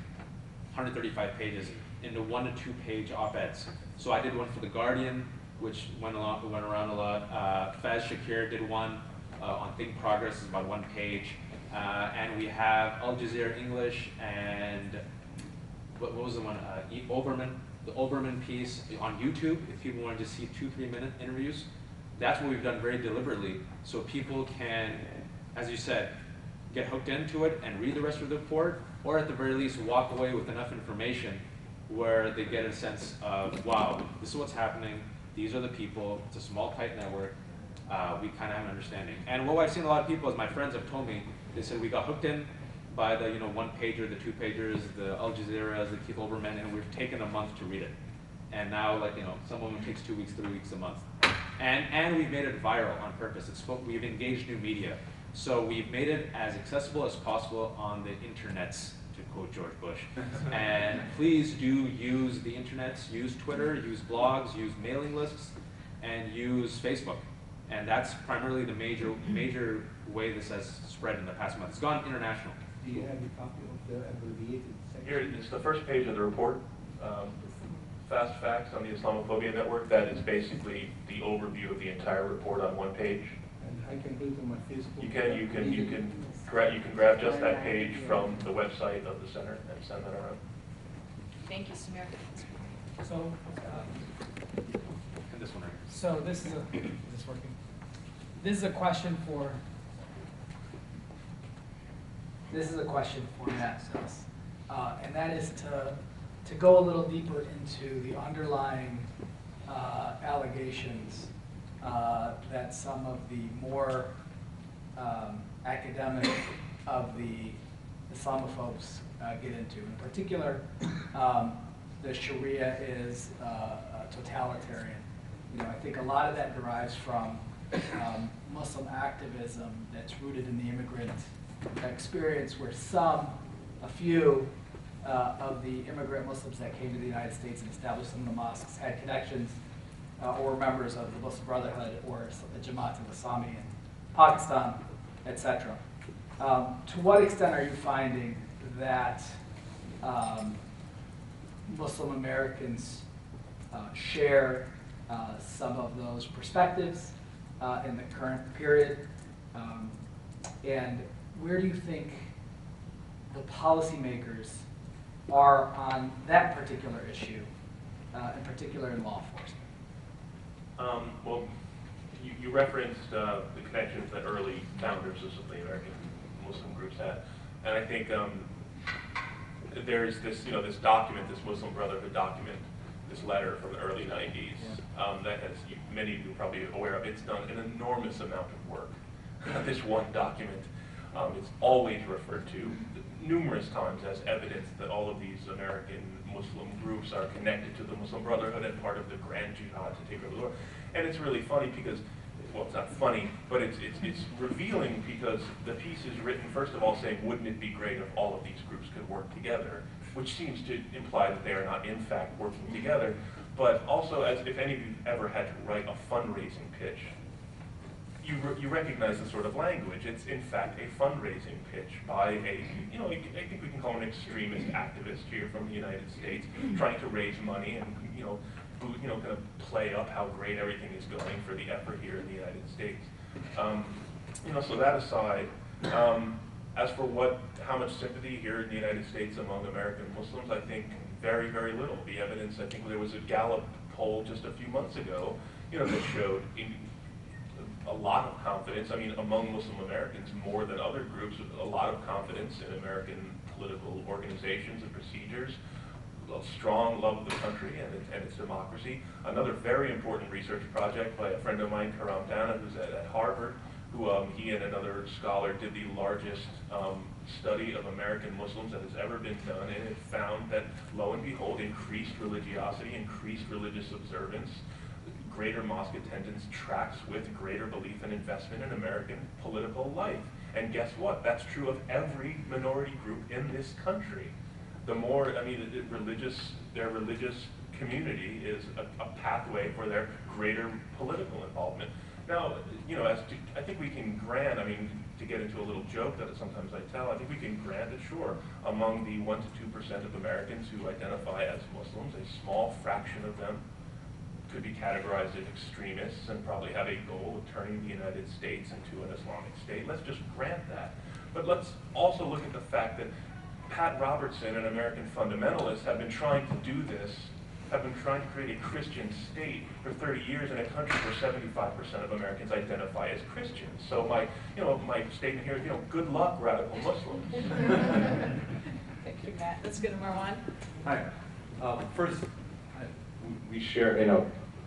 135 pages into 1 to 2 page op-eds. So I did one for The Guardian, which went around a lot. Faz Shakir did one on Think Progress, is about 1 page. And we have Al Jazeera English and what was the one? The Oberman piece on YouTube, if people want to just see 2-3 minute interviews. That's what we've done very deliberately, so people can, as you said, get hooked into it and read the rest of the report, or at the very least walk away with enough information where they get a sense of, wow, this is what's happening, these are the people, it's a small, tight network, we kind of have an understanding. And what I've seen a lot of people, as my friends have told me, they said we got hooked in by the 1-pager, the 2-pagers, the Al Jazeera, the Keith Olbermann, and we've taken a month to read it. And now, some of them takes 2 weeks, 3 weeks, a month. And we've made it viral on purpose. We've engaged new media. So we've made it as accessible as possible on the internets, to quote George Bush. And please do use the internets, use Twitter, use blogs, use mailing lists, and use Facebook. And that's primarily the major way this has spread in the past month. It's gone international. Do you have a copy of the abbreviated section? Here, it's the first page of the report. Fast Facts on the Islamophobia Network. That is basically the overview of the entire report on 1 page. And I can go to my Facebook. You can grab just that page from the website of the center and send that around. Thank you, Samir. So, And this one right here. so this is this working? This is a question for. This is a question for Matt Suss, and that is to go a little deeper into the underlying allegations that some of the more academic of the Islamophobes get into. In particular, the Sharia is totalitarian. You know, I think a lot of that derives from Muslim activism that's rooted in the immigrant experience, where a few of the immigrant Muslims that came to the United States and established some of the mosques had connections or were members of the Muslim Brotherhood or the Jamaat al-Islami in Pakistan, etc. To what extent are you finding that Muslim Americans share some of those perspectives in the current period? And where do you think the policymakers are on that particular issue, in particular in law enforcement? Well, you referenced the connections that early founders of the American Muslim groups had, and I think there's this, this document, this Muslim Brotherhood document, this letter from the early 90s, that has, many of you are probably aware of. It's done an enormous amount of work. This one document, it's always referred to numerous times as evidence that all of these American Muslim groups are connected to the Muslim Brotherhood and part of the grand jihad to take over the world. And it's really funny because, well, it's not funny, but it's revealing, because the piece is written, first of all, saying, wouldn't it be great if all of these groups could work together, which seems to imply that they are not in fact working together, but also as if any of you ever had to write a fundraising pitch, you recognize the sort of language. It's in fact a fundraising pitch by a, I think we can call him an extremist activist here from the United States, trying to raise money and, kind of play up how great everything is going for the effort here in the United States. So that aside, as for how much sympathy here in the United States among American Muslims, I think very, very little. The evidence, I think there was a Gallup poll just a few months ago, that showed a lot of confidence, among Muslim Americans more than other groups, a lot of confidence in American political organizations and procedures, a strong love of the country and its democracy. Another very important research project by a friend of mine, Karam Dana, who's at Harvard, who he and another scholar did the largest study of American Muslims that has ever been done, and it found that, lo and behold, increased religiosity, increased religious observance, greater mosque attendance tracks with greater belief and investment in American political life. And guess what? That's true of every minority group in this country. The more, their religious community is a pathway for their greater political involvement. Now, I think we can grant, to get into a little joke that sometimes I tell, I think we can grant that, sure, among the 1% to 2% of Americans who identify as Muslims, a small fraction of them could be categorized as extremists and probably have a goal of turning the United States into an Islamic state. Let's just grant that. But let's also look at the fact that Pat Robertson and American fundamentalists have been trying to do this, have been trying to create a Christian state for 30 years in a country where 75% of Americans identify as Christians. So my statement here is, good luck, radical Muslims. Thank you, Matt. Let's go to Marwan. Hi. First, we share,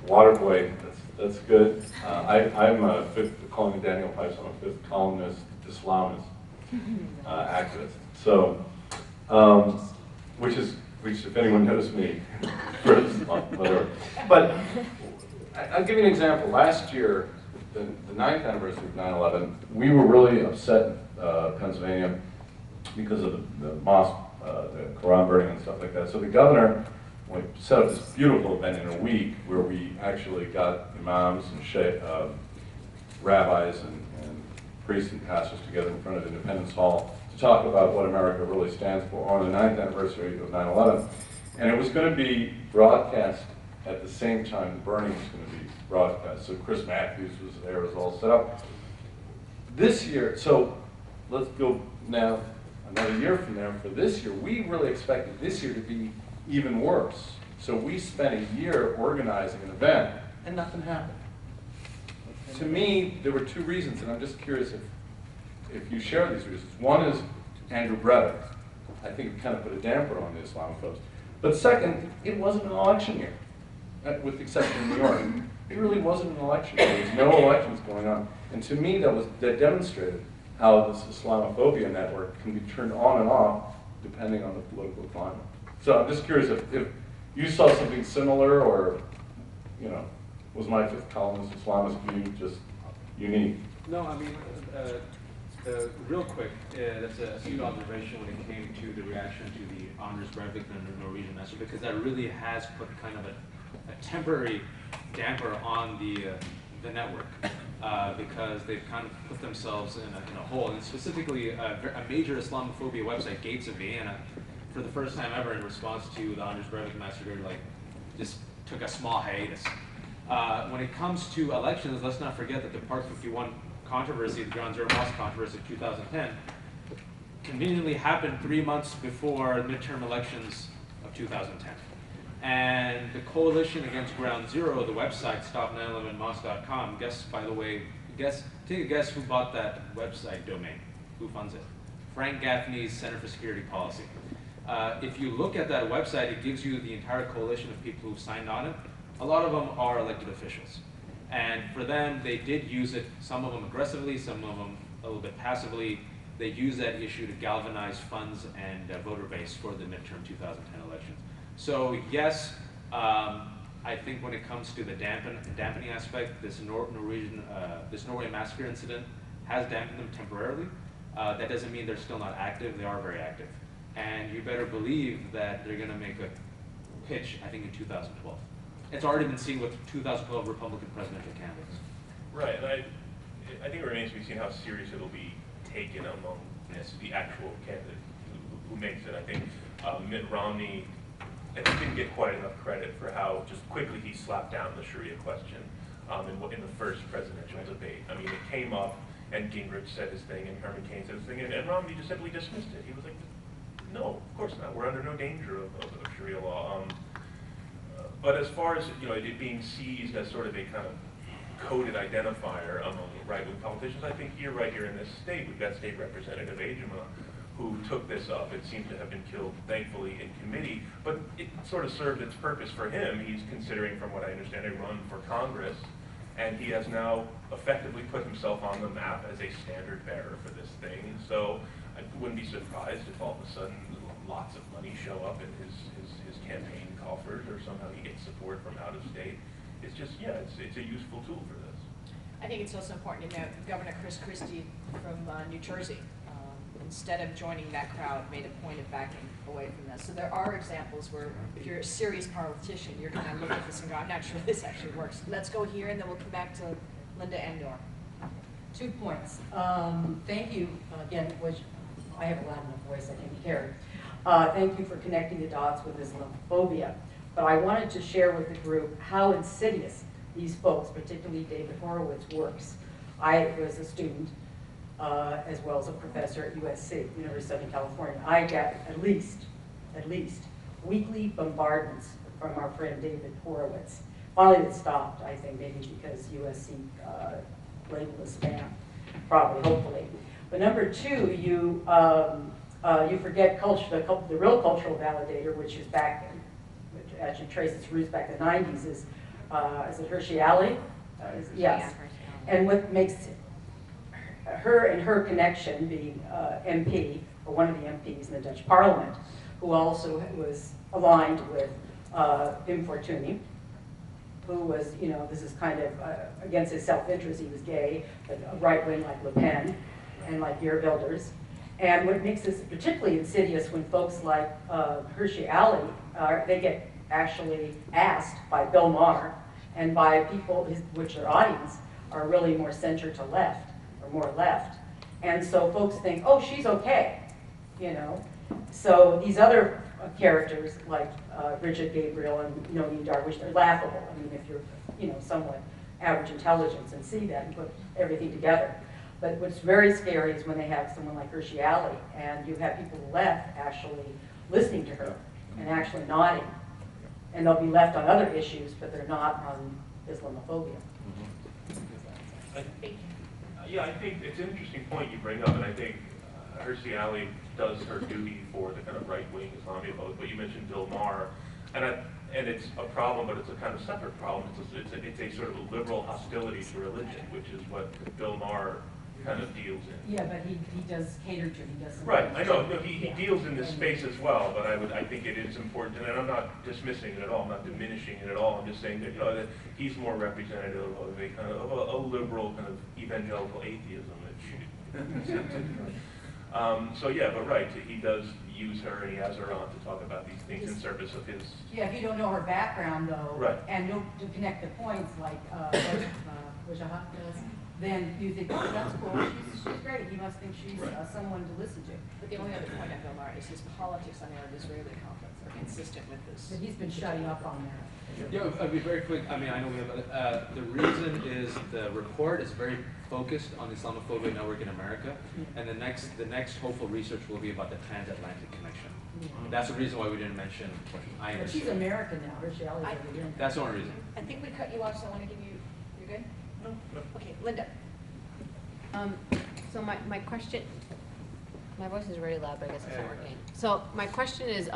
Waterboy, that's good. I'm a fifth, calling Daniel Pipes, I'm a fifth columnist, Islamist activist. So, which if anyone knows me, first, whatever. But I'll give you an example. Last year, the 9th anniversary of 9/11, we were really upset in Pennsylvania because of the mosque, the Quran burning and stuff like that. So the governor set up this beautiful event in a week where we actually got imams and rabbis and priests and pastors together in front of Independence Hall to talk about what America really stands for on the 9th anniversary of 9/11. And it was going to be broadcast at the same time the burning was going to be broadcast. So Chris Matthews was there, it was all set up. This year, so let's go now another year from there. For this year, we really expected this year to be even worse. So we spent a year organizing an event, and nothing happened. To me, there were two reasons, and I'm just curious if you share these reasons. One is Andrew Breivik. I think it kind of put a damper on the Islamophobes. But second, it wasn't an election year, with the exception of New York. It really wasn't an election year. There was no elections going on. And to me, that demonstrated how this Islamophobia network can be turned on and off depending on the political climate. So I'm just curious if you saw something similar, or Was my fifth columnist Islamist view just unique? No, I mean, real quick, that's a astute observation when it came to the reaction to the Anders Breivik and the Norwegian master, because that really has put kind of a temporary damper on the network, because they've kind of put themselves in a hole, and specifically a major Islamophobia website, Gates of Vienna, for the first time ever in response to the Anders Breivik massacre, like just took a small hiatus. When it comes to elections, let's not forget that the Part 51 controversy, the Ground Zero Mosque controversy of 2010, conveniently happened 3 months before the midterm elections of 2010. And the coalition against Ground Zero, the website stop911mosque.com, guess, by the way, take a guess who bought that website domain, who funds it? Frank Gaffney's Center for Security Policy. If you look at that website, it gives you the entire coalition of people who've signed on it. A lot of them are elected officials. And for them, they did use it, some of them aggressively, some of them a little bit passively. They used that issue to galvanize funds and voter base for the midterm 2010 elections. So yes, I think when it comes to the dampening aspect, this Norway massacre incident has dampened them temporarily. That doesn't mean they're still not active. They are very active. And you better believe that they're going to make a pitch, I think, in 2012. It's already been seen with 2012 Republican presidential candidates. Right, and I think it remains to be seen how serious it'll be taken among the actual candidate who makes it. I think Mitt Romney, I think, didn't get quite enough credit for how just quickly he slapped down the Sharia question in the first presidential debate. I mean, it came up, and Gingrich said his thing, and Herman Cain said his thing, and Romney just simply dismissed it. He was like, no, of course not. We're under no danger of Sharia law. But as far as it being seized as sort of a kind of coded identifier among right-wing politicians, I think right here in this state, we've got State Representative Ajima, who took this up. It seems to have been killed, thankfully, in committee, but it sort of served its purpose for him. He's considering, from what I understand, a run for Congress, and he has now effectively put himself on the map as a standard bearer for this thing. So I wouldn't be surprised if all of a sudden lots of money show up in his campaign coffers, or somehow he gets support from out of state. It's just, yeah, it's a useful tool for this. I think it's also important to note Governor Chris Christie from New Jersey, instead of joining that crowd, made a point of backing away from this. So there are examples where if you're a serious politician, you're going to look at this and go, I'm not sure this actually works. Let's go here, and then we'll come back to Linda and Norm. 2 points. Thank you, again, which I have a loud enough voice, I think, carry. Thank you for connecting the dots with Islamophobia. But I wanted to share with the group how insidious these folks, particularly David Horowitz, works. I was a student as well as a professor at USC, University of Southern California. I get at least weekly bombardments from our friend David Horowitz. Finally it stopped, I think, maybe because USC labeled as spam, probably, hopefully. But number 2, you forget culture, the real cultural validator, which is back, which actually traces its roots back in the 90s, is it Hershey Ali? Yes. And what makes her and her connection, being MP, or one of the MPs in the Dutch Parliament, who also was aligned with Pim Fortuny, who was, this is kind of against his self-interest. He was gay, but right-wing like Le Pen and like Geert Wilders. And what makes this particularly insidious when folks like Hershey Ali, they get actually asked by Bill Maher and by people which their audience are really more center to left or more left. And so folks think, oh, she's okay, So these other characters like Bridget Gabriel and Nomi Darwish, they're laughable. I mean, if you're, somewhat average intelligence and see that and put everything together. But what's very scary is when they have someone like Hershey Ali and you have people left actually listening to her and actually nodding. And they'll be left on other issues, but they're not on Islamophobia. Yeah, I think it's an interesting point you bring up, and I think Hershey Ali does her duty for the kind of right-wing Islamophobe, but you mentioned Bill Maher, and it's a problem, but it's a kind of separate problem. It's a sort of a liberal hostility to religion, which is what Bill Maher kind of deals in. Yeah, but he does cater to, he does. Right, I know, no, he deals in this space as well, but I think it is important, and I'm not dismissing it at all, I'm not diminishing it at all, I'm just saying that, that he's more representative of a kind of, a liberal kind of evangelical atheism that you so yeah, but right, he does use her, and he has her on to talk about these things in service of his. Yeah, if you don't know her background though, right. And don't to connect the points like Wajahat does, then you think, oh, that's cool, she's great, he must think she's someone to listen to. But the only other point I've got is his politics on Arab-Israeli conflicts are consistent with this. But he's been shutting up on that. Yeah, I'll be very quick. I mean, I know we have, the reason is the report is very focused on Islamophobia network in America, and the next hopeful research will be about the transatlantic connection. That's the reason why we didn't mention Irish. But she's American now, her Shelley's over here. That's the only reason. I think we cut you off, so I want to give you, you're good? No. Okay, Linda. So my question, my voice is very loud, but I guess it's not working. So my question is,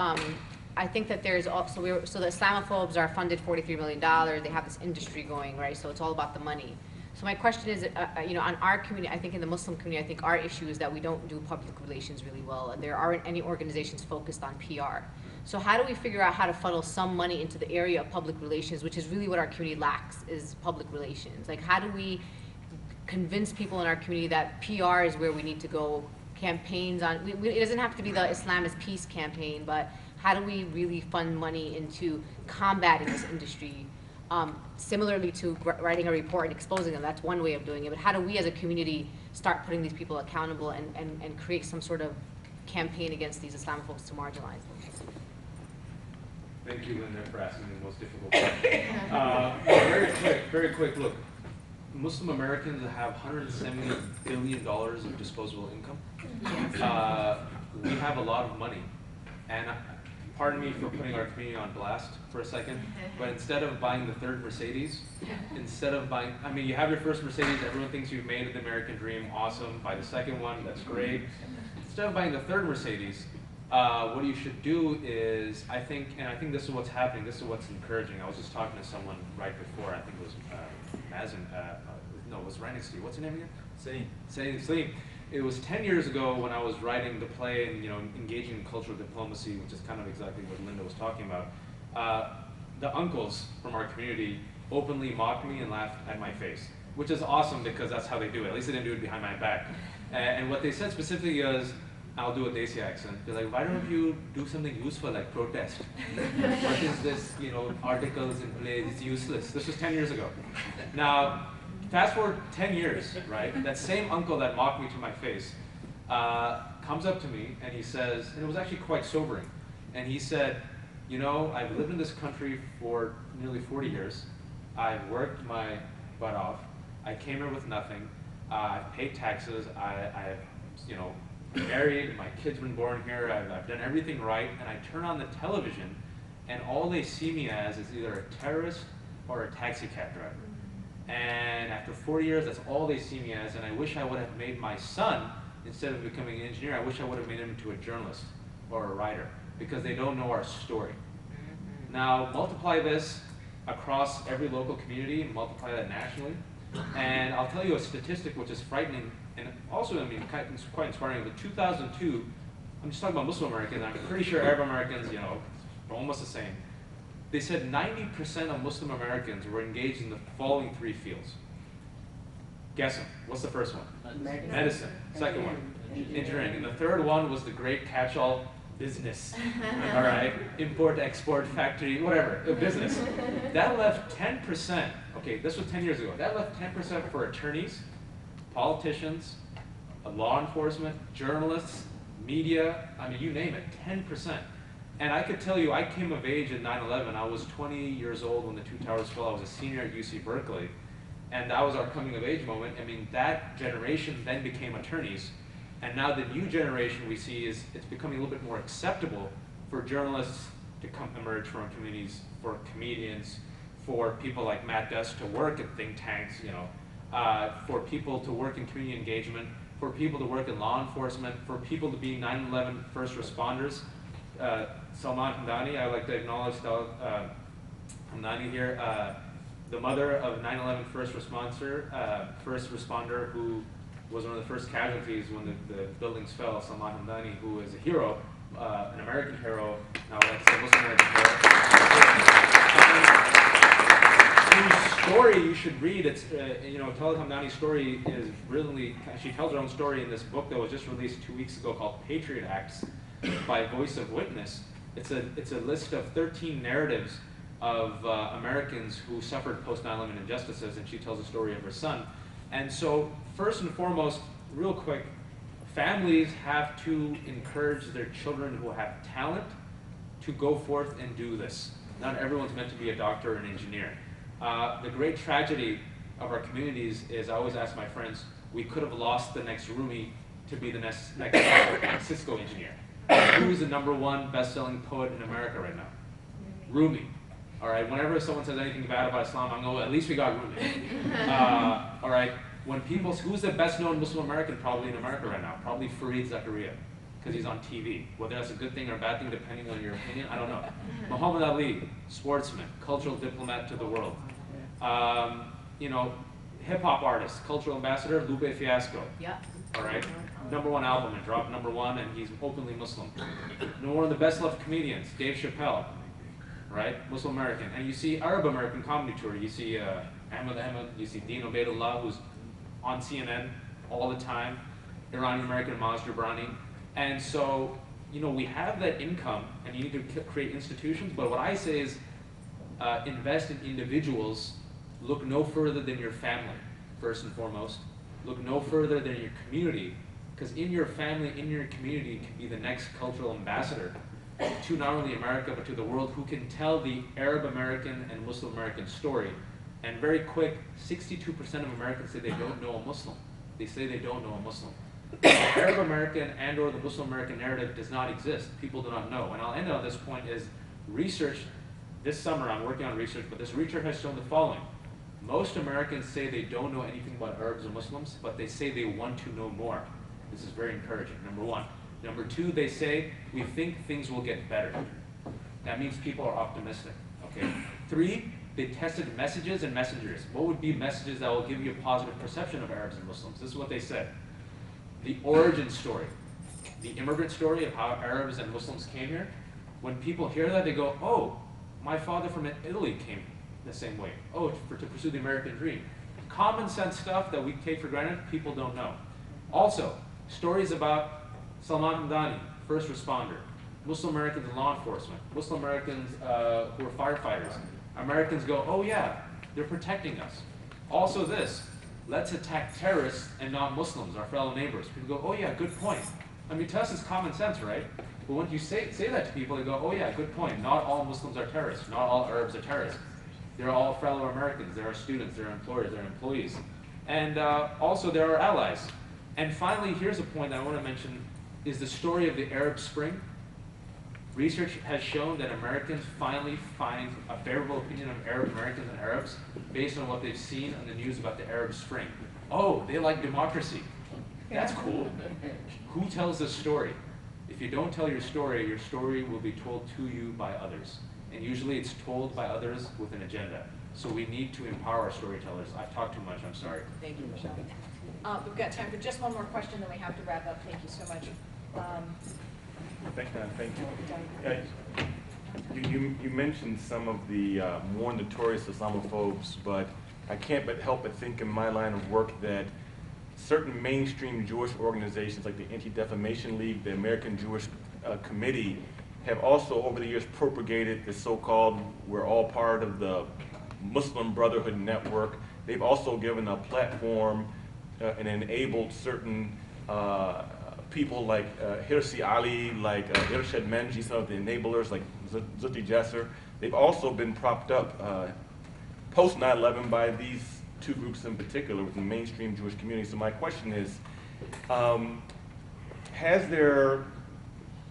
I think that there's also, so the Islamophobes are funded $43 million, they have this industry going, right? So it's all about the money. So my question is, on our community, I think in the Muslim community, I think our issue is that we don't do public relations really well, and there aren't any organizations focused on PR. So how do we figure out how to funnel some money into the area of public relations, which is really what our community lacks, is public relations? Like, how do we convince people in our community that PR is where we need to go, campaigns on, it doesn't have to be the Islamist peace campaign, but how do we really fund money into combating this industry? Similarly to writing a report and exposing them, that's one way of doing it, but how do we as a community start putting these people accountable and create some sort of campaign against these Islamophobes to marginalize them? Thank you, Linda, for asking the most difficult question. Very quick, look. Muslim Americans have $170 billion of disposable income. We have a lot of money, and pardon me for putting our community on blast for a second, but instead of buying the third Mercedes, you have your first Mercedes, everyone thinks you've made it the American dream, awesome. Buy the second one, that's great. Instead of buying the third Mercedes, what you should do is, I think this is what's happening, this is what's encouraging. I was just talking to someone right before, I think it was Mazen, no, it was right next to you. What's your name again? Saeed. It was 10 years ago when I was writing the play and engaging in cultural diplomacy, which is kind of exactly what Linda was talking about. The uncles from our community openly mocked me and laughed at my face, which is awesome because that's how they do it. At least they didn't do it behind my back. And what they said specifically is, I'll do a Desi accent. They're like, why don't you do something useful like protest? What is this, articles and plays, it's useless. This was 10 years ago. Now, fast forward 10 years, right? That same uncle that mocked me to my face comes up to me and he says, and it was actually quite sobering, and he said, I've lived in this country for nearly 40 years. I've worked my butt off. I came here with nothing. I've paid taxes. I've married. My kid's been born here. I've done everything right. And I turn on the television, and all they see me as is either a terrorist or a taxi cab driver. And after 40 years, that's all they see me as. And I wish I would have made my son, instead of becoming an engineer, I wish I would have made him into a journalist or a writer, because they don't know our story. Now, multiply this across every local community, multiply that nationally, and I'll tell you a statistic which is frightening, and also, it's quite inspiring. In 2002, I'm just talking about Muslim Americans, I'm pretty sure Arab Americans, are almost the same. They said 90% of Muslim Americans were engaged in the following three fields. Guess them. What's the first one? Medicine. Second one, engineering. And the third one was the great catch-all, business. All right? Import, export, factory, whatever, business. That left 10%, okay, this was 10 years ago, that left 10% for attorneys, politicians, law enforcement, journalists, media, you name it, 10%. And I could tell you, I came of age in 9/11. I was 20 years old when the two towers fell. I was a senior at UC Berkeley. And that was our coming of age moment. That generation then became attorneys. And now the new generation we see is, it's becoming a little bit more acceptable for journalists to emerge from communities, for comedians, for people like Matt Duss to work at think tanks, for people to work in community engagement, for people to work in law enforcement, for people to be 9/11 first responders. Salman Hamdani, I would like to acknowledge Hamdani here, the mother of 9/11 first responder who was one of the first casualties when the buildings fell. Salman Hamdani, who is a hero, an American hero, now I'd like to say Muslim American hero, whose story you should read. It's, Talat Hamdani's story is brilliantly, she tells her own story in this book that was just released 2 weeks ago called Patriot Acts by Voice of Witness. It's a list of 13 narratives of Americans who suffered post 9/11 injustices, and she tells the story of her son. And so, first and foremost, real quick, families have to encourage their children who have talent to go forth and do this. Not everyone's meant to be a doctor or an engineer. The great tragedy of our communities is, I always ask my friends, we could have lost the next Rumi to be the next Cisco engineer. Who is the #1 best-selling poet in America right now? Rumi. All right, whenever someone says anything bad about Islam, I'm going, well, at least we got Rumi. All right, when people, who's the best-known Muslim American probably in America right now? Probably Fareed Zakaria, because he's on TV. Whether that's a good thing or a bad thing, depending on your opinion, I don't know. Muhammad Ali, sportsman, cultural diplomat to the world. Hip-hop artist, cultural ambassador, Lupe Fiasco. Yeah. All right, #1 album, and dropped #1, and he's openly Muslim. One of the best-loved comedians, Dave Chappelle, right, Muslim American. And you see Arab American comedy tour. You see Ahmed, you see Dean Obeidullah, who's on CNN all the time, Iranian American Maz Jobrani. And so, we have that income, and you need to create institutions, but what I say is invest in individuals. Look no further than your family, first and foremost. Look no further than your community, because in your family, in your community, can be the next cultural ambassador to not only America, but to the world, who can tell the Arab American and Muslim American story. And very quick, 62% of Americans say they don't know a Muslim. They say they don't know a Muslim. The Arab American and or the Muslim American narrative does not exist. People do not know. And I'll end on this point is research. This summer I'm working on research, but this research has shown the following. Most Americans say they don't know anything about Arabs or Muslims, but they say they want to know more. This is very encouraging, #1. #2, they say, we think things will get better. That means people are optimistic, okay? 3, they tested messages and messengers. What would be messages that will give you a positive perception of Arabs and Muslims? This is what they said. The origin story, the immigrant story of how Arabs and Muslims came here. When people hear that, they go, oh, my father from Italy came the same way. Oh, to pursue the American dream. Common sense stuff that we take for granted, people don't know. Also, stories about Salman Hamdani, first responder, Muslim Americans in law enforcement, Muslim Americans who are firefighters. Americans go, oh yeah, they're protecting us. Also this, let's attack terrorists and not Muslims, our fellow neighbors. People go, oh yeah, good point. I mean, to us it's common sense, right? But when you say that to people, they go, oh yeah, good point. Not all Muslims are terrorists. Not all Arabs are terrorists. They're all fellow Americans. They're our students. They're our employers. They're our employees. And also, they're our allies. And finally, here's a point that I want to mention, is the story of the Arab Spring. Research has shown that Americans finally find a favorable opinion of Arab Americans and Arabs based on what they've seen on the news about the Arab Spring. Oh, they like democracy. That's cool. Who tells this story? If you don't tell your story will be told to you by others. And usually it's told by others with an agenda. So we need to empower our storytellers. I've talked too much, I'm sorry. Thank you, Michelle. We've got time for just one more question, then we have to wrap up. Thank you so much. Thank you. You mentioned some of the more notorious Islamophobes, but I can't but help but think in my line of work that certain mainstream Jewish organizations like the Anti-Defamation League, the American Jewish Committee, have also over the years propagated the so-called, we're all part of the Muslim Brotherhood Network. They've also given a platform and enabled certain people like Hirsi Ali, like Irshad Menji, some of the enablers like Zuti Jasser. They've also been propped up post 9/11 by these two groups in particular within the mainstream Jewish community. So my question is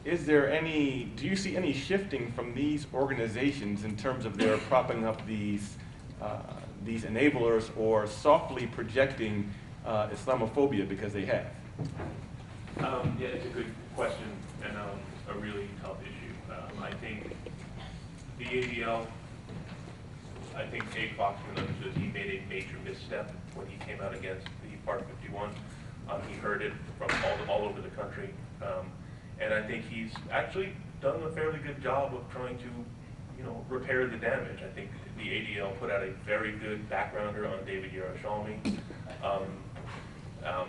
do you see any shifting from these organizations in terms of their propping up these enablers or softly projecting Islamophobia, because they have? Yeah, it's a good question and a really tough issue. I think the ADL, I think Jake Foxman understood he made a major misstep when he came out against the Part 51. He heard it from all over the country. And I think he's actually done a fairly good job of trying to, repair the damage. I think the ADL put out a very good backgrounder on David Yerushalmi.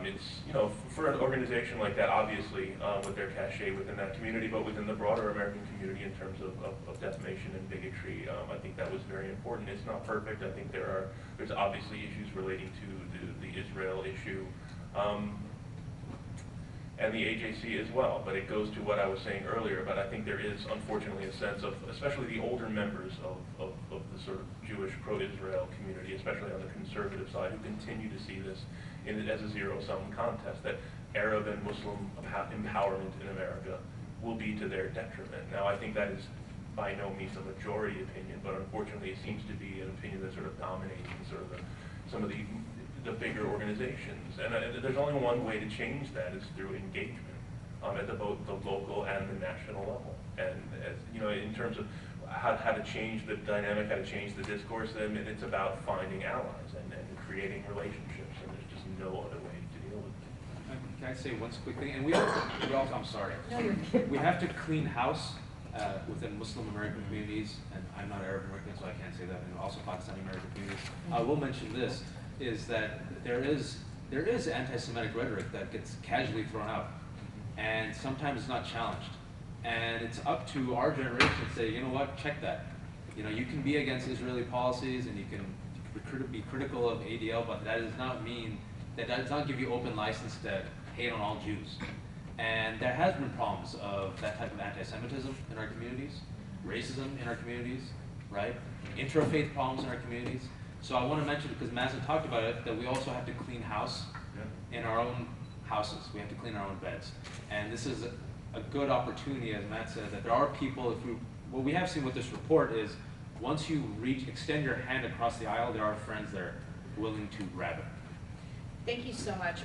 It's, for an organization like that, obviously, with their cachet within that community, but within the broader American community in terms of defamation and bigotry, I think that was very important. It's not perfect. I think there's obviously issues relating to the Israel issue. And the AJC as well, but it goes to what I was saying earlier, but I think there is unfortunately a sense of, especially the older members of the sort of Jewish pro-Israel community, especially on the conservative side, who continue to see this as a zero-sum contest, that Arab and Muslim empowerment in America will be to their detriment. Now, I think that is by no means a majority opinion, but unfortunately it seems to be an opinion that sort of dominates in sort of some of the bigger organizations. And there's only one way to change that, is through engagement at both the local and the national level. And in terms of how to change the dynamic, how to change the discourse, then it's about finding allies and creating relationships. And there's just no other way to deal with it. Can I say one quick thing? And we also, I'm sorry. No, you're good. We have to clean house within Muslim American communities, and I'm not Arab American, so I can't say that, and also Pakistani American communities. I will mention this, is that there is anti-Semitic rhetoric that gets casually thrown out, and sometimes it's not challenged. And it's up to our generation to say, you know what, check that. You can be against Israeli policies and you can be critical of ADL, but that does not mean, that does not give you open license to hate on all Jews. And there has been problems of that type of anti-Semitism in our communities, racism in our communities, right? Interfaith problems in our communities. So I want to mention, because Mazen talked about it, that we also have to clean house in our own houses. We have to clean our own beds. And this is a good opportunity, as Matt said, that there are people, what we have seen with this report is, once you extend your hand across the aisle, there are friends there willing to grab it. Thank you so much.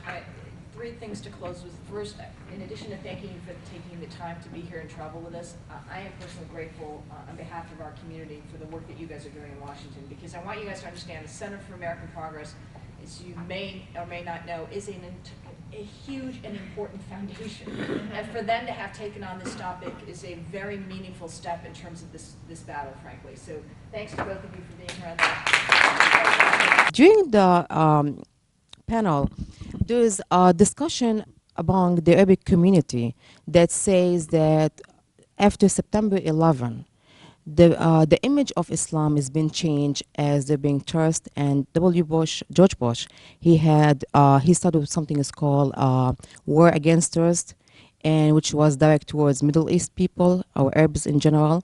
Three things to close with. First, in addition to thanking you for taking the time to be here and travel with us, I am personally grateful on behalf of our community for the work that you guys are doing in Washington, because I want you guys to understand the Center for American Progress, as you may or may not know, is a huge and important foundation. And for them to have taken on this topic is a very meaningful step in terms of this battle, frankly. So thanks to both of you for being here on that. During the panel, there is a discussion among the Arabic community that says that after September 11, the image of Islam has been changed as they're being terrorist. And George Bush, he started with something is called War Against Terrorists, and which was direct towards Middle East people or Arabs in general.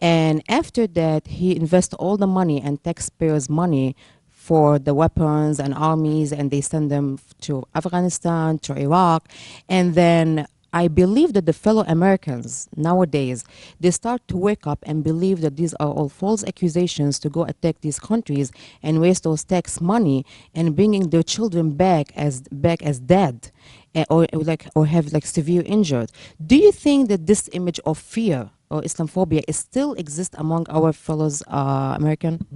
And after that, he invested all the money and taxpayers' money for the weapons and armies, and they send them to Afghanistan, to Iraq. And then I believe that the fellow Americans nowadays, they start to wake up and believe that these are all false accusations to go attack these countries and waste those tax money and bringing their children back as dead, or have severe injured. Do you think that this image of fear or Islamophobia is still exists among our fellows American?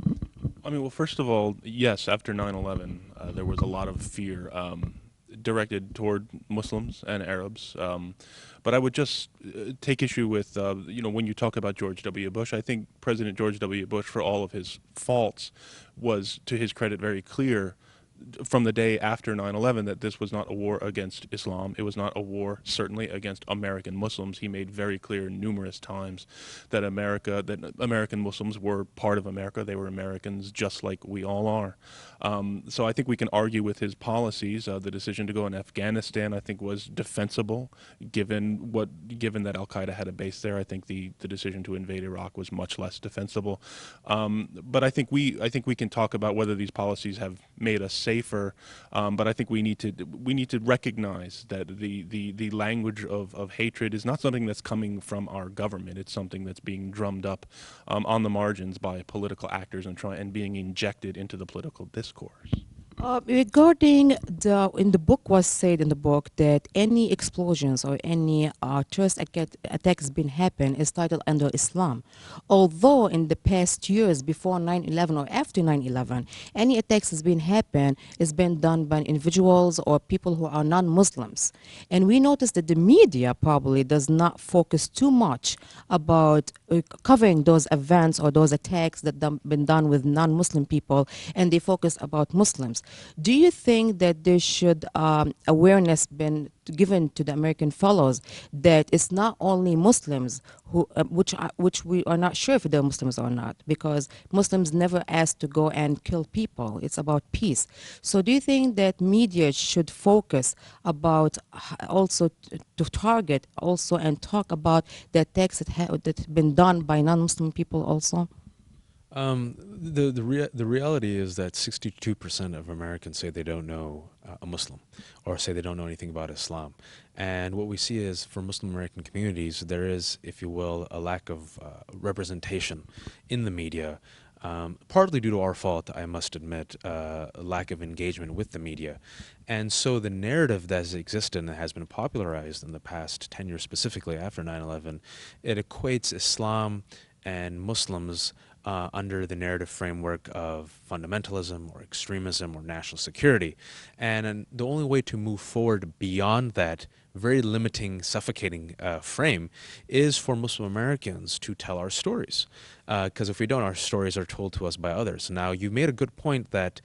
I mean, well, first of all, yes, after 9/11, there was a lot of fear directed toward Muslims and Arabs. But I would just take issue with, when you talk about George W. Bush, I think President George W. Bush, for all of his faults, was, to his credit, very clear from the day after 9/11 that this was not a war against Islam. It was not a war, certainly, against American Muslims. He made very clear numerous times that American Muslims were part of America. They were Americans just like we all are. So I think we can argue with his policies. The decision to go in Afghanistan, I think, was defensible, given that Al-Qaeda had a base there. I think the decision to invade Iraq was much less defensible. But I think we can talk about whether these policies have made us safer. But I think we need to recognize that the language of hatred is not something that's coming from our government. It's something that's being drummed up on the margins by political actors and being injected into the political discourse. Regarding in the book was said in the book that any explosions or any terrorist attacks been happen is titled under Islam. Although in the past years before 9/11 or after 9/11, any attacks has been happen is been done by individuals or people who are non-Muslims. And we notice that the media probably does not focus too much about covering those events or those attacks that been done with non-Muslim people, and they focus about Muslims. Do you think that there should awareness been given to the American fellows that it's not only Muslims who, which we are not sure if they're Muslims or not, because Muslims never asked to go and kill people. It's about peace. So do you think that media should focus about also to target also and talk about the attacks that have been done by non-Muslim people also? The reality is that 62% of Americans say they don't know a Muslim, or say they don't know anything about Islam. And what we see is for Muslim American communities, there is, if you will, a lack of representation in the media, partly due to our fault, I must admit, a lack of engagement with the media. And so the narrative that has existed and has been popularized in the past 10 years, specifically after 9/11, it equates Islam and Muslims under the narrative framework of fundamentalism or extremism or national security. And the only way to move forward beyond that very limiting, suffocating frame is for Muslim Americans to tell our stories. Because if we don't, our stories are told to us by others. Now, you made a good point that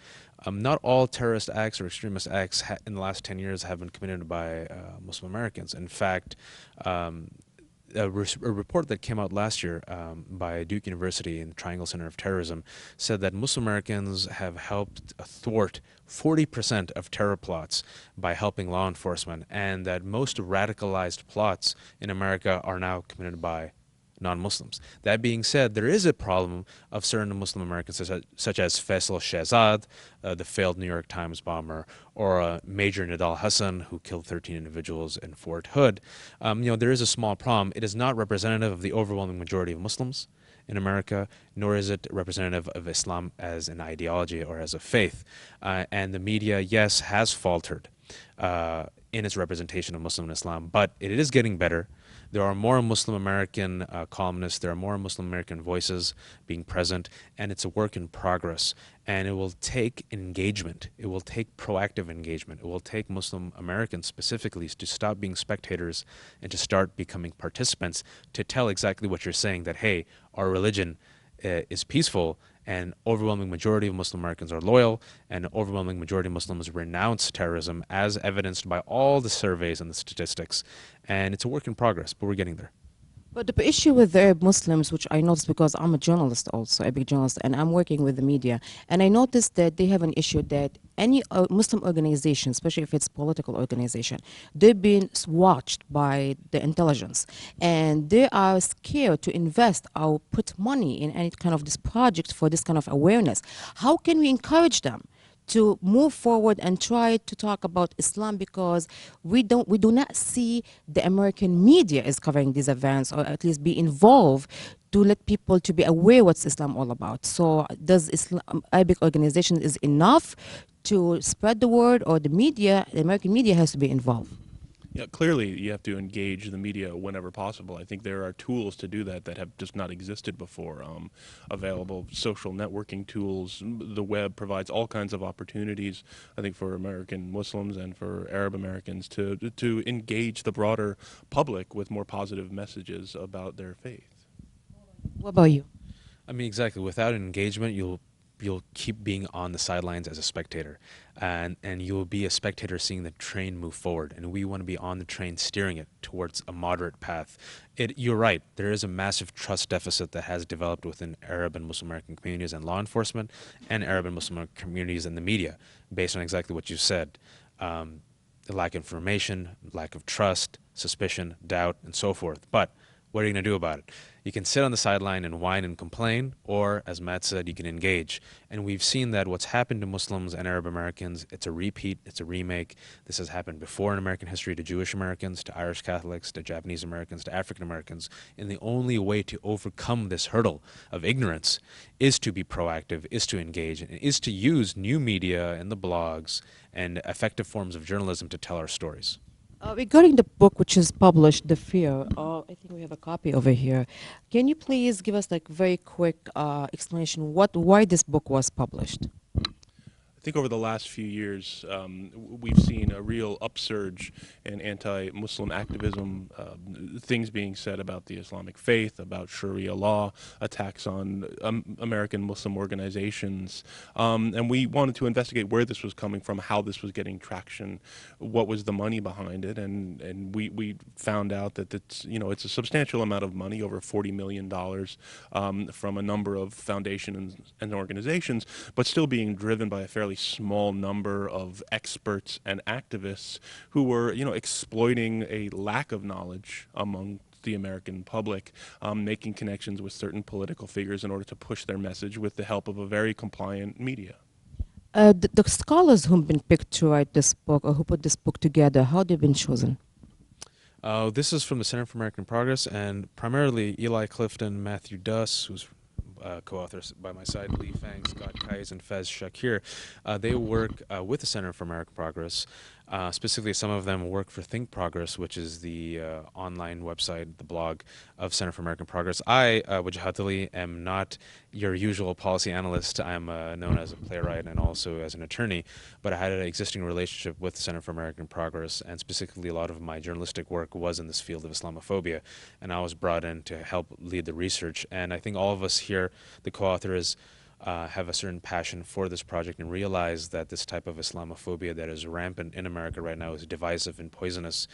not all terrorist acts or extremist acts in the last 10 years have been committed by Muslim Americans. In fact, a report that came out last year by Duke University and the Triangle Center of Terrorism said that Muslim Americans have helped thwart 40% of terror plots by helping law enforcement, and that most radicalized plots in America are now committed by non-Muslims. That being said, there is a problem of certain Muslim Americans, such as Faisal Shahzad, the failed New York Times bomber, or Major Nidal Hassan, who killed 13 individuals in Fort Hood. There is a small problem. It is not representative of the overwhelming majority of Muslims in America, nor is it representative of Islam as an ideology or as a faith. And the media, yes, has faltered in its representation of Muslim Islam, but it is getting better. There are more Muslim American columnists, there are more Muslim American voices being present, and it's a work in progress. And it will take engagement. It will take proactive engagement. It will take Muslim Americans specifically to stop being spectators and to start becoming participants, to tell exactly what you're saying, that, hey, our religion is peaceful, and overwhelming majority of Muslim Americans are loyal, and overwhelming majority of Muslims renounce terrorism, as evidenced by all the surveys and the statistics. And it's a work in progress, but we're getting there. But the issue with the Arab Muslims, which I noticed because I'm a journalist also, a big journalist, and I'm working with the media, and I noticed that they have an issue that any Muslim organization, especially if it's political organization, they've been watched by the intelligence, and they are scared to invest or put money in any kind of this project for this kind of awareness. How can we encourage them to move forward and try to talk about Islam, because we do not see the American media is covering these events, or at least be involved to let people to be aware what's Islam all about. So does Islam, Arabic organization is enough to spread the word, or the media, the American media has to be involved? Yeah, clearly you have to engage the media whenever possible. I think there are tools to do that that have just not existed before. Available social networking tools, the web provides all kinds of opportunities, I think, for American Muslims and for Arab Americans to engage the broader public with more positive messages about their faith. What about you? I mean, exactly. Without engagement, you'll keep being on the sidelines as a spectator, and you'll be a spectator seeing the train move forward, and we want to be on the train steering it towards a moderate path. You're right, there is a massive trust deficit that has developed within Arab and Muslim American communities and law enforcement, and Arab and Muslim American communities and the media, based on exactly what you said. The lack of information, lack of trust, suspicion, doubt, and so forth. But What are you going to do about it? You can sit on the sideline and whine and complain, or, as Matt said, you can engage. And we've seen that what's happened to Muslims and Arab Americans, it's a repeat, it's a remake. This has happened before in American history to Jewish Americans, to Irish Catholics, to Japanese Americans, to African Americans. And the only way to overcome this hurdle of ignorance is to be proactive, is to engage, and is to use new media and the blogs and effective forms of journalism to tell our stories. Regarding the book which is published, The Fear, I think we have a copy over here. Can you please give us like very quick explanation why this book was published? I think over the last few years, we've seen a real upsurge in anti-Muslim activism, things being said about the Islamic faith, about Sharia law, attacks on American Muslim organizations. And we wanted to investigate where this was coming from, how this was getting traction, what was the money behind it. And we found out that it's a substantial amount of money, over $40 million from a number of foundations and organizations, but still being driven by a fairly small number of experts and activists who were, exploiting a lack of knowledge among the American public, making connections with certain political figures in order to push their message with the help of a very compliant media. The scholars who've been picked to write this book or who put this book together, how they've been chosen? This is from the Center for American Progress, and primarily Eli Clifton, Matthew Duss, who's co-authors by my side, Lee Fang, Scott Kais, and Fez Shakir. They work with the Center for American Progress. Specifically, some of them work for Think Progress, which is the online website, the blog of Center for American Progress. I, Wajahat, am not your usual policy analyst. I'm known as a playwright and also as an attorney, but I had an existing relationship with the Center for American Progress, and specifically a lot of my journalistic work was in this field of Islamophobia, and I was brought in to help lead the research. And I think all of us here, the co-authors, have a certain passion for this project and realize that this type of Islamophobia that is rampant in America right now is divisive and poisonous,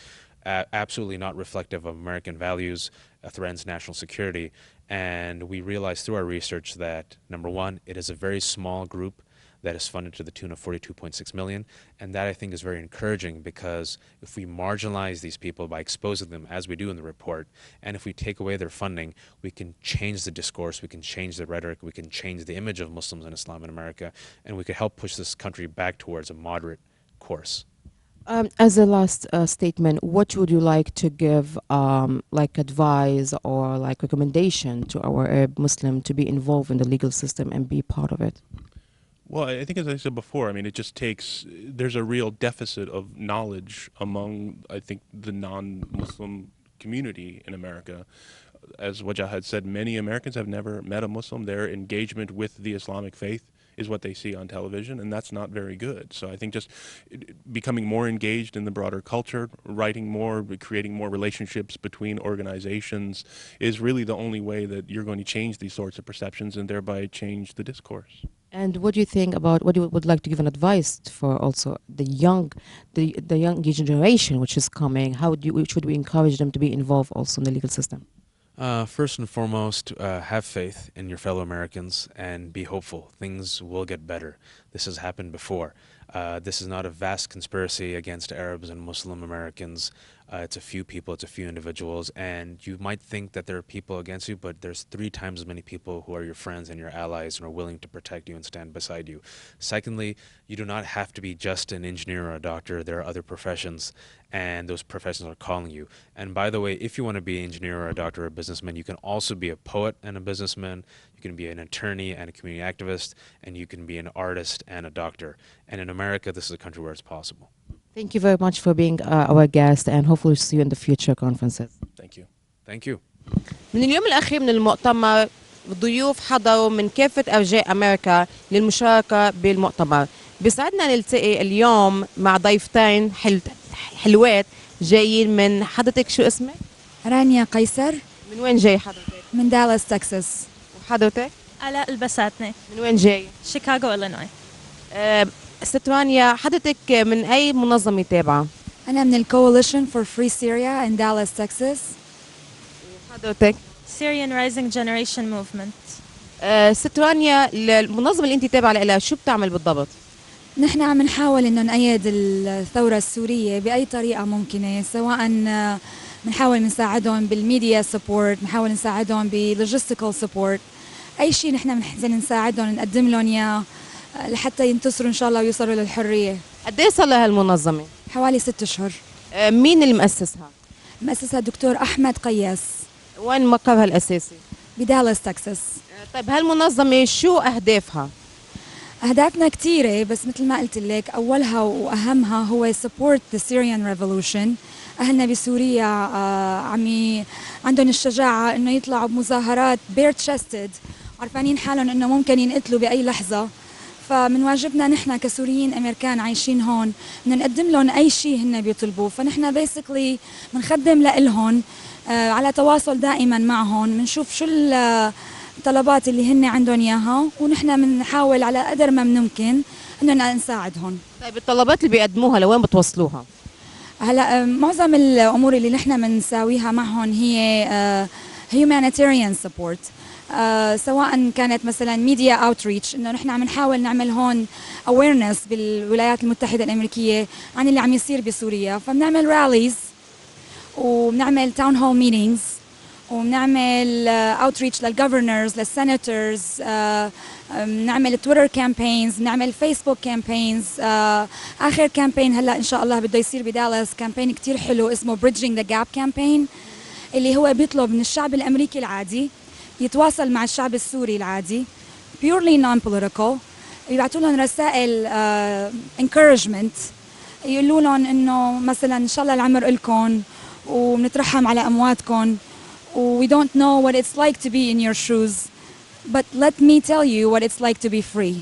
absolutely not reflective of American values, threatens national security. And we realized through our research that, number one, it is a very small group that is funded to the tune of $42.6 million, and that I think is very encouraging, because if we marginalize these people by exposing them, as we do in the report, and if we take away their funding, we can change the discourse, we can change the rhetoric, we can change the image of Muslims and Islam in America, and we could help push this country back towards a moderate course. As a last statement, what would you like to give like advice or like recommendation to our Arab Muslim to be involved in the legal system and be part of it? Well, I think, as I said before, it just takes, there's a real deficit of knowledge among, I think, the non-Muslim community in America. As Wajah had said, many Americans have never met a Muslim. Their engagement with the Islamic faith is what they see on television, and that's not very good. So I think just becoming more engaged in the broader culture, writing more, creating more relationships between organizations is really the only way that you're going to change these sorts of perceptions and thereby change the discourse. And what do you think about, what you would like to give an advice for also the young generation which is coming? Should we encourage them to be involved also in the legal system? First and foremost, have faith in your fellow Americans and be hopeful. Things will get better. This has happened before. This is not a vast conspiracy against Arabs and Muslim Americans. It's a few people, it's a few individuals, and you might think that there are people against you, but there's 3 times as many people who are your friends and your allies and are willing to protect you and stand beside you. Secondly, you do not have to be just an engineer or a doctor. There are other professions, and those professions are calling you. And by the way, if you want to be an engineer or a doctor or a businessman, you can also be a poet and a businessman. You can be an attorney and a community activist, and you can be an artist and a doctor. And in America, this is a country where it's possible. Thank you very much for being our guest, and hopefully see you in the future conferences. Thank you. Thank you. من اليوم الأخير من المؤتمر ضيوف حضروا من كافة أرجاء أمريكا للمشاركة بالمؤتمر. بيسعدنا نلتقي اليوم مع ضيفتين حلوات جايين من حضرتك. شو اسمك؟ رانيا قيصر. من وين جاي حضرتك؟ من دالاس تكساس. وحضرتك؟ آلاء البساتني. من وين جاي؟ شيكاغو إلينوي. ست رانيا، حضرتك من أي منظمة تابعة؟ أنا من الكواليشن فور فري سوريا in Dallas, Texas. وحضرتك؟ Syrian Rising Generation Movement. ست رانيا، المنظمة اللي أنت تابعة لها شو بتعمل بالضبط؟ نحن عم نحاول إنه نأيد الثورة السورية بأي طريقة ممكنة، سواء بنحاول نساعدهم بالميديا سبورت، بنحاول نساعدهم بلوجيستيكال سبورت، اي شيء نحن بنحزن نساعدهم نقدم لهم اياه لحتى ينتصروا ان شاء الله ويوصلوا للحريه. قد ايه صار لها المنظمه؟ حوالي 6 اشهر. مين اللي مؤسسها؟ مؤسسها الدكتور احمد قياس. وين مقرها الاساسي؟ بدالاس تكساس. طيب هالمنظمه شو اهدافها؟ أهدافنا كثيرة، بس مثل ما قلت لك أولها وأهمها هو support the Syrian revolution. أهلنا بسوريا عندهم الشجاعة إنه يطلعوا بمظاهرات bare chested، عارفانين حالهم إنه ممكن ينقتلوا بأي لحظة. فمن واجبنا نحن كسوريين أمريكان عايشين هون إنه نقدم لهم أي شيء هن بيطلبوه، فنحن basically بنخدم لإلهم على تواصل دائما معهم، بنشوف شو الطلبات اللي هن عندهم اياها، ونحن بنحاول على قدر ما ممكن اننا نساعدهم. طيب الطلبات اللي بيقدموها لوين بتوصلوها؟ هلا معظم الامور اللي نحن بنساويها معهم هي humanitarian support، سواء كانت مثلا ميديا اوتريتش، انه نحن عم نحاول نعمل هون awareness بالولايات المتحده الامريكيه عن اللي عم يصير بسوريا، فبنعمل راليز وبنعمل تاون هول ميتينجز وبنعمل اوتريتش للجفرنرز للسيناتورز، بنعمل تويتر كامبينز، بنعمل فيسبوك كامبينز. اخر كامبين هلا ان شاء الله بده يصير بدالاس، كامبين كتير حلو اسمه Bridging the Gap كامبين، اللي هو بيطلب من الشعب الامريكي العادي يتواصل مع الشعب السوري العادي purely non-political، يبعثوا لهم رسائل encouragement، يقولوا لهم انه مثلا ان شاء الله العمر إلكم وبنترحم على امواتكم، we don't know what it's like to be in your shoes, but let me tell you what it's like to be free.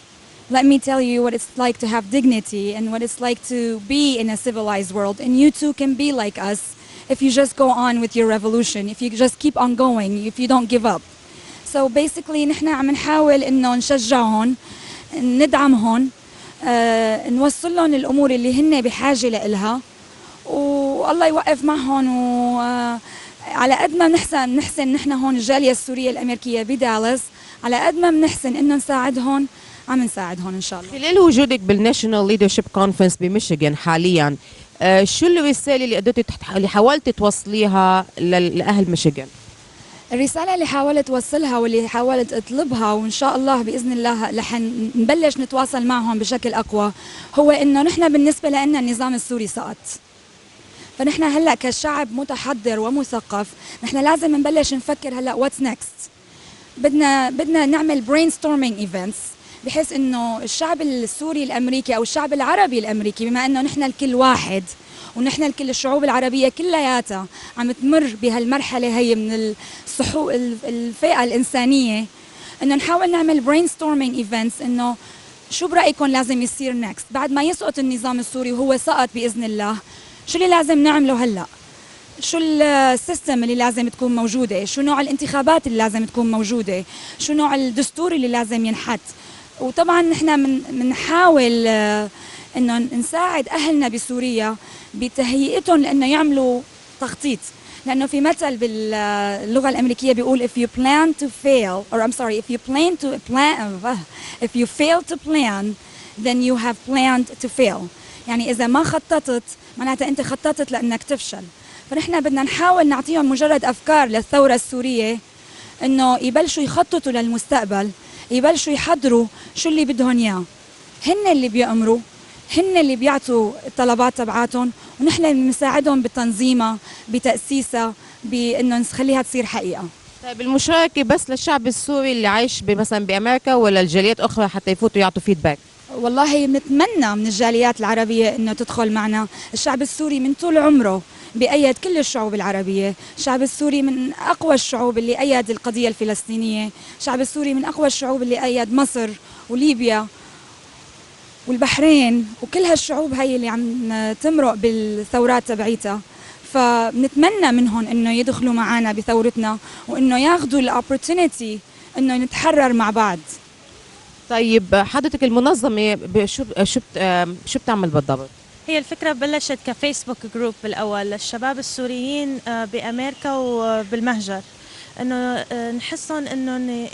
Let me tell you what it's like to have dignity and what it's like to be in a civilized world, and you too can be like us if you just go on with your revolution, if you just keep on going, if you don't give up. So basically نحن عم نحاول انه نشجعهم، ندعمهم، نوصل لهم الامور اللي هن بحاجه لإلها، والله يوقف معهم. على قد ما بنحسن نحن هون الجاليه السوريه الامريكيه بدالاس، على قد ما بنحسن انه نساعدهم عم نساعدهم ان شاء الله. خلال وجودك بالناشونال ليدرشيب كونفرنس بميشيغان حاليا، شو الرساله اللي حاولتي توصليها لاهل ميشيغان؟ الرسالة اللي حاولت أوصلها واللي حاولت أطلبها، وإن شاء الله بإذن الله رح نبلش نتواصل معهم بشكل أقوى، هو إنه نحن بالنسبة لنا النظام السوري سقط. فنحن هلا كشعب متحضر ومثقف، نحن لازم نبلش نفكر هلا واتس نيكست. بدنا نعمل brainstorming events بحيث انه الشعب السوري الامريكي او الشعب العربي الامريكي، بما انه نحن الكل واحد ونحن الكل الشعوب العربيه كلياتها عم تمر بهالمرحله هي من الفئه الانسانيه، انه نحاول نعمل brainstorming events انه شو برايكم لازم يصير نيكست بعد ما يسقط النظام السوري، وهو سقط باذن الله. شو اللي لازم نعمله هلا؟ شو السيستم اللي لازم تكون موجوده؟ شو نوع الانتخابات اللي لازم تكون موجوده؟ شو نوع الدستور اللي لازم ينحط؟ وطبعا نحن بنحاول انه نساعد اهلنا بسوريا بتهيئتهم لانه يعملوا تخطيط، لانه في مثل باللغه الامريكيه بيقول if you plan to fail or I'm sorry if you fail to plan then you have planned to fail. يعني اذا ما خططت معناتها انت خططت لانك تفشل. فنحن بدنا نحاول نعطيهم مجرد افكار للثوره السوريه، انه يبلشوا يخططوا للمستقبل، يبلشوا يحضروا شو اللي بدهم اياه. هن اللي بيأمروا، هن اللي بيعطوا الطلبات تبعاتهم، ونحن اللي بنساعدهم بتنظيمها، بتأسيسها، بانه نخليها تصير حقيقه. طيب المشاركه بس للشعب السوري اللي عايش مثلا بامريكا ولا الجاليات اخرى حتى يفوتوا يعطوا فيدباك؟ والله بنتمنى من الجاليات العربيه انه تدخل معنا. الشعب السوري من طول عمره بأيد كل الشعوب العربية، الشعب السوري من أقوى الشعوب اللي أيد القضية الفلسطينية، الشعب السوري من أقوى الشعوب اللي أيد مصر وليبيا والبحرين وكل هالشعوب هاي اللي عم تمرق بالثورات تبعيتها. فبنتمنى منهم انه يدخلوا معنا بثورتنا وانه ياخذوا الاوبورتونيتي انه نتحرر مع بعض. طيب حضرتك المنظمة شو بتعمل بالضبط؟ هي الفكرة بلشت كفيسبوك جروب بالأول للشباب السوريين بأمريكا وبالمهجر، إنه نحسهم إنه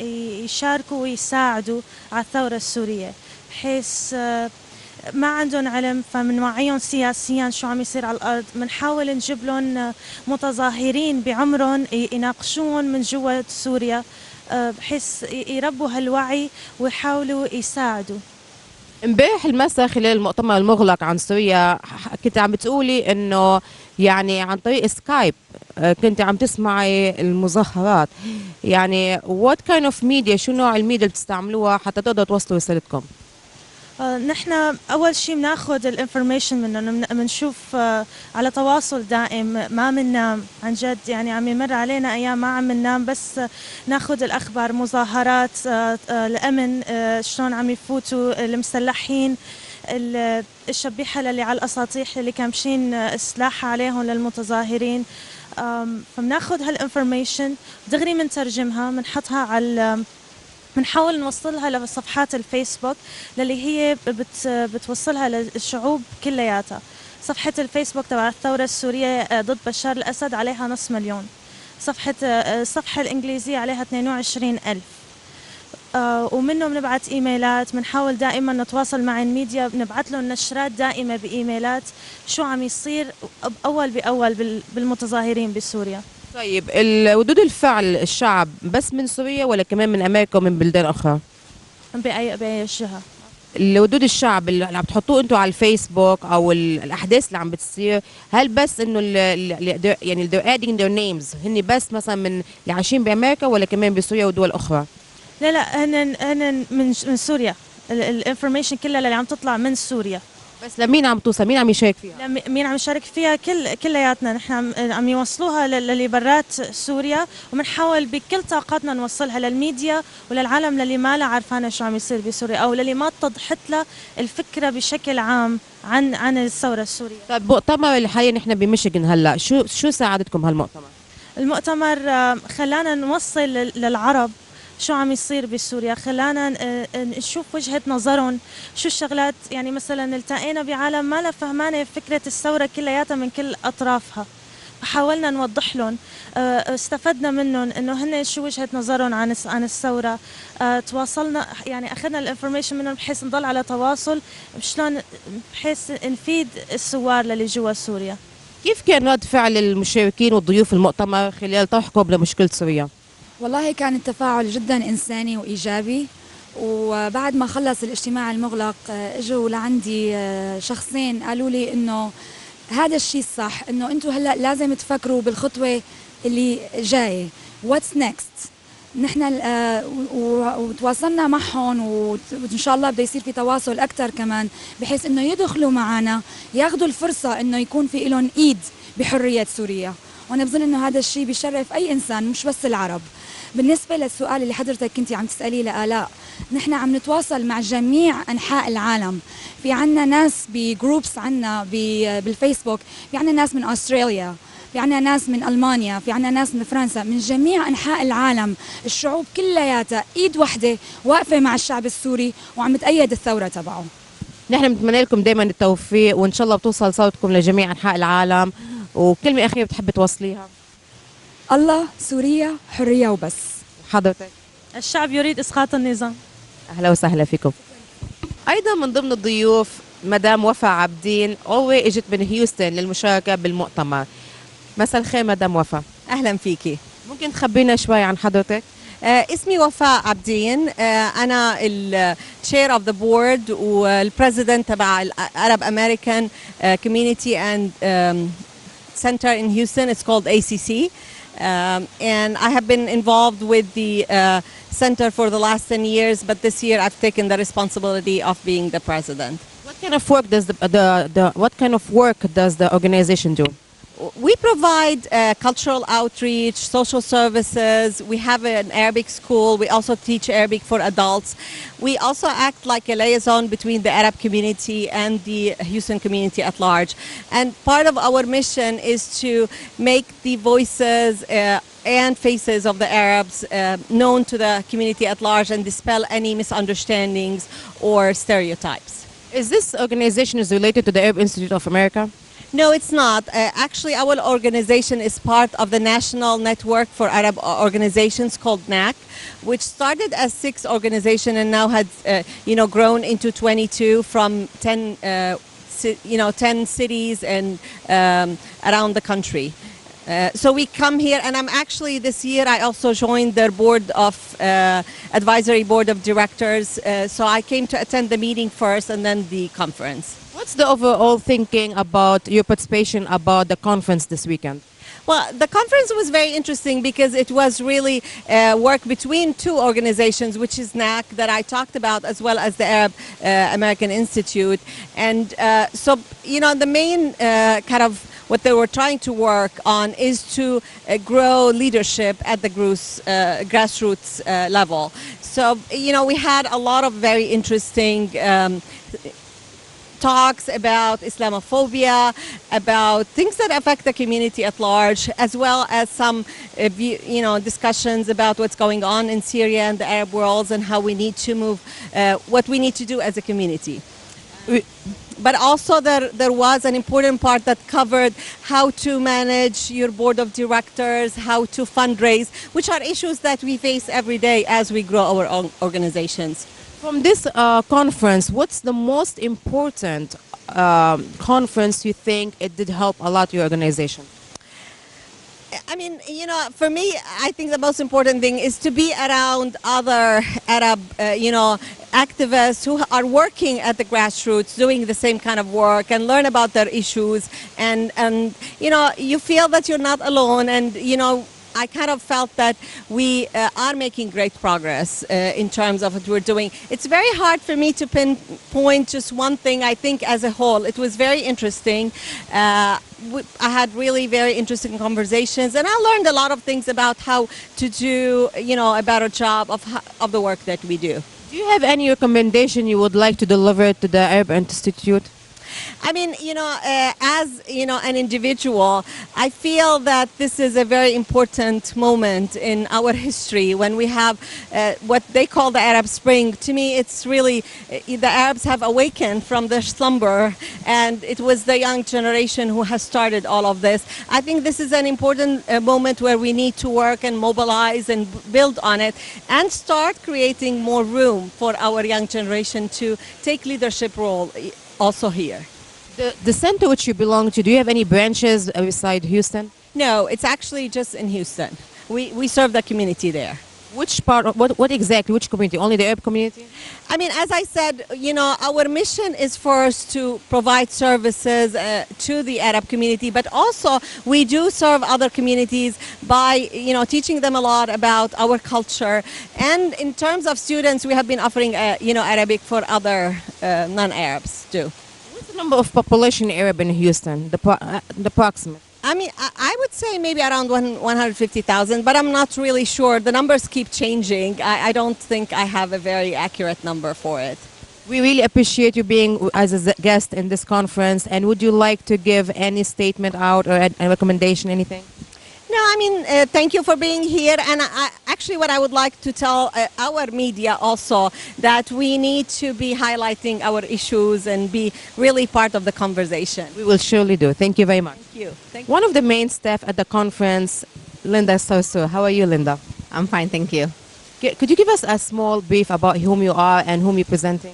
يشاركوا ويساعدوا على الثورة السورية، بحيث ما عندهم علم، فمنوعيهم سياسيا شو عم يصير على الأرض. بنحاول نجيب لهم متظاهرين بعمرهم يناقشوهم من جوا سوريا بحيث يربوا هالوعي ويحاولوا يساعدوا. امبارح المساء خلال المؤتمر المغلق عن سوريا كنت عم بتقولي انه يعني عن طريق سكايب كنت عم تسمعي المظاهرات، يعني what kind of media، شو نوع الميديا اللي بتستعملوها حتى تقدروا توصلوا رسالتكم؟ نحن أول شيء بناخذ الانفورميشن منهم، بنشوف على تواصل دائم، ما بننام عن جد. يعني عم يمر علينا أيام ما عم ننام بس ناخذ الأخبار، مظاهرات الأمن شلون عم يفوتوا المسلحين، الشبيحة اللي على الأساطيح اللي كامشين سلاح عليهم للمتظاهرين. فبناخذ هالانفورميشن دغري بنترجمها بنحطها على بنحاول نوصلها لصفحات الفيسبوك اللي هي بتوصلها للشعوب كلياتها. صفحة الفيسبوك تبع الثورة السورية ضد بشار الأسد عليها 500,000. الصفحة الإنجليزية عليها 22,000. ومنه بنبعت إيميلات، بنحاول دائما نتواصل مع الميديا، بنبعت لهم نشرات دائمة بإيميلات شو عم يصير أول بأول بالمتظاهرين بسوريا. طيب ردود الفعل الشعب بس من سوريا ولا كمان من امريكا ومن بلدان اخرى؟ بأي جهة؟ ردود الشعب اللي عم تحطوه انتم على الفيسبوك او الاحداث اللي عم بتصير، هل بس انه يعني they're adding their names هن بس مثلا من اللي عايشين بامريكا ولا كمان بسوريا ودول اخرى؟ لا هن من سوريا. الانفورميشن كلها اللي عم تطلع من سوريا. بس لمين عم توصل؟ مين عم يشارك فيها؟ مين عم يشارك فيها؟ كلياتنا نحن عم يوصلوها للي برات سوريا، وبنحاول بكل طاقتنا نوصلها للميديا وللعالم للي ما لا عرفانه شو عم يصير بسوريا او للي ما اتضحت له الفكره بشكل عام عن الثوره السوريه. طيب مؤتمر اللي حاليا نحن بميشيغان هلا شو ساعدتكم هالمؤتمر؟ المؤتمر خلانا نوصل للعرب شو عم يصير بسوريا، خلانا نشوف وجهة نظرهم، شو الشغلات. يعني مثلا التقينا بعالم ما لا فهمانة فكرة الثورة كلياتها من كل أطرافها، حاولنا نوضح لهم، استفدنا منهم انه هن شو وجهة نظرهم عن الثورة. تواصلنا، يعني اخذنا الانفورميشن منهم بحيث نضل على تواصل شلون بحيث نفيد الثوار اللي جوا سوريا. كيف كان رد فعل المشاركين والضيوف المؤتمر خلال طرحكم لمشكلة سوريا؟ والله كان التفاعل جدا إنساني وإيجابي. وبعد ما خلص الاجتماع المغلق اجوا لعندي شخصين قالوا لي انه هذا الشيء الصح، انه انتم هلا لازم تفكروا بالخطوه اللي جايه، واتس نيكست. نحن وتواصلنا معهم وان شاء الله بده يصير في تواصل اكثر كمان بحيث انه يدخلوا معنا ياخذوا الفرصه انه يكون في لهم ايد بحريه سوريا. وانا بظن انه هذا الشيء بيشرف اي انسان مش بس العرب. بالنسبه للسؤال اللي حضرتك كنتي عم تساليه لآلاء، نحن عم نتواصل مع جميع انحاء العالم. في عنا ناس بجروبس عنا بالفيسبوك، في عنا ناس من استراليا، في عنا ناس من المانيا، في عنا ناس من فرنسا، من جميع انحاء العالم. الشعوب كلياتها ايد وحده واقفه مع الشعب السوري وعم تأيد الثوره تبعه. نحن بنتمنى لكم دائما التوفيق وان شاء الله بتوصل صوتكم لجميع انحاء العالم. وكلمه اخيره بتحب توصليها؟ الله، سوريا حريه وبس. حضرتك؟ الشعب يريد اسقاط النظام. اهلا وسهلا فيكم. ايضا من ضمن الضيوف مدام وفاء عابدين، اجت من هيوستن للمشاركه بالمؤتمر. مساء الخير مدام وفاء. اهلا فيكي. ممكن تخبرينا شوي عن حضرتك؟ اسمي وفاء عابدين، انا الشير اوف ذا بورد والبريزيدنت تبع الارب امريكان كوميونتي اند center in Houston. It's called ACC. And I have been involved with the center for the last 10 years, but this year I've taken the responsibility of being the president. What kind of work does the organization do? We provide cultural outreach, social services. We have an Arabic school. We also teach Arabic for adults. We also act like a liaison between the Arab community and the Houston community at large. And part of our mission is to make the voices and faces of the Arabs known to the community at large and dispel any misunderstandings or stereotypes. Is this organization related to the Arab Institute of America? No, it's not. Actually, our organization is part of the National Network for Arab Organizations called NAC, which started as 6 organizations and now has, grown into 22 from 10, 10 cities and around the country. So we come here, and I'm actually this year I also joined their board of advisory board of directors. So I came to attend the meeting first and then the conference. What's the overall thinking about your participation about the conference this weekend? Well, the conference was very interesting because it was really work between 2 organizations, which is NAC that I talked about, as well as the Arab American Institute. And so, the main kind of what they were trying to work on is to grow leadership at the grassroots level. So, we had a lot of very interesting talks about Islamophobia, about things that affect the community at large, as well as some, discussions about what's going on in Syria and the Arab worlds and how we need to move, what we need to do as a community. But also there was an important part that covered how to manage your board of directors, how to fundraise, which are issues that we face every day as we grow our own organizations. From this conference, what's the most important conference you think it did help a lot your organization? I mean, for me, I think the most important thing is to be around other Arab, activists who are working at the grassroots, doing the same kind of work, and learn about their issues. And you feel that you're not alone. And, I kind of felt that we are making great progress in terms of what we're doing. It's very hard for me to pinpoint just one thing. I think as a whole, it was very interesting. I had really very interesting conversations, and I learned a lot of things about how to do, a better job of the work that we do. Do you have any recommendation you would like to deliver to the Arab Institute? I mean, as an individual, I feel that this is a very important moment in our history when we have what they call the Arab Spring. To me, it's really the Arabs have awakened from their slumber, and it was the young generation who has started all of this. I think this is an important moment where we need to work and mobilize and build on it and start creating more room for our young generation to take leadership role also here. The center which you belong to, do you have any branches beside Houston? No, it's actually just in Houston. We serve the community there. Which part, what exactly, which community? Only the Arab community? I mean, as I said, our mission is first to provide services to the Arab community, but also we do serve other communities by, teaching them a lot about our culture. And in terms of students, we have been offering, Arabic for other non-Arabs too. What's the number of population Arab in Houston, the approximate? I mean, I would say maybe around 150,000, but I'm not really sure. The numbers keep changing. I don't think I have a very accurate number for it. We really appreciate you being as a guest in this conference. And would you like to give any statement out or a recommendation, anything? No, I mean, thank you for being here. And actually what I would like to tell our media also, that we need to be highlighting our issues and be really part of the conversation. We will surely do. Thank you very much. Thank you. Thank One of the main staff at the conference, Linda Soso. How are you, Linda? I'm fine, thank you. Could you give us a small brief about whom you are and whom you're presenting?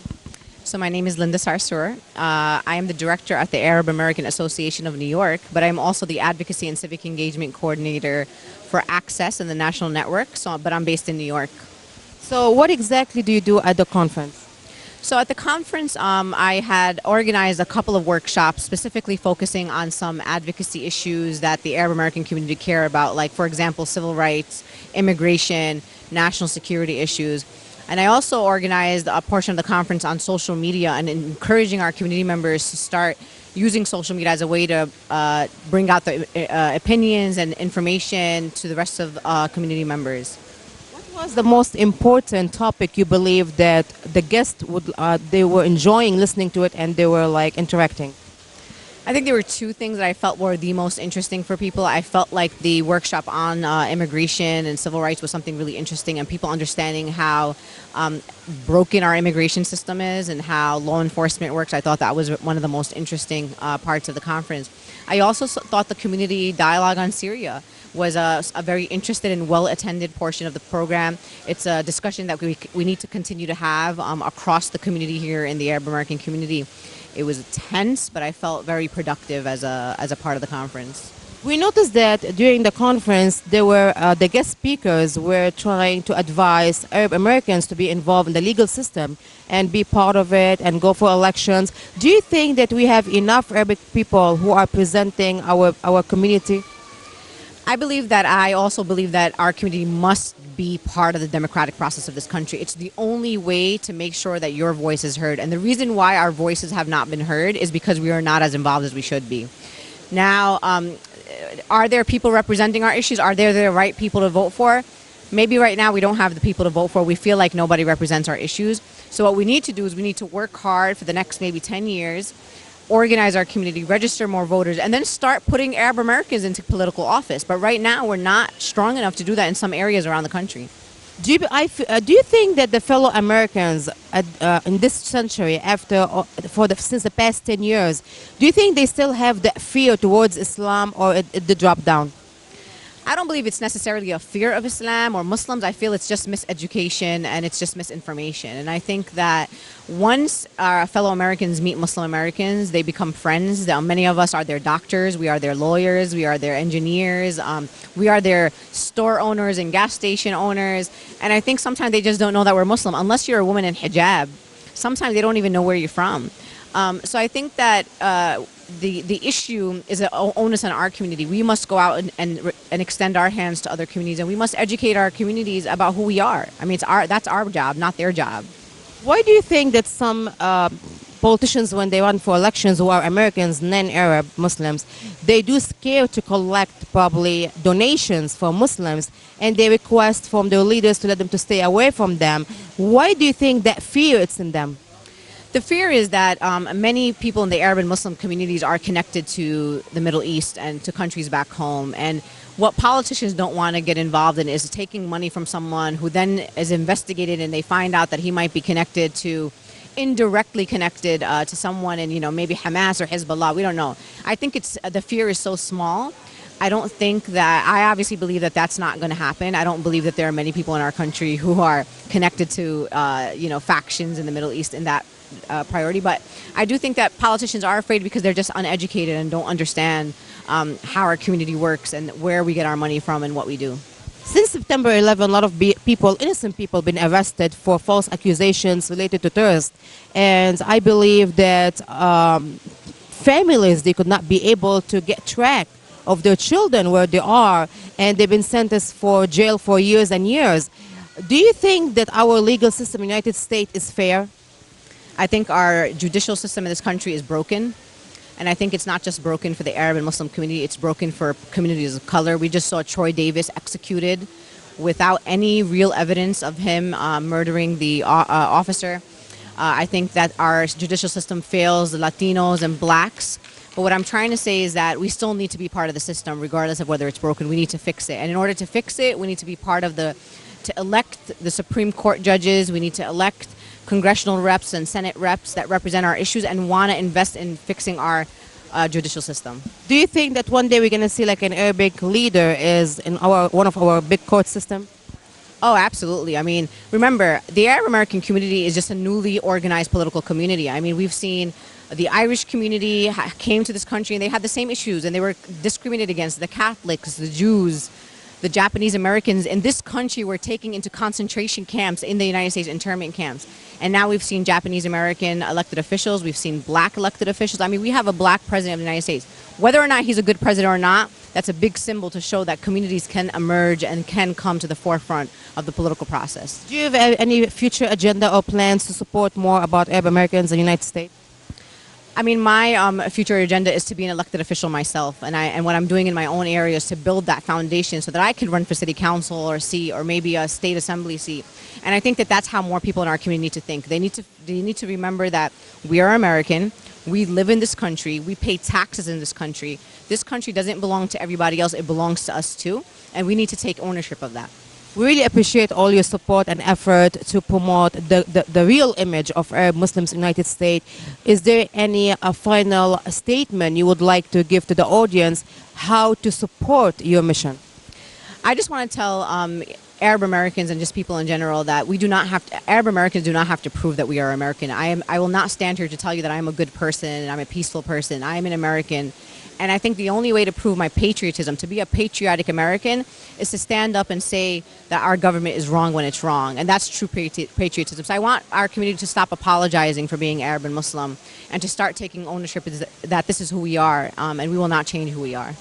So my name is Linda Sarsour. I am the director at the Arab American Association of New York, but I'm also the Advocacy and Civic Engagement Coordinator for Access and the National Network, but I'm based in New York. So what exactly do you do at the conference? So at the conference, I had organized a couple of workshops specifically focusing on some advocacy issues that the Arab American community care about, like, for example, civil rights, immigration, national security issues. And I also organized a portion of the conference on social media and encouraging our community members to start using social media as a way to bring out the opinions and information to the rest of community members. What was the most important topic you believe that the guests would they were enjoying listening to it and they were like interacting? I think there were two things that I felt were the most interesting for people. I felt like the workshop on immigration and civil rights was something really interesting, and people understanding how broken our immigration system is and how law enforcement works. I thought that was one of the most interesting parts of the conference. I also thought the community dialogue on Syria was a very interested and well-attended portion of the program. It's a discussion that we need to continue to have across the community here in the Arab American community. It was tense, but I felt very productive as a part of the conference. We noticed that during the conference, there were the guest speakers were trying to advise Arab Americans to be involved in the legal system and be part of it and go for elections. Do you think that we have enough Arabic people who are presenting our community? I also believe that our community must be part of the democratic process of this country. It's the only way to make sure that your voice is heard. And the reason why our voices have not been heard is because we are not as involved as we should be. Now, are there people representing our issues? Are there the right people to vote for? Maybe right now we don't have the people to vote for. We feel like nobody represents our issues. So what we need to do is we need to work hard for the next maybe 10 years, organize our community, register more voters, and then start putting Arab Americans into political office. But right now, we're not strong enough to do that in some areas around the country. Do you think that the fellow Americans in this century, since the past 10 years, do you think they still have that fear towards Islam, or it dropped down? I don't believe it's necessarily a fear of Islam or Muslims. I feel it's just miseducation and it's just misinformation. And I think that once our fellow Americans meet Muslim Americans, they become friends. Many of us are their doctors, we are their lawyers, we are their engineers, we are their store owners and gas station owners. And I think sometimes they just don't know that we're Muslim. Unless you're a woman in hijab, sometimes they don't even know where you're from. So I think that the issue is an onus on our community. We must go out and extend our hands to other communities, and we must educate our communities about who we are. I mean, that's our job, not their job. Why do you think that some politicians, when they run for elections, who are Americans, non-Arab Muslims, they do scare to collect probably donations for Muslims, and they request from their leaders to let them to stay away from them? Why do you think that fear is in them? The fear is that many people in the Arab and Muslim communities are connected to the Middle East and to countries back home. And what politicians don't want to get involved in is taking money from someone who then is investigated and they find out that he might be connected to, indirectly connected to someone in, maybe Hamas or Hezbollah. We don't know. I think the fear is so small. I don't think that, I obviously believe that that's not going to happen. I don't believe that there are many people in our country who are connected to, factions in the Middle East in that priority. But I do think that politicians are afraid because they're just uneducated and don't understand how our community works and where we get our money from and what we do. Since September 11, a lot of people, innocent people, have been arrested for false accusations related to terrorists. And I believe that families, they could not be able to get track of their children where they are, and they've been sentenced for jail for years and years. Do you think that our legal system in the United States is fair? I think our judicial system in this country is broken. And I think it's not just broken for the Arab and Muslim community, it's broken for communities of color. We just saw Troy Davis executed without any real evidence of him murdering the officer. I think that our judicial system fails the Latinos and blacks. But what I'm trying to say is that we still need to be part of the system, regardless of whether it's broken. We need to fix it. And in order to fix it, we need to be part of to elect the Supreme Court judges. We need to elect congressional reps and Senate reps that represent our issues and want to invest in fixing our judicial system. Do you think that one day we're going to see like an Arabic leader is in one of our big court system? Oh, absolutely. I mean, remember, the Arab American community is just a newly organized political community. I mean, we've seen the Irish community came to this country and they had the same issues and they were discriminated against. The Catholics, the Jews, the Japanese Americans in this country were taken into concentration camps in the United States, internment camps. And now we've seen Japanese American elected officials, we've seen black elected officials. I mean, we have a black president of the United States. Whether or not he's a good president or not, that's a big symbol to show that communities can emerge and can come to the forefront of the political process. Do you have any future agenda or plans to support more about Arab Americans in the United States? I mean, my future agenda is to be an elected official myself, and what I'm doing in my own area is to build that foundation so that I could run for city council or seat or maybe a state assembly seat. And I think that that's how more people in our community need to think. They need to remember that we are American, We live in this country. We pay taxes in this country. This country doesn't belong to everybody else. It belongs to us too. And we need to take ownership of that. We really appreciate all your support and effort to promote the real image of Arab Muslims in the United States. Is there any final statement you would like to give to the audience how to support your mission? I just want to tell Arab Americans and just people in general that we do not have to, Arab Americans do not have to prove that we are American. I will not stand here to tell you that I am a good person and I'm a peaceful person. I am an American. And I think the only way to prove my patriotism, to be a patriotic American, is to stand up and say that our government is wrong when it's wrong. And that's true patriotism. So I want our community to stop apologizing for being Arab and Muslim and to start taking ownership that this is who we are, and we will not change who we are.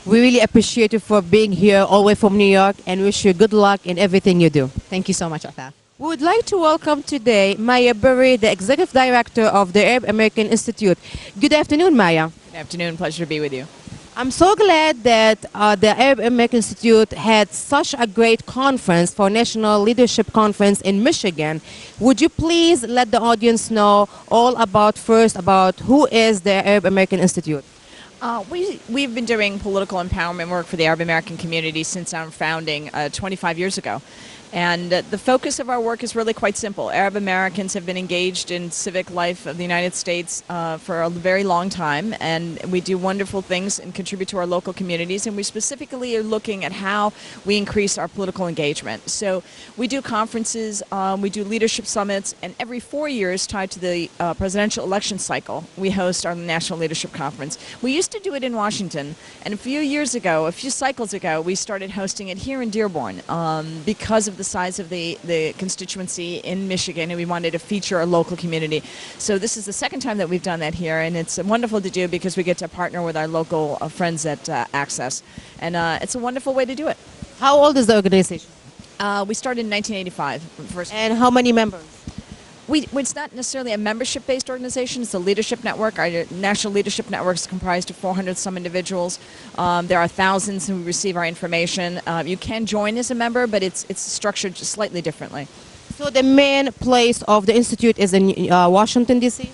We really appreciate you for being here all the way from New York and wish you good luck in everything you do. Thank you so much, Afaf. We would like to welcome today Maya Burry, the Executive Director of the Arab American Institute. Good afternoon, Maya. Good afternoon. Pleasure to be with you. I'm so glad that the Arab American Institute had such a great conference for National Leadership Conference in Michigan. Would you please let the audience know all about who is the Arab American Institute? We've been doing political empowerment work for the Arab American community since our founding 25 years ago. And the focus of our work is really quite simple. Arab Americans have been engaged in civic life of the United States for a very long time, and we do wonderful things and contribute to our local communities, and we specifically are looking at how we increase our political engagement. So we do conferences, we do leadership summits, and every 4 years tied to the presidential election cycle, we host our National Leadership Conference. We used to do it in Washington, and a few cycles ago, we started hosting it here in Dearborn because of the size of the constituency in Michigan, and we wanted to feature our local community. So this is the second time that we've done that here, and it's wonderful to do because we get to partner with our local friends at Access, and it's a wonderful way to do it. How old is the organization? We started in 1985. And how many members? It's not necessarily a membership-based organization. It's a leadership network. Our national leadership network is comprised of 400-some individuals. There are thousands who receive our information. You can join as a member, but it's structured just slightly differently. So the main place of the Institute is in Washington, D.C.?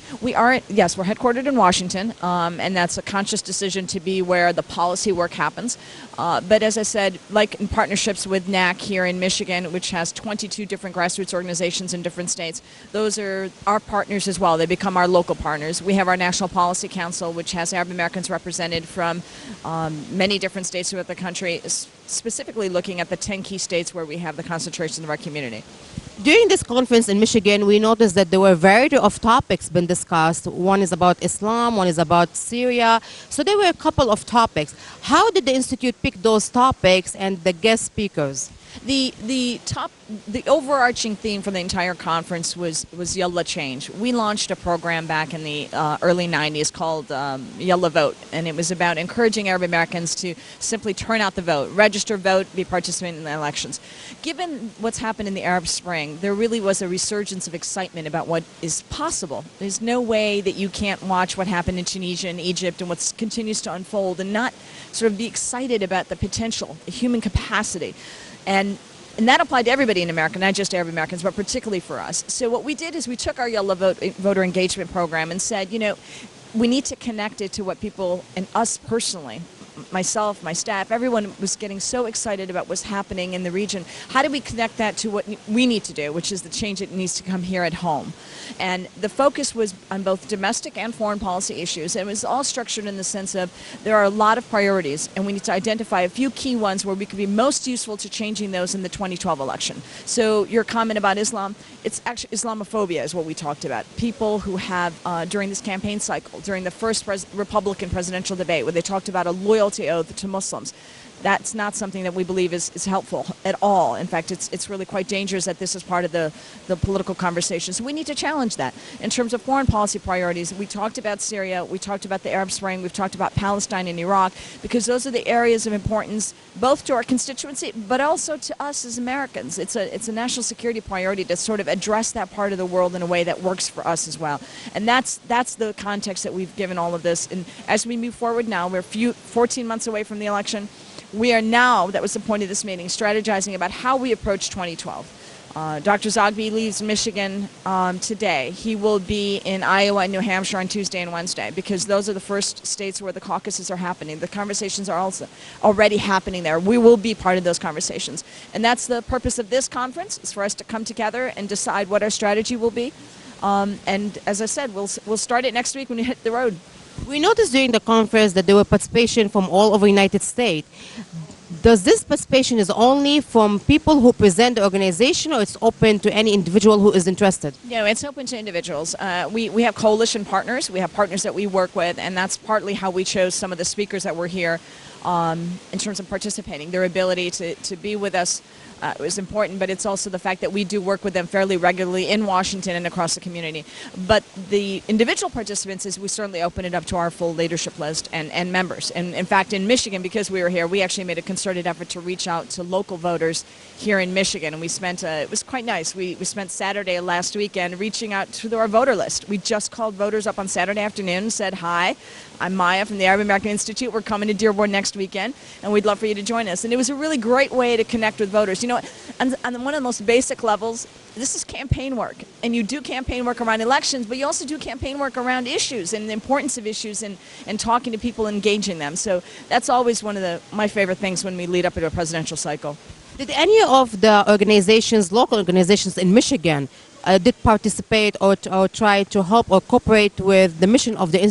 Yes, we're headquartered in Washington, and that's a conscious decision to be where the policy work happens. But as I said, like in partnerships with NAC here in Michigan, which has 22 different grassroots organizations in different states, those are our partners as well. They become our local partners. We have our National Policy Council, which has Arab Americans represented from many different states throughout the country, specifically looking at the 10 key states where we have the concentration of our community. During this conference in Michigan, we noticed that there were a variety of topics being discussed. One is about Islam, one is about Syria. So there were a couple of topics. How did the Institute pick those topics and the guest speakers? The overarching theme for the entire conference was Yalla Change. We launched a program back in the early 90s called Yalla Vote, and it was about encouraging Arab Americans to simply turn out the vote, register, vote, be participant in the elections. Given what's happened in the Arab Spring, there really was a resurgence of excitement about what is possible. There's no way that you can't watch what happened in Tunisia and Egypt and what continues to unfold and not sort of be excited about the potential, the human capacity. And that applied to everybody in America, not just Arab Americans, but particularly for us. So what we did is we took our Yalla voter engagement program and said, we need to connect it to what people, and us personally, myself, my staff, everyone was getting so excited about what's happening in the region. How do we connect that to what we need to do, which is the change that needs to come here at home? And the focus was on both domestic and foreign policy issues. And it was all structured in the sense of there are a lot of priorities, and we need to identify a few key ones where we could be most useful to changing those in the 2012 election. So your comment about Islam, it's actually Islamophobia is what we talked about. People who have, during this campaign cycle, during the first Republican presidential debate, where they talked about a loyalty oath to Muslims. That's not something that we believe is helpful at all. In fact, it's really quite dangerous that this is part of the political conversation. So we need to challenge that. In terms of foreign policy priorities, we talked about Syria, we talked about the Arab Spring, we've talked about Palestine and Iraq, because those are the areas of importance both to our constituency, but also to us as Americans. It's a national security priority to sort of address that part of the world in a way that works for us as well. And that's the context that we've given all of this. And as we move forward now, we're 14 months away from the election. We are now, that was the point of this meeting, strategizing about how we approach 2012. Dr. Zogby leaves Michigan today. He will be in Iowa and New Hampshire on Tuesday and Wednesday because those are the first states where the caucuses are happening. The conversations are also already happening there. We will be part of those conversations. And that's the purpose of this conference, is for us to come together and decide what our strategy will be. And as I said, we'll start it next week when we hit the road. We noticed during the conference that there were participation from all over the United States. Does this participation is only from people who present the organization, or it's open to any individual who is interested? No, it's open to individuals. We have coalition partners. We have partners that we work with, and that's partly how we chose some of the speakers that were here in terms of participating. Their ability to be with us was important, but it's also the fact that we do work with them fairly regularly in Washington and across the community. But the individual participants is we certainly open it up to our full leadership list and members. And in fact, in Michigan, because we were here, we actually made a concerted effort to reach out to local voters here in Michigan. And we spent, it was quite nice. We spent Saturday last weekend reaching out to our voter list. We just called voters up on Saturday afternoon and said, hi, I'm Maya from the Arab American Institute. We're coming to Dearborn next weekend, and we'd love for you to join us. And it was a really great way to connect with voters. You know, on one of the most basic levels, this is campaign work. And you do campaign work around elections, but you also do campaign work around issues and the importance of issues and talking to people, engaging them. So that's always one of my favorite things when we lead up into a presidential cycle. Did any of the organizations, local organizations in Michigan, did participate or try to help or cooperate with the mission of the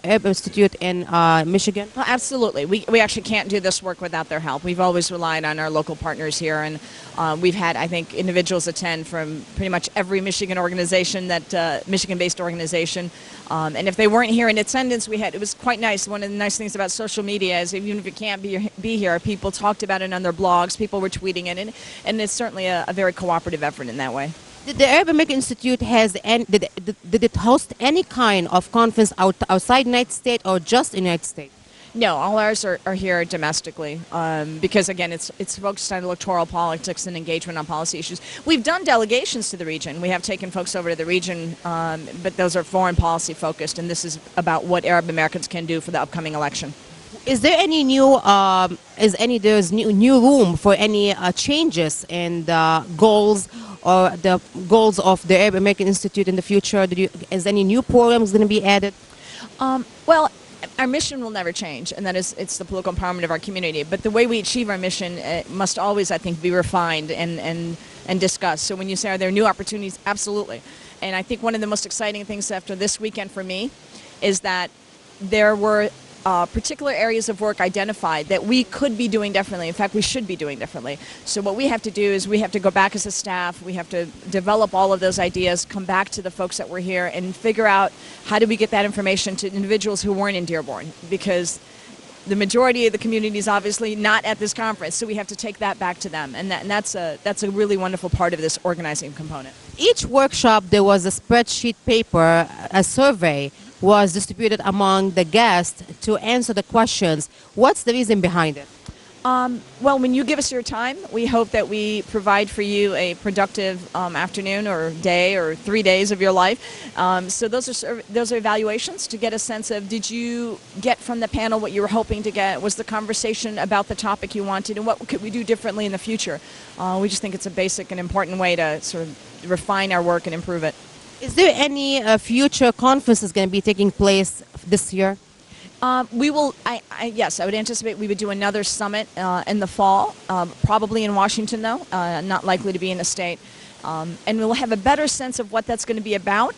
Arab Institute in Michigan? Well, absolutely. We actually can't do this work without their help. We've always relied on our local partners here, and we've had, I think, individuals attend from pretty much every Michigan organization, that Michigan-based organization. And if they weren't here in attendance, it was quite nice. One of the nice things about social media is even if you can't be here, people talked about it on their blogs, people were tweeting it, and it's certainly a very cooperative effort in that way. Did the Arab American Institute did it host any kind of conference outside the United States or just in the United States? No, all ours are here domestically because, again, it's focused on electoral politics and engagement on policy issues. We've done delegations to the region. We have taken folks over to the region, but those are foreign policy focused, and this is about what Arab Americans can do for the upcoming election. Is there any new new room for any changes in the goals or the goals of the Arab American Institute in the future? Is any new programs going to be added? Well, our mission will never change, and that is it's the political empowerment of our community. But the way we achieve our mission must always, I think, be refined and discussed. So when you say, are there new opportunities? Absolutely. And I think one of the most exciting things after this weekend for me is that there were particular areas of work identified that we could be doing differently. In fact, we should be doing differently. So what we have to do is we have to go back as a staff, we have to develop all of those ideas, come back to the folks that were here and figure out how do we get that information to individuals who weren't in Dearborn, because the majority of the community is obviously not at this conference, so we have to take that back to them, and that's a really wonderful part of this organizing component. Each workshop there was a spreadsheet paper, a survey was distributed among the guests to answer the questions. What's the reason behind it? Well, when you give us your time, we hope that we provide for you a productive afternoon or day or 3 days of your life. So those are evaluations to get a sense of, did you get from the panel what you were hoping to get? Was the conversation about the topic you wanted, and what could we do differently in the future? We just think it's a basic and important way to sort of refine our work and improve it. Is there any future conferences going to be taking place this year? We will, yes, I would anticipate we would do another summit in the fall, probably in Washington though, not likely to be in the state. And we'll have a better sense of what that's going to be about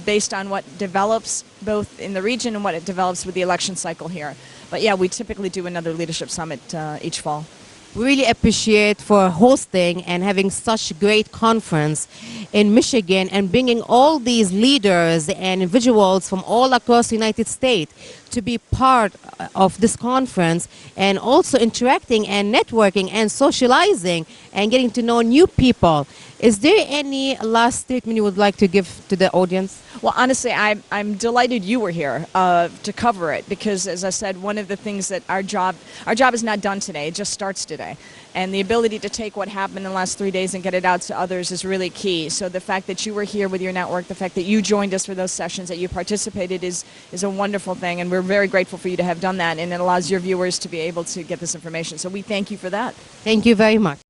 based on what develops both in the region and what it develops with the election cycle here. But yeah, we typically do another leadership summit each fall. We really appreciate for hosting and having such a great conference in Michigan and bringing all these leaders and individuals from all across the United States to be part of this conference, and also interacting and networking and socializing and getting to know new people. Is there any last statement you would like to give to the audience? Well, honestly, I'm delighted you were here to cover it, because, as I said, one of the things that our job is not done today. It just starts today. And the ability to take what happened in the last 3 days and get it out to others is really key. So the fact that you were here with your network, the fact that you joined us for those sessions, that you participated is a wonderful thing. And we're very grateful for you to have done that. And it allows your viewers to be able to get this information. So we thank you for that. Thank you very much.